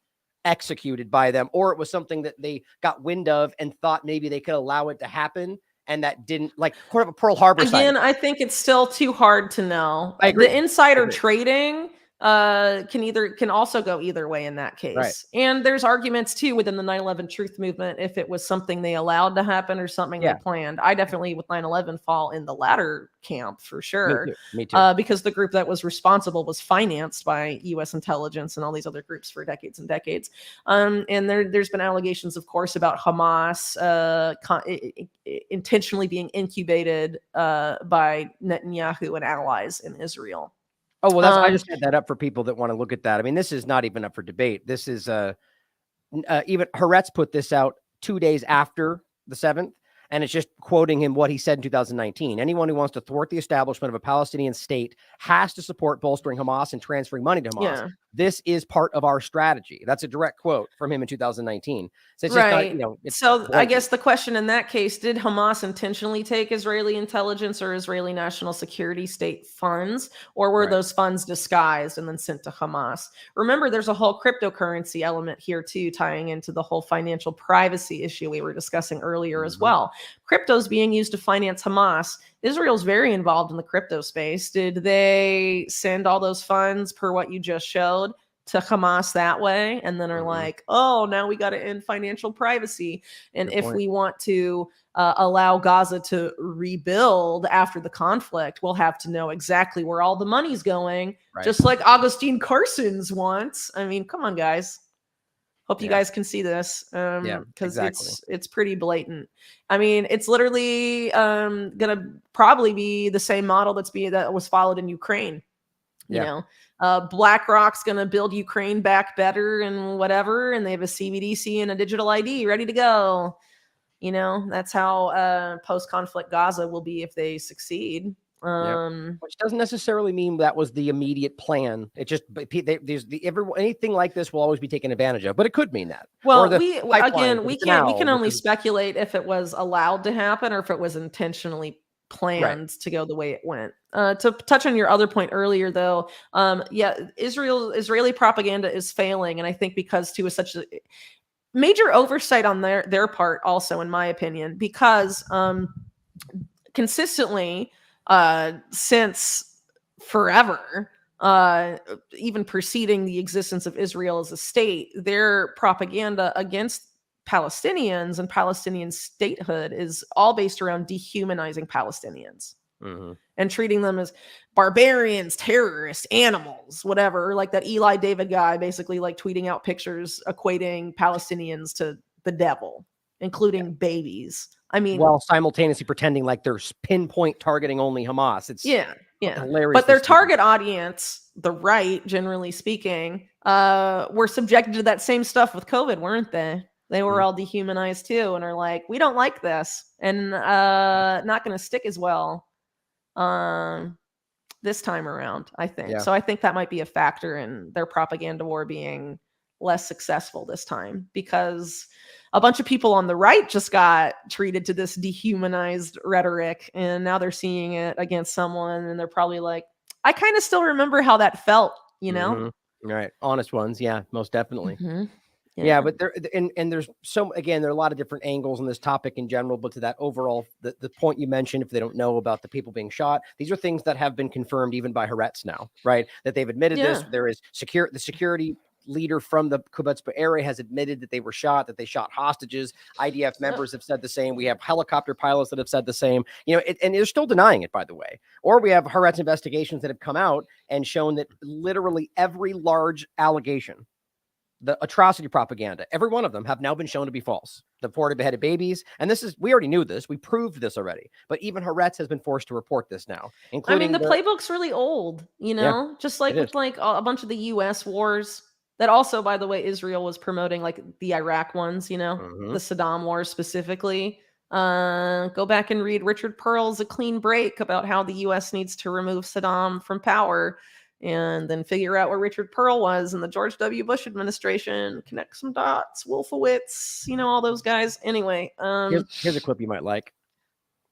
S1: executed by them, or it was something that they got wind of and thought maybe they could allow it to happen. And that didn't, like, kind of a Pearl Harbor
S2: Again,
S1: side.
S2: I think it's still too hard to know.
S1: I agree.
S2: The insider trading can also go either way in that case.
S1: Right.
S2: And there's arguments too within the 9/11 truth movement if it was something they allowed to happen or something they planned. I definitely with 9/11 fall in the latter camp for sure.
S1: Me too.
S2: Because the group that was responsible was financed by U.S. intelligence and all these other groups for decades and decades. And there's been allegations, of course, about Hamas intentionally being incubated by Netanyahu and allies in Israel.
S1: Oh, well, I just had that up for people that want to look at that. I mean, this is not even up for debate. This is even Haaretz put this out 2 days after the 7th, and it's just quoting him what he said in 2019. Anyone who wants to thwart the establishment of a Palestinian state has to support bolstering Hamas and transferring money to Hamas.
S2: Yeah.
S1: This is part of our strategy. That's a direct quote from him in 2019. So it's
S2: right.
S1: just not, it's
S2: so
S1: blatant.
S2: I guess the question in that case, did Hamas intentionally take Israeli intelligence or Israeli national security state funds, or were those funds disguised and then sent to Hamas? Remember, there's a whole cryptocurrency element here too, tying into the whole financial privacy issue we were discussing earlier as well. Crypto's being used to finance Hamas. Israel's very involved in the crypto space. Did they send all those funds per what you just showed to Hamas that way? And then are like, oh, now we got to end financial privacy. And if we want to allow Gaza to rebuild after the conflict, we'll have to know exactly where all the money's going, just like Augustine Carson's wants. I mean, come on, guys. Hope you guys can see this. Because it's pretty blatant. I mean, it's literally gonna probably be the same model that was followed in Ukraine. You know, BlackRock's gonna build Ukraine back better and whatever, and they have a CBDC and a digital ID ready to go. You know, that's how post-conflict Gaza will be if they succeed.
S1: Which doesn't necessarily mean that was the immediate plan. It just anything like this will always be taken advantage of, but it could mean that.
S2: Well, we can only speculate if it was allowed to happen or if it was intentionally planned to go the way it went. To touch on your other point earlier, though, Israeli propaganda is failing, and I think because too is such a major oversight on their part, also in my opinion, because consistently. Since forever, even preceding the existence of Israel as a state, their propaganda against Palestinians and Palestinian statehood is all based around dehumanizing Palestinians and treating them as barbarians, terrorists, animals, whatever. Like that Eli David guy basically like tweeting out pictures equating Palestinians to the devil, including babies. I mean,
S1: while simultaneously pretending like they're pinpoint targeting only Hamas. It's hilarious.
S2: But their target audience, the right, generally speaking, were subjected to that same stuff with COVID, weren't they? They were all dehumanized too, and are like, we don't like this, and not going to stick as well this time around. I think so. I think that might be a factor in their propaganda war being less successful this time, because a bunch of people on the right just got treated to this dehumanized rhetoric, and now they're seeing it against someone, and they're probably like, I kind of still remember how that felt, you know?
S1: Right. Honest ones. Yeah, most definitely. Yeah, but there and there's there are a lot of different angles on this topic in general, but to that overall, the point you mentioned, if they don't know about the people being shot, these are things that have been confirmed even by Haaretz now, right? That they've admitted this. There is the security leader from the Kibbutz area has admitted that they were shot, that they shot hostages. IDF members have said the same. We have helicopter pilots that have said the same, and they're still denying it, by the way. Or we have Haaretz investigations that have come out and shown that literally every large allegation, the atrocity propaganda, every one of them have now been shown to be false. The reported beheaded babies. And we already knew this. We proved this already. But even Haaretz has been forced to report this now. Including
S2: the playbook's really old, just like with like a bunch of the US wars. that also, by the way, Israel was promoting, like the Iraq ones, you know,
S1: Mhm.
S2: the Saddam wars specifically. Go back and read Richard Pearl's A Clean Break about how the U.S. needs to remove Saddam from power, and then figure out where Richard Pearl was in the George W. Bush administration. Connect some dots. Wolfowitz, you know, all those guys. Anyway,
S1: Here's a clip you might like.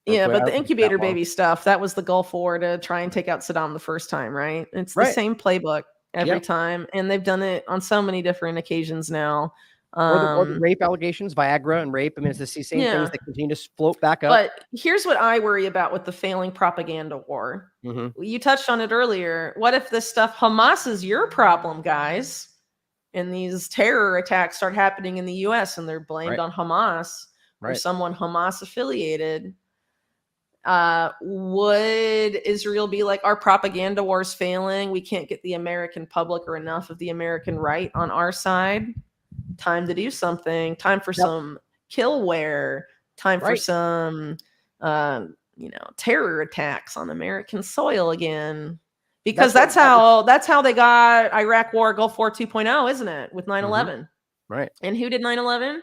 S1: Real
S2: yeah,
S1: quick.
S2: but
S1: I
S2: the
S1: don't think it's that
S2: incubator
S1: long.
S2: baby stuff, that was the Gulf War to try and take out Saddam the first time, right? It's the
S1: Right.
S2: same playbook every
S1: Yep.
S2: time, and they've done it on so many different occasions now.
S1: Or the rape allegations, Viagra and rape. I mean, it's the same
S2: Yeah.
S1: things that continue to float back up.
S2: But here's what I worry about with the failing propaganda war.
S1: Mhm.
S2: You touched on it earlier. What if this stuff, Hamas is your problem, guys, and these terror attacks start happening in the US and they're blamed
S1: Right.
S2: on Hamas or
S1: Right.
S2: someone Hamas affiliated? Would Israel be like, our propaganda war is failing? We can't get the American public or enough of the American right on our side. Time to do something. Time for some killware. Time for
S1: Right.
S2: some, terror attacks on American soil again. Because
S1: That's
S2: that's how they got Iraq War, Gulf War 2.0, isn't it? With 9/11.
S1: Right.
S2: And who did 9/11?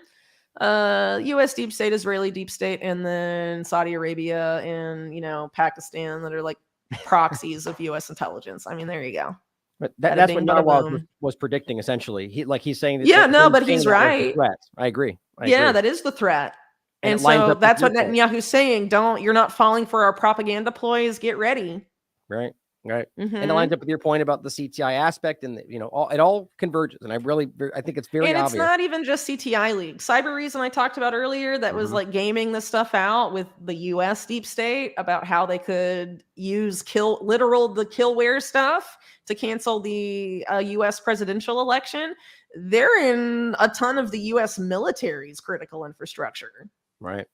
S2: US deep state, Israeli deep state, and then Saudi Arabia and, Pakistan that are like proxies of US intelligence. I mean, there you go.
S1: But
S2: Bada
S1: that's
S2: bing,
S1: what
S2: bada
S1: Narwhal
S2: boom.
S1: was predicting essentially. He's saying that.
S2: Yeah, no, but
S1: saying
S2: he's
S1: that was the
S2: right.
S1: threat. I agree.
S2: Yeah, that is the threat.
S1: And
S2: And
S1: it lines
S2: so
S1: up with
S2: that's
S1: your
S2: what
S1: point.
S2: Netanyahu's saying. You're not falling for our propaganda ploys. Get ready.
S1: Right. Right. And it
S2: Mhm.
S1: lines up with your point about the CTI aspect, and it all converges. And I think it's very
S2: And it's
S1: obvious.
S2: not even just CTI League. Cyber Reason I talked about earlier that was
S1: Mhm.
S2: like gaming this stuff out with the US deep state about how they could use the killware stuff to cancel the US presidential election. They're in a ton of the US military's critical infrastructure.
S1: Right.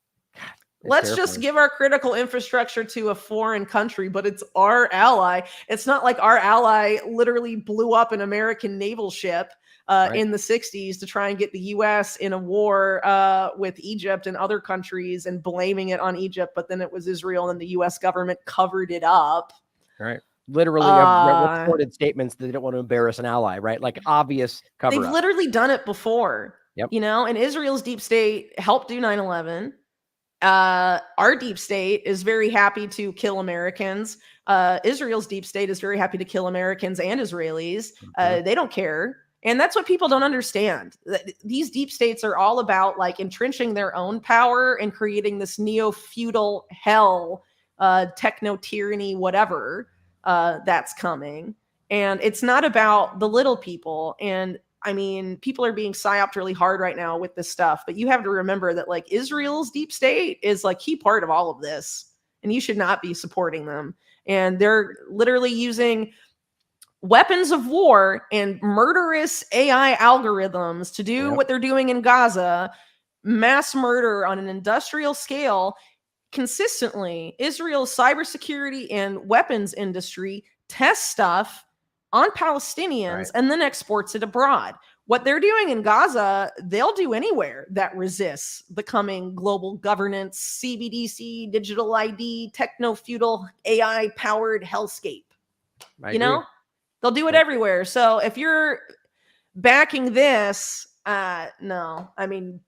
S1: It's
S2: Let's just
S1: terrifying.
S2: give our critical infrastructure to a foreign country, but it's our ally. It's not like our ally literally blew up an American naval ship
S1: Right.
S2: in the 60s to try and get the US in a war with Egypt and other countries and blaming it on Egypt, but then it was Israel and the US government covered it up.
S1: Right. Literally have reported statements that they don't want to embarrass an ally, right? Like obvious cover
S2: They've
S1: up.
S2: literally done it before.
S1: Yep.
S2: And Israel's deep state helped do 9/11. Our deep state is very happy to kill Americans. Israel's deep state is very happy to kill Americans and Israelis. They don't care. And that's what people don't understand. These deep states are all about like entrenching their own power and creating this neo-feudal hell, techno tyranny, whatever that's coming. And it's not about the little people. And I mean, people are being psyoped really hard right now with this stuff, but you have to remember that like Israel's deep state is like key part of all of this, and you should not be supporting them. And they're literally using weapons of war and murderous AI algorithms to do what they're doing in Gaza, mass murder on an industrial scale. Consistently, Israel's cybersecurity and weapons industry tests stuff on Palestinians and then exports it abroad. What they're doing in Gaza, they'll do anywhere that resists the coming global governance, CBDC, digital ID, techno-feudal, AI-powered hellscape. They'll do it everywhere. So if you're backing this, no, I mean,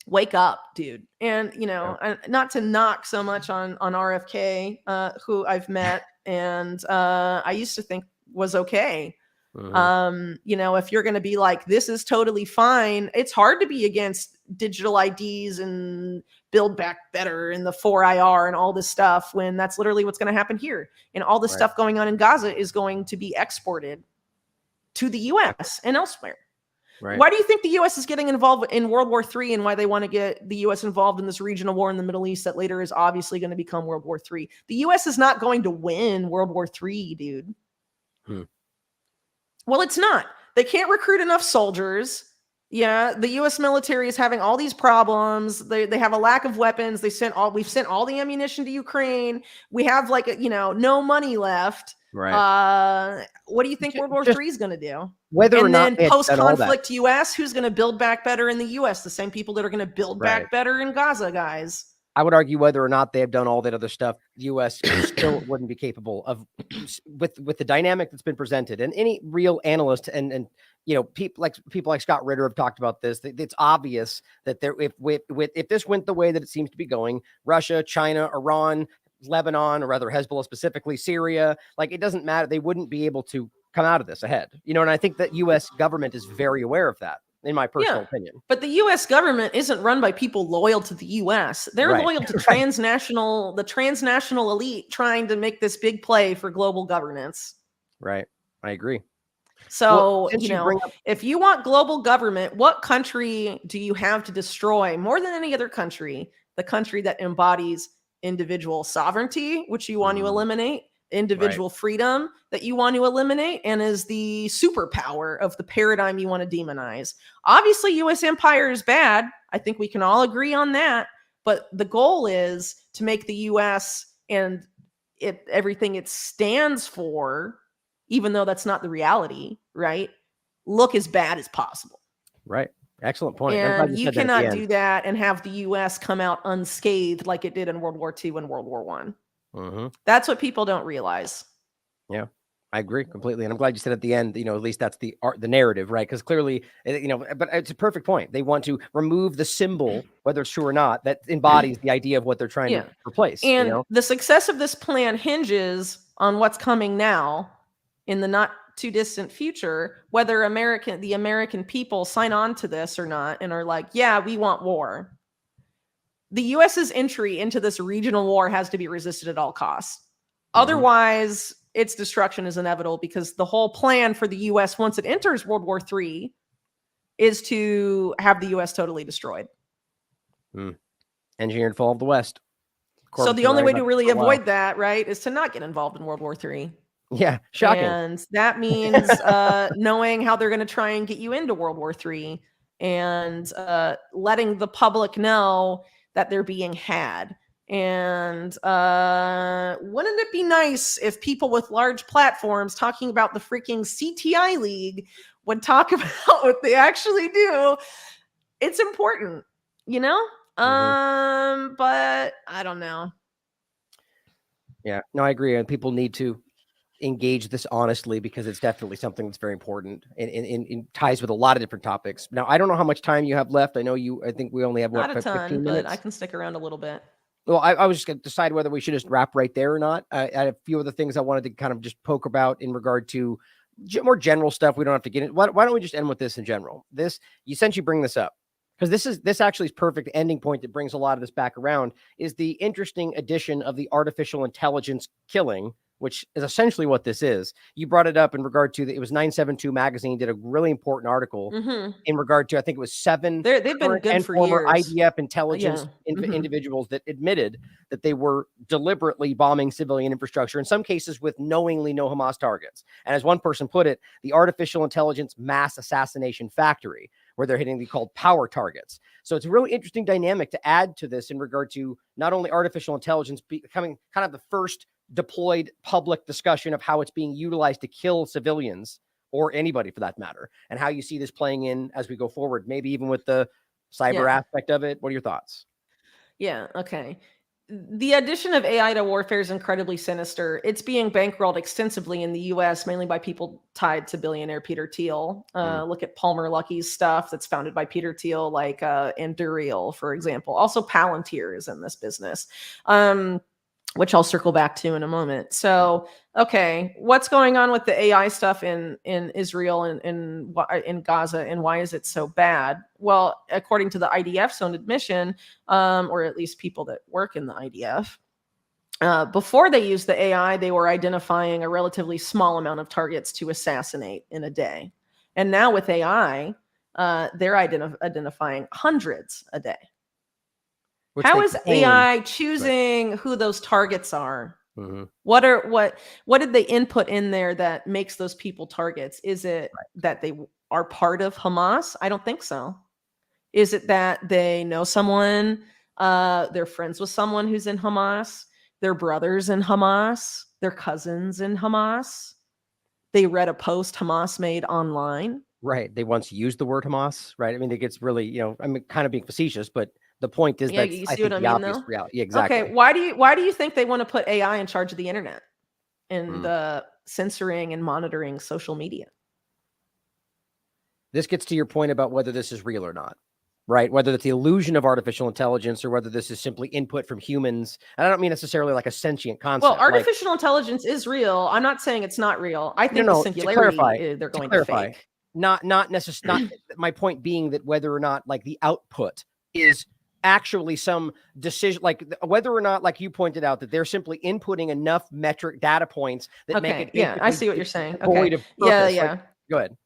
S2: wake up, dude. And, not to knock so much on RFK, who I've met and I used to think was okay. If you're going to be like, this is totally fine, it's hard to be against digital IDs and build back better and the 4IR and all this stuff when that's literally what's going to happen here. And all this stuff going on in Gaza is going to be exported to the US and elsewhere.
S1: Right.
S2: Why do you think the US is getting involved in World War III and why they want to get the US involved in this regional war in the Middle East that later is obviously going to become World War III? The US is not going to win World War III, dude. Well, it's not. They can't recruit enough soldiers. Yeah, the U.S. military is having all these problems. They have a lack of weapons. We've sent all the ammunition to Ukraine. We have no money left.
S1: Right.
S2: What do you think World War III is going to do?
S1: Whether or not
S2: then post-conflict U.S., who's going to build back better in the U.S.? The same people that are going to build back better in Gaza, guys.
S1: I would argue whether or not they have done all that other stuff, the U.S. still wouldn't be capable of, with the dynamic that's been presented. And any real analyst and people like Scott Ritter have talked about this. It's obvious that if this went the way that it seems to be going, Russia, China, Iran, Lebanon, or rather Hezbollah specifically, Syria, like it doesn't matter. They wouldn't be able to come out of this ahead. And I think that U.S. government is very aware of that, in my personal opinion.
S2: But the U.S. government isn't run by people loyal to the U.S. They're loyal to the transnational elite trying to make this big play for global governance.
S1: Right. I agree.
S2: So, if you want global government, what country do you have to destroy more than any other country? The country that embodies individual sovereignty, which you want to eliminate, individual freedom that you want to eliminate, and is the superpower of the paradigm you want to demonize. Obviously, U.S. empire is bad. I think we can all agree on that. But the goal is to make the U.S. and everything it stands for, even though that's not the reality, right, look as bad as possible.
S1: Right. Excellent point.
S2: And you cannot do that and have the U.S. come out unscathed like it did in World War II and World War I. That's what people don't realize.
S1: Yeah, I agree completely. And I'm glad you said at the end, at least that's the narrative, right? Because clearly, but it's a perfect point. They want to remove the symbol, whether it's true or not, that embodies the idea of what they're trying to replace.
S2: And the success of this plan hinges on what's coming now in the not too distant future, whether the American people sign on to this or not and are like, yeah, we want war. The U.S.'s entry into this regional war has to be resisted at all costs. Otherwise, its destruction is inevitable, because the whole plan for the U.S. once it enters World War III is to have the U.S. totally destroyed.
S1: Engineered fall of the West.
S2: So the only way to really avoid that, right, is to not get involved in World War III.
S1: Yeah, shocking.
S2: And that means knowing how they're going to try and get you into World War III and letting the public know that they're being had. And wouldn't it be nice if people with large platforms talking about the freaking CTI League would talk about what they actually do? It's important, but I don't know.
S1: Yeah, no, I agree. And people need to engage this honestly, because it's definitely something that's very important and in ties with a lot of different topics. Now, I don't know how much time you have left. I think we only have
S2: not a ton,
S1: 15 minutes.
S2: But I can stick around a little bit.
S1: Well, I was just going to decide whether we should just wrap right there or not. I had a few other things I wanted to kind of just poke about in regard to more general stuff. We don't have to get in. Why don't we just end with this in general? Since you bring this up, because this actually is perfect ending point that brings a lot of this back around, is the interesting addition of the artificial intelligence killing, which is essentially what this is. You brought it up in regard to it was 972 magazine did a really important article in regard to, I think it was 7
S2: they've been good
S1: and
S2: for
S1: former
S2: years.
S1: IDF intelligence individuals that admitted that they were deliberately bombing civilian infrastructure, in some cases with knowingly no Hamas targets. And as one person put it, the artificial intelligence mass assassination factory, where they're hitting the called power targets. So it's a really interesting dynamic to add to this in regard to not only artificial intelligence becoming kind of the first deployed public discussion of how it's being utilized to kill civilians or anybody for that matter, and how you see this playing in as we go forward, maybe even with the cyber aspect of it. What are your thoughts?
S2: Yeah. Okay. The addition of AI to warfare is incredibly sinister. It's being bankrolled extensively in the U.S., mainly by people tied to billionaire Peter Thiel. Look at Palmer Luckey's stuff that's founded by Peter Thiel, like Anduril, for example. Also, Palantir is in this business, which I'll circle back to in a moment. So, okay, what's going on with the AI stuff in Israel and in Gaza, and why is it so bad? Well, according to the IDF's own admission, or at least people that work in the IDF, before they used the AI, they were identifying a relatively small amount of targets to assassinate in a day. And now with AI, they're identifying hundreds a day. How is AI choosing who those targets are? What did they input in there that makes those people targets? Is it that they are part of Hamas? I don't think so. Is it that they know someone, they're friends with someone who's in Hamas, their brothers in Hamas, their cousins in Hamas? They read a post Hamas made online.
S1: Right. They once used the word Hamas, right? I mean, it gets really, I'm kind of being facetious, but The point is
S2: Yeah,
S1: that's,
S2: you
S1: I
S2: see
S1: think,
S2: what I
S1: the
S2: mean,
S1: obvious
S2: though?
S1: reality. Yeah, exactly.
S2: Okay, why do you think they want to put AI in charge of the internet and
S1: Mm.
S2: censoring and monitoring social media?
S1: This gets to your point about whether this is real or not, right? Whether it's the illusion of artificial intelligence or whether this is simply input from humans. And I don't mean necessarily like a sentient
S2: Well,
S1: concept. Like,
S2: artificial intelligence is real. I'm not saying it's not real. I
S1: no,
S2: think the
S1: no,
S2: singularity they're going to fake.
S1: not necessarily, not my point being that whether or not like the output is actually some decision, like whether or not, like you pointed out, that they're simply inputting enough metric data points that make
S2: Okay,
S1: it
S2: yeah, I
S1: basically
S2: see what you're saying.
S1: void
S2: Okay,
S1: of
S2: yeah,
S1: purpose.
S2: yeah.
S1: Like, go ahead.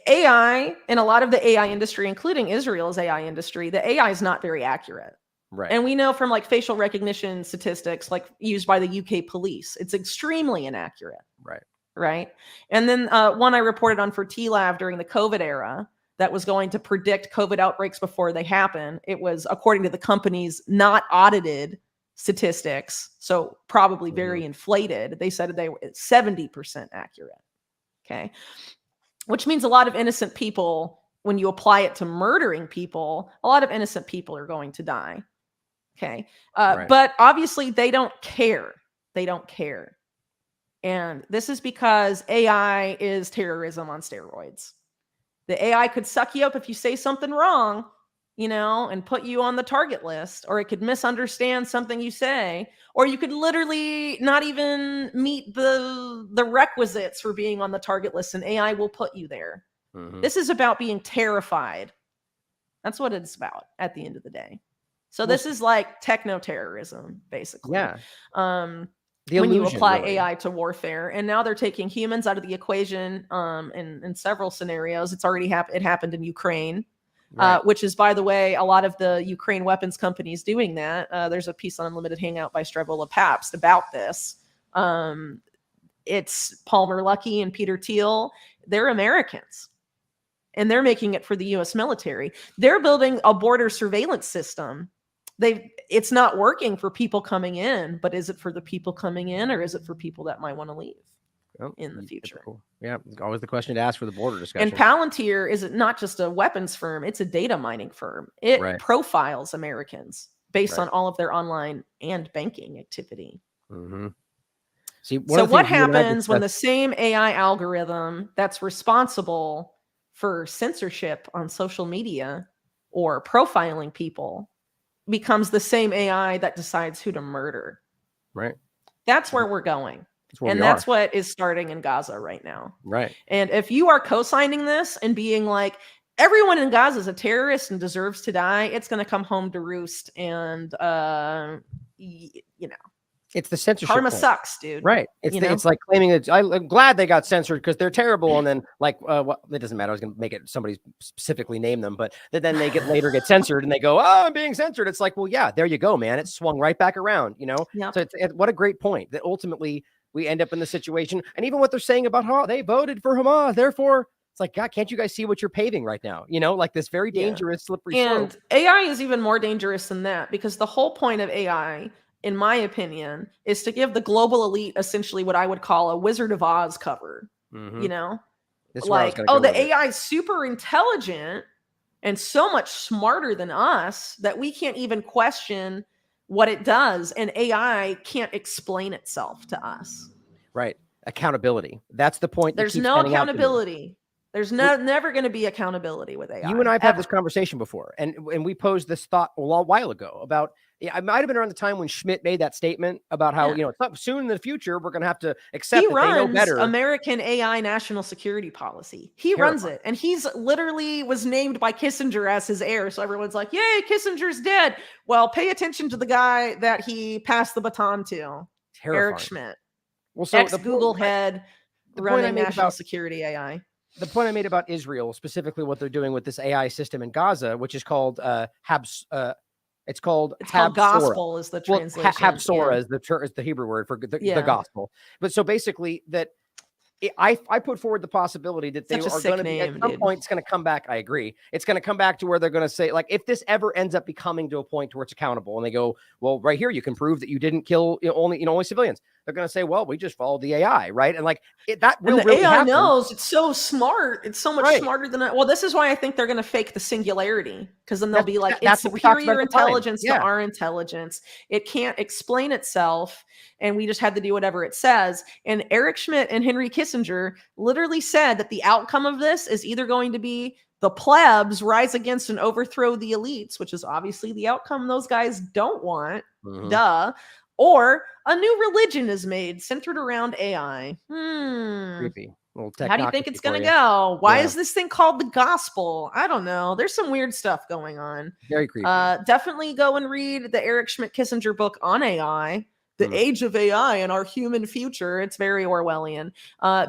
S2: AI and a lot of the AI industry, including Israel's AI industry, the AI is not very accurate.
S1: Right.
S2: And we know from like facial recognition statistics, like used by the UK police, it's extremely inaccurate.
S1: Right.
S2: Right. And then one I reported on for TLAV during the COVID era that was going to predict COVID outbreaks before they happen. It was, according to the company's not audited statistics, so probably very inflated. They said they were 70% accurate. Okay. Which means a lot of innocent people, when you apply it to murdering people, a lot of innocent people are going to die. Okay.
S1: Right.
S2: But obviously they don't care. They don't care. And this is because AI is terrorism on steroids. The AI could suck you up if you say something wrong, and put you on the target list, or it could misunderstand something you say, or you could literally not even meet the requisites for being on the target list, and AI will put you there.
S1: Mhm.
S2: This is about being terrified. That's what it's about at the end of the day. So this is like techno-terrorism, basically.
S1: Yeah. The
S2: when you
S1: illusion,
S2: apply
S1: really.
S2: AI to warfare. And now they're taking humans out of the equation in several scenarios. It's already happened. It happened in Ukraine.
S1: Right.
S2: Which is, by the way, a lot of the Ukraine weapons companies doing that. There's a piece on Unlimited Hangout by Strevola Pabst about this. It's Palmer Luckey and Peter Thiel. They're Americans, and they're making it for the U.S. military. They're building a border surveillance system. It's not working for people coming in, but is it for the people coming in, or is it for people that might want to leave in the future?
S1: Typical. Yeah, always the question to ask for the border discussion.
S2: And Palantir is not just a weapons firm, it's a data mining firm. It
S1: Right.
S2: profiles Americans based
S1: Right.
S2: on all of their online and banking activity.
S1: Mm-hmm. See,
S2: So what happens when the same AI algorithm that's responsible for censorship on social media or profiling people becomes the same AI that decides who to murder?
S1: Right.
S2: That's where we're going. And that's what is starting in Gaza right now.
S1: Right.
S2: And if you are co-signing this and being like, everyone in Gaza is a terrorist and deserves to die, it's going to come home to roost. And,
S1: it's the censorship.
S2: Karma
S1: point.
S2: sucks, dude.
S1: Right. It's like claiming that I'm glad they got censored because they're terrible. And then it doesn't matter. I was going to make it somebody specifically name them, but then they later get censored and they go, oh, I'm being censored. It's like, well, yeah, there you go, man. It swung right back around,
S2: Yep.
S1: So what a great point that ultimately we end up in the situation. And even what they're saying about they voted for Hamas, therefore it's like, God, can't you guys see what you're paving right now? Like this very dangerous, slippery slope.
S2: And AI is even more dangerous than that, because the whole point of AI, in my opinion, is to give the global elite essentially what I would call a Wizard of Oz cover.
S1: Mhm. This is where I was
S2: Like,
S1: gonna go
S2: the
S1: with it.
S2: AI is super intelligent and so much smarter than us that we can't even question what it does, and AI can't explain itself to us.
S1: Right. Accountability. That's the point.
S2: There's no accountability. There's never going to be accountability with AI.
S1: You and I have had this conversation before, and we posed this thought a while ago about. I might have been around the time when Schmidt made that statement about how it's not soon in the future we're going to have to accept
S2: he
S1: that they know
S2: runs
S1: better.
S2: American AI national security policy. He runs it, and he's literally was named by Kissinger as his heir. So everyone's like, "Yay, Kissinger's dead." Well, pay attention to the guy that he passed the baton to, Eric Schmidt, ex-Google head, running national security AI.
S1: The point I made about Israel, specifically what they're doing with this AI system in Gaza, which is called it's called
S2: gospel is the translation.
S1: Habsora is the Hebrew word for the gospel. But so basically that I put forward the possibility that they are going to be at some point, it's going to come back. I agree. It's going to come back to where they're going to say, like, if this ever ends up becoming to a point where it's accountable and they go, well, right here, you can prove that you didn't kill only civilians. they're going to say, well, we just followed the AI, right? And like that will
S2: And the
S1: really
S2: AI
S1: happen.
S2: knows it's so smart. It's so much
S1: Right.
S2: smarter than well, this is why I think they're going to fake the singularity, because then they'll be like,
S1: that's
S2: it's
S1: what we talked about
S2: superior
S1: at the time.
S2: intelligence to
S1: Yeah.
S2: our intelligence. It can't explain itself, and we just had to do whatever it says. And Eric Schmidt and Henry Kissinger literally said that the outcome of this is either going to be the plebs rise against and overthrow the elites, which is obviously the outcome those guys don't want.
S1: Mhm.
S2: Duh. Or a new religion is made centered around AI.
S1: Creepy. Little
S2: How do you think
S1: technocracy
S2: it's
S1: for
S2: going to
S1: you.
S2: go? Why
S1: Yeah.
S2: is this thing called the gospel? I don't know. There's some weird stuff going on.
S1: Very creepy.
S2: Definitely go and read the Eric Schmidt Kissinger book on AI, The Age of AI and Our Human Future. It's very Orwellian.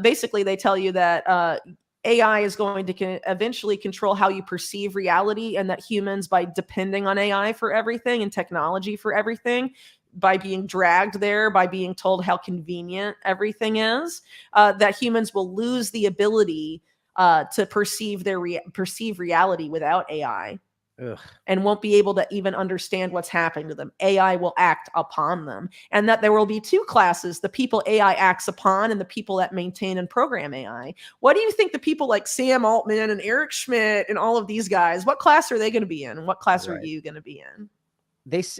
S2: Basically, they tell you that AI is going to eventually control how you perceive reality, and that humans, by depending on AI for everything and technology for everything, by being dragged there, by being told how convenient everything is, that humans will lose the ability to perceive perceive reality without AI.
S1: Ugh.
S2: And won't be able to even understand what's happening to them. AI will act upon them. And that there will be two classes, the people AI acts upon and the people that maintain and program AI. What do you think the people like Sam Altman and Eric Schmidt and all of these guys, what class are they going to be in? And what class are you going to be in?
S1: It's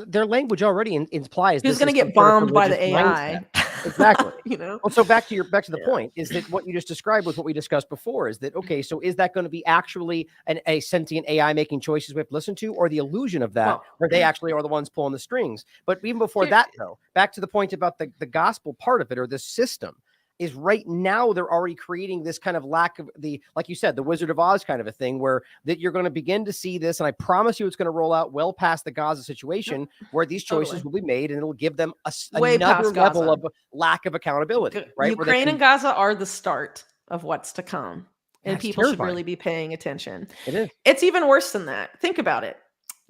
S1: their language already implies
S2: who's
S1: this
S2: going to
S1: is
S2: get
S1: some sort of
S2: bombed by the
S1: religious
S2: AI.
S1: mindset. Exactly.
S2: You know?
S1: Well, so back to the
S2: Yeah.
S1: point is that what you just described was what we discussed before, is that, okay, so is that going to be actually a sentient AI making choices we have to listen to, or the illusion of that,
S2: Well,
S1: where they actually are the ones pulling the strings? But even before
S2: Here-
S1: that, though, back to the point about the gospel part of it, or the system, is right now they're already creating this kind of lack of like you said, the Wizard of Oz kind of a thing, where that you're going to begin to see this, and I promise you it's going to roll out well past the Gaza situation, where these choices
S2: Totally.
S1: will be made, and it'll give them
S2: Way
S1: another
S2: past
S1: level
S2: Gaza.
S1: of lack of accountability, right? Where they
S2: Ukraine
S1: can-
S2: and Gaza are the start of what's to come. And
S1: That's
S2: people should
S1: terrifying.
S2: really be paying attention.
S1: It is.
S2: It's even worse than that. Think about it.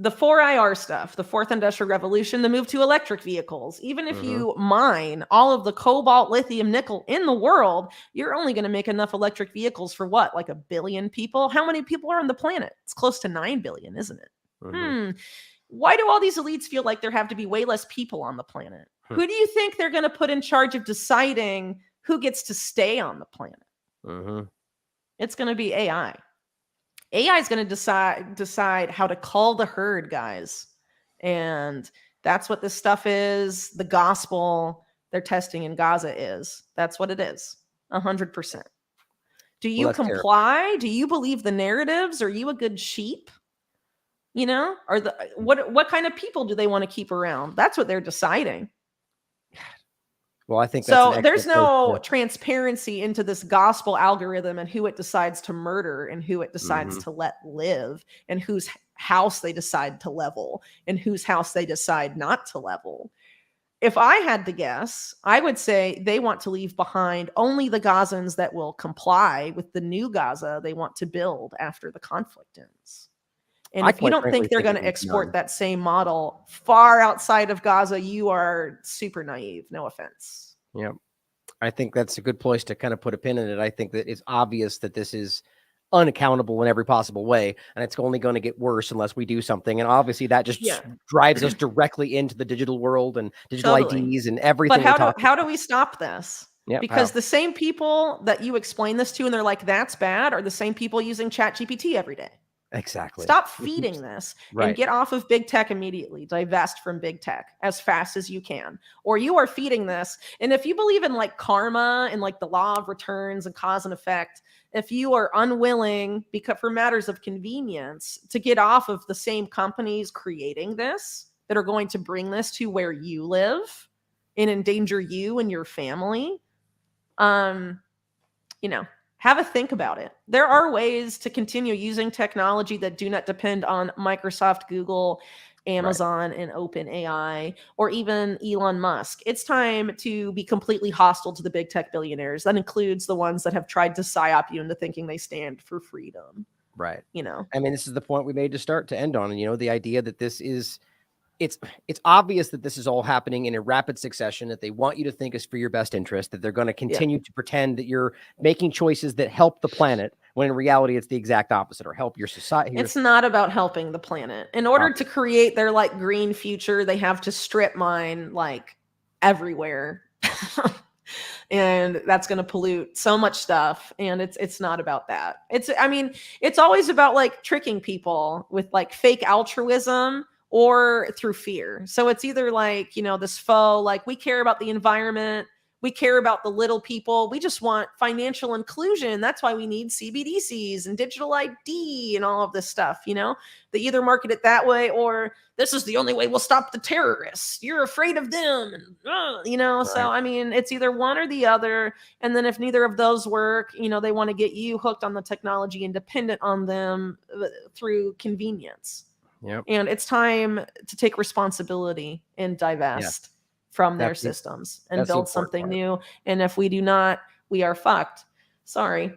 S2: The 4IR stuff, the fourth industrial revolution, the move to electric vehicles. Even if you mine all of the cobalt, lithium, nickel in the world, you're only going to make enough electric vehicles for what? Like 1 billion people? How many people are on the planet? It's close to 9 billion, isn't it? Why do all these elites feel like there have to be way less people on the planet? Who do you think they're going to put in charge of deciding who gets to stay on the planet? It's going to be AI. AI is going to decide how to call the herd, guys. And that's what this stuff is. The gospel they're testing in Gaza is. That's what it is. 100%. Do you comply? Do you believe the narratives? Are you a good sheep? You know, or what kind of people do they want to keep around? That's what they're deciding.
S1: Well, I think
S2: so. There's no transparency into this gospel algorithm and who it decides to murder and who it decides to let live and whose house they decide to level and whose house they decide not to level. If I had to guess, I would say they want to leave behind only the Gazans that will comply with the new Gaza they want to build after the conflict ends. And if you don't think they're going to export that same model far outside of Gaza, you are super naive. No offense.
S1: Yeah. I think that's a good place to kind of put a pin in it. I think that it's obvious that this is unaccountable in every possible way, and it's only going to get worse unless we do something. And obviously that just drives us directly into the digital world and digital IDs and everything.
S2: But how do we stop this?
S1: Yeah,
S2: because the same people that you explain this to and they're like, that's bad, are the same people using ChatGPT every day.
S1: Exactly.
S2: Stop feeding this and get off of big tech immediately. Divest from big tech as fast as you can. Or you are feeding this. And if you believe in like karma and like the law of returns and cause and effect, if you are unwilling, because for matters of convenience, to get off of the same companies creating this that are going to bring this to where you live and endanger you and your family, you know, have a think about it. There are ways to continue using technology that do not depend on Microsoft, Google, Amazon, and OpenAI, or even Elon Musk. It's time to be completely hostile to the big tech billionaires. That includes the ones that have tried to psyop you into thinking they stand for freedom.
S1: Right.
S2: You know,
S1: I mean, this is the point we made to start to end on. And, you know, the idea that this is, it's obvious that this is all happening in a rapid succession, that they want you to think is for your best interest, that they're going to continue to pretend that you're making choices that help the planet, when in reality it's the exact opposite, or help your society.
S2: It's not about helping the planet. In order to create their like green future, they have to strip mine like everywhere. And that's going to pollute so much stuff. And it's not about that. I mean, it's always about like tricking people with like fake altruism or through fear. So it's either like, this faux, like we care about the environment, we care about the little people, we just want financial inclusion. That's why we need CBDCs and digital ID and all of this stuff. They either market it that way, or this is the only way we'll stop the terrorists. You're afraid of them. And,
S1: Right.
S2: So, I mean, it's either one or the other. And then if neither of those work, they want to get you hooked on the technology and dependent on them through convenience.
S1: Yep.
S2: And it's time to take responsibility and divest from their systems and
S1: that's the
S2: build
S1: important
S2: something
S1: part.
S2: new. And if we do not, we are fucked. Sorry.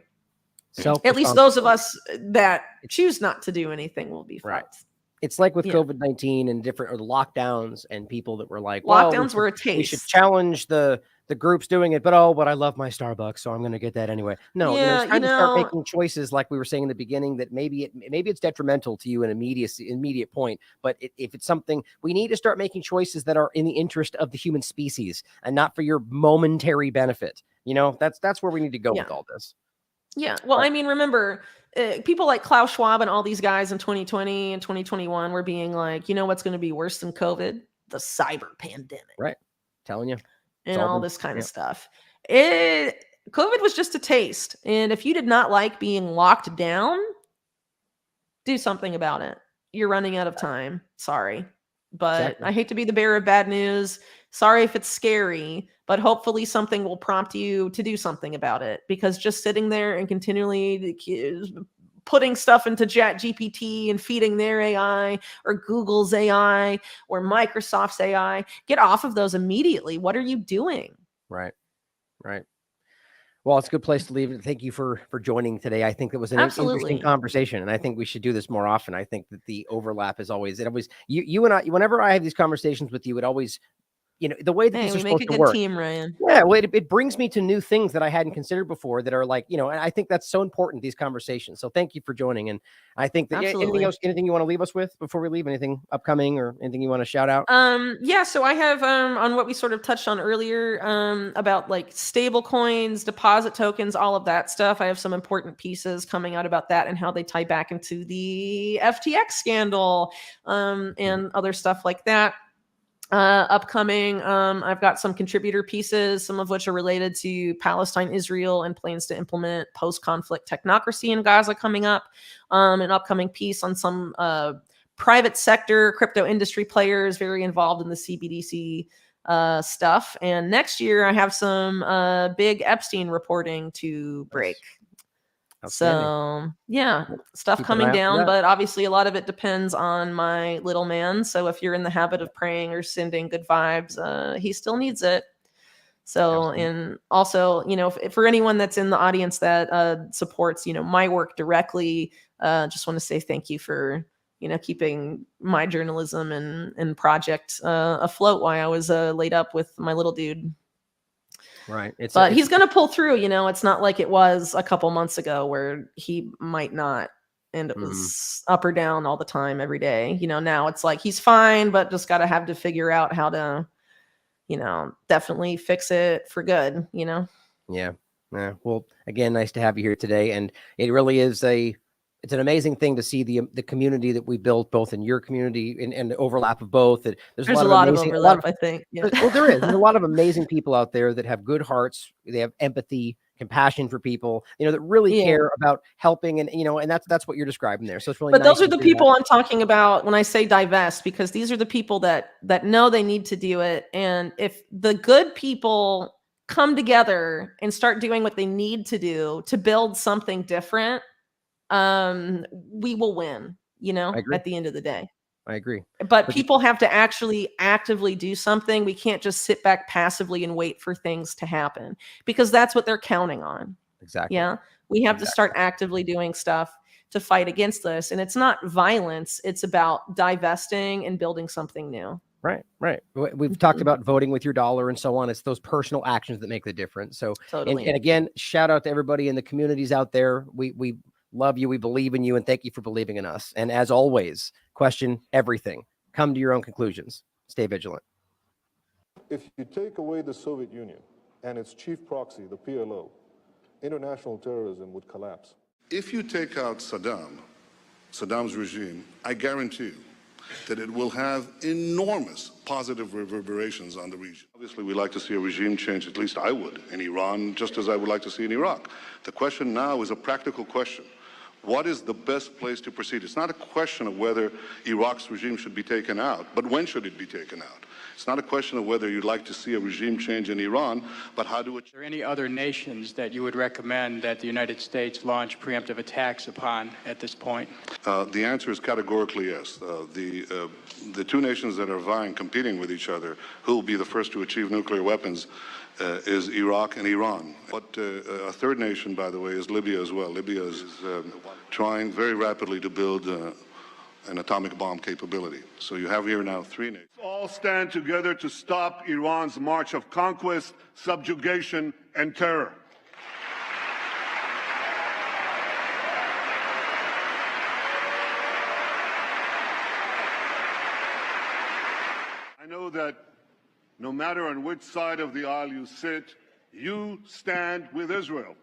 S1: So
S2: At least those of us that choose not to do anything will be
S1: Right.
S2: fucked.
S1: It's like with
S2: Yeah.
S1: COVID-19 and different or the lockdowns and people that were like,
S2: Lockdowns were a
S1: we should
S2: taste.
S1: challenge the groups doing it, but I love my Starbucks, so I'm going to get that anyway. No,
S2: Yeah,
S1: it's time to start making choices, like we were saying in the beginning, that maybe it's detrimental to you in immediate point, but if it's something, we need to start making choices that are in the interest of the human species and not for your momentary benefit. That's where we need to go with all this.
S2: Yeah. Well, I mean, remember, people like Klaus Schwab and all these guys in 2020 and 2021 were being like, what's going to be worse than COVID? The cyber pandemic.
S1: Right. Telling you.
S2: And all this kind of stuff. COVID was just a taste. And if you did not like being locked down, do something about it. You're running out of time. Sorry. But
S1: Exactly.
S2: I hate to be the bearer of bad news. Sorry if it's scary, but hopefully something will prompt you to do something about it, because just sitting there and continually putting stuff into ChatGPT and feeding their AI or Google's AI or Microsoft's AI, get off of those immediately. What are you doing?
S1: Right. Well, it's a good place to leave it. Thank you for joining today. I think it was an interesting conversation, and I think we should do this more often. I think that the overlap is always, you and I, whenever I have these conversations with you, it always, the way that these are supposed to work.
S2: Team, Ryan.
S1: Yeah, well, it brings me to new things that I hadn't considered before that are like, and I think that's so important, these conversations. So thank you for joining. And I think that anything you want to leave us with before we leave, anything upcoming or anything you want to shout out?
S2: Yeah, so I have on what we sort of touched on earlier about like stable coins, deposit tokens, all of that stuff. I have some important pieces coming out about that and how they tie back into the FTX scandal and other stuff like that. Upcoming, I've got some contributor pieces, some of which are related to Palestine, Israel, and plans to implement post-conflict technocracy in Gaza coming up. An upcoming piece on some private sector crypto industry players very involved in the CBDC stuff. And next year, I have some big Epstein reporting to break. So yeah, stuff coming down, but obviously a lot of it depends on my little man. So if you're in the habit of praying or sending good vibes, he still needs it. So, and also, for anyone that's in the audience that supports, my work directly, just want to say thank you for, keeping my journalism and project afloat while I was laid up with my little dude.
S1: Right.
S2: But he's going to pull through, it's not like it was a couple months ago where he might not. And it was up or down all the time, every day. Now it's like he's fine, but just got to have to figure out how to, definitely fix it for good, Yeah.
S1: Well, again, nice to have you here today. And it really is it's an amazing thing to see the community that we built, both in your community and the overlap of both. There's a lot of overlap,
S2: I think. Yeah.
S1: Well, there is. There's a lot of amazing people out there that have good hearts. They have empathy, compassion for people, that really care about helping. And, and that's what you're describing there. So it's really
S2: But
S1: nice
S2: those are the people I'm talking about when I say divest, because these are the people that know they need to do it. And if the good people come together and start doing what they need to do to build something different, we will win, at the end of the day.
S1: I agree.
S2: But people have to actually actively do something. We can't just sit back passively and wait for things to happen, because that's what they're counting on.
S1: Exactly.
S2: Yeah. We have to start actively doing stuff to fight against this. And it's not violence. It's about divesting and building something new.
S1: Right. We've talked about voting with your dollar and so on. It's those personal actions that make the difference. So, and again, shout out to everybody in the communities out there. We love you. We believe in you. And thank you for believing in us. And as always, question everything. Come to your own conclusions. Stay vigilant.
S7: If you take away the Soviet Union, and its chief proxy, the PLO, international terrorism would collapse.
S8: If you take out Saddam's regime, I guarantee you that it will have enormous positive reverberations on the region. Obviously, we'd like to see a regime change, at least I would, in Iran, just as I would like to see in Iraq. The question now is a practical question. What is the best place to proceed? It's not a question of whether Iraq's regime should be taken out, but when should it be taken out? It's not a question of whether you'd like to see a regime change in Iran, but how do it...
S9: Are there any other nations that you would recommend that the United States launch preemptive attacks upon at this point?
S8: The answer is categorically yes. The two nations that are vying, competing with each other, who will be the first to achieve nuclear weapons, is Iraq and Iran. But a third nation, by the way, is Libya as well. Libya is trying very rapidly to build an atomic bomb capability. So you have here now three nations.
S10: All stand together to stop Iran's march of conquest, subjugation, and terror. I know that no matter on which side of the aisle you sit, you stand with Israel.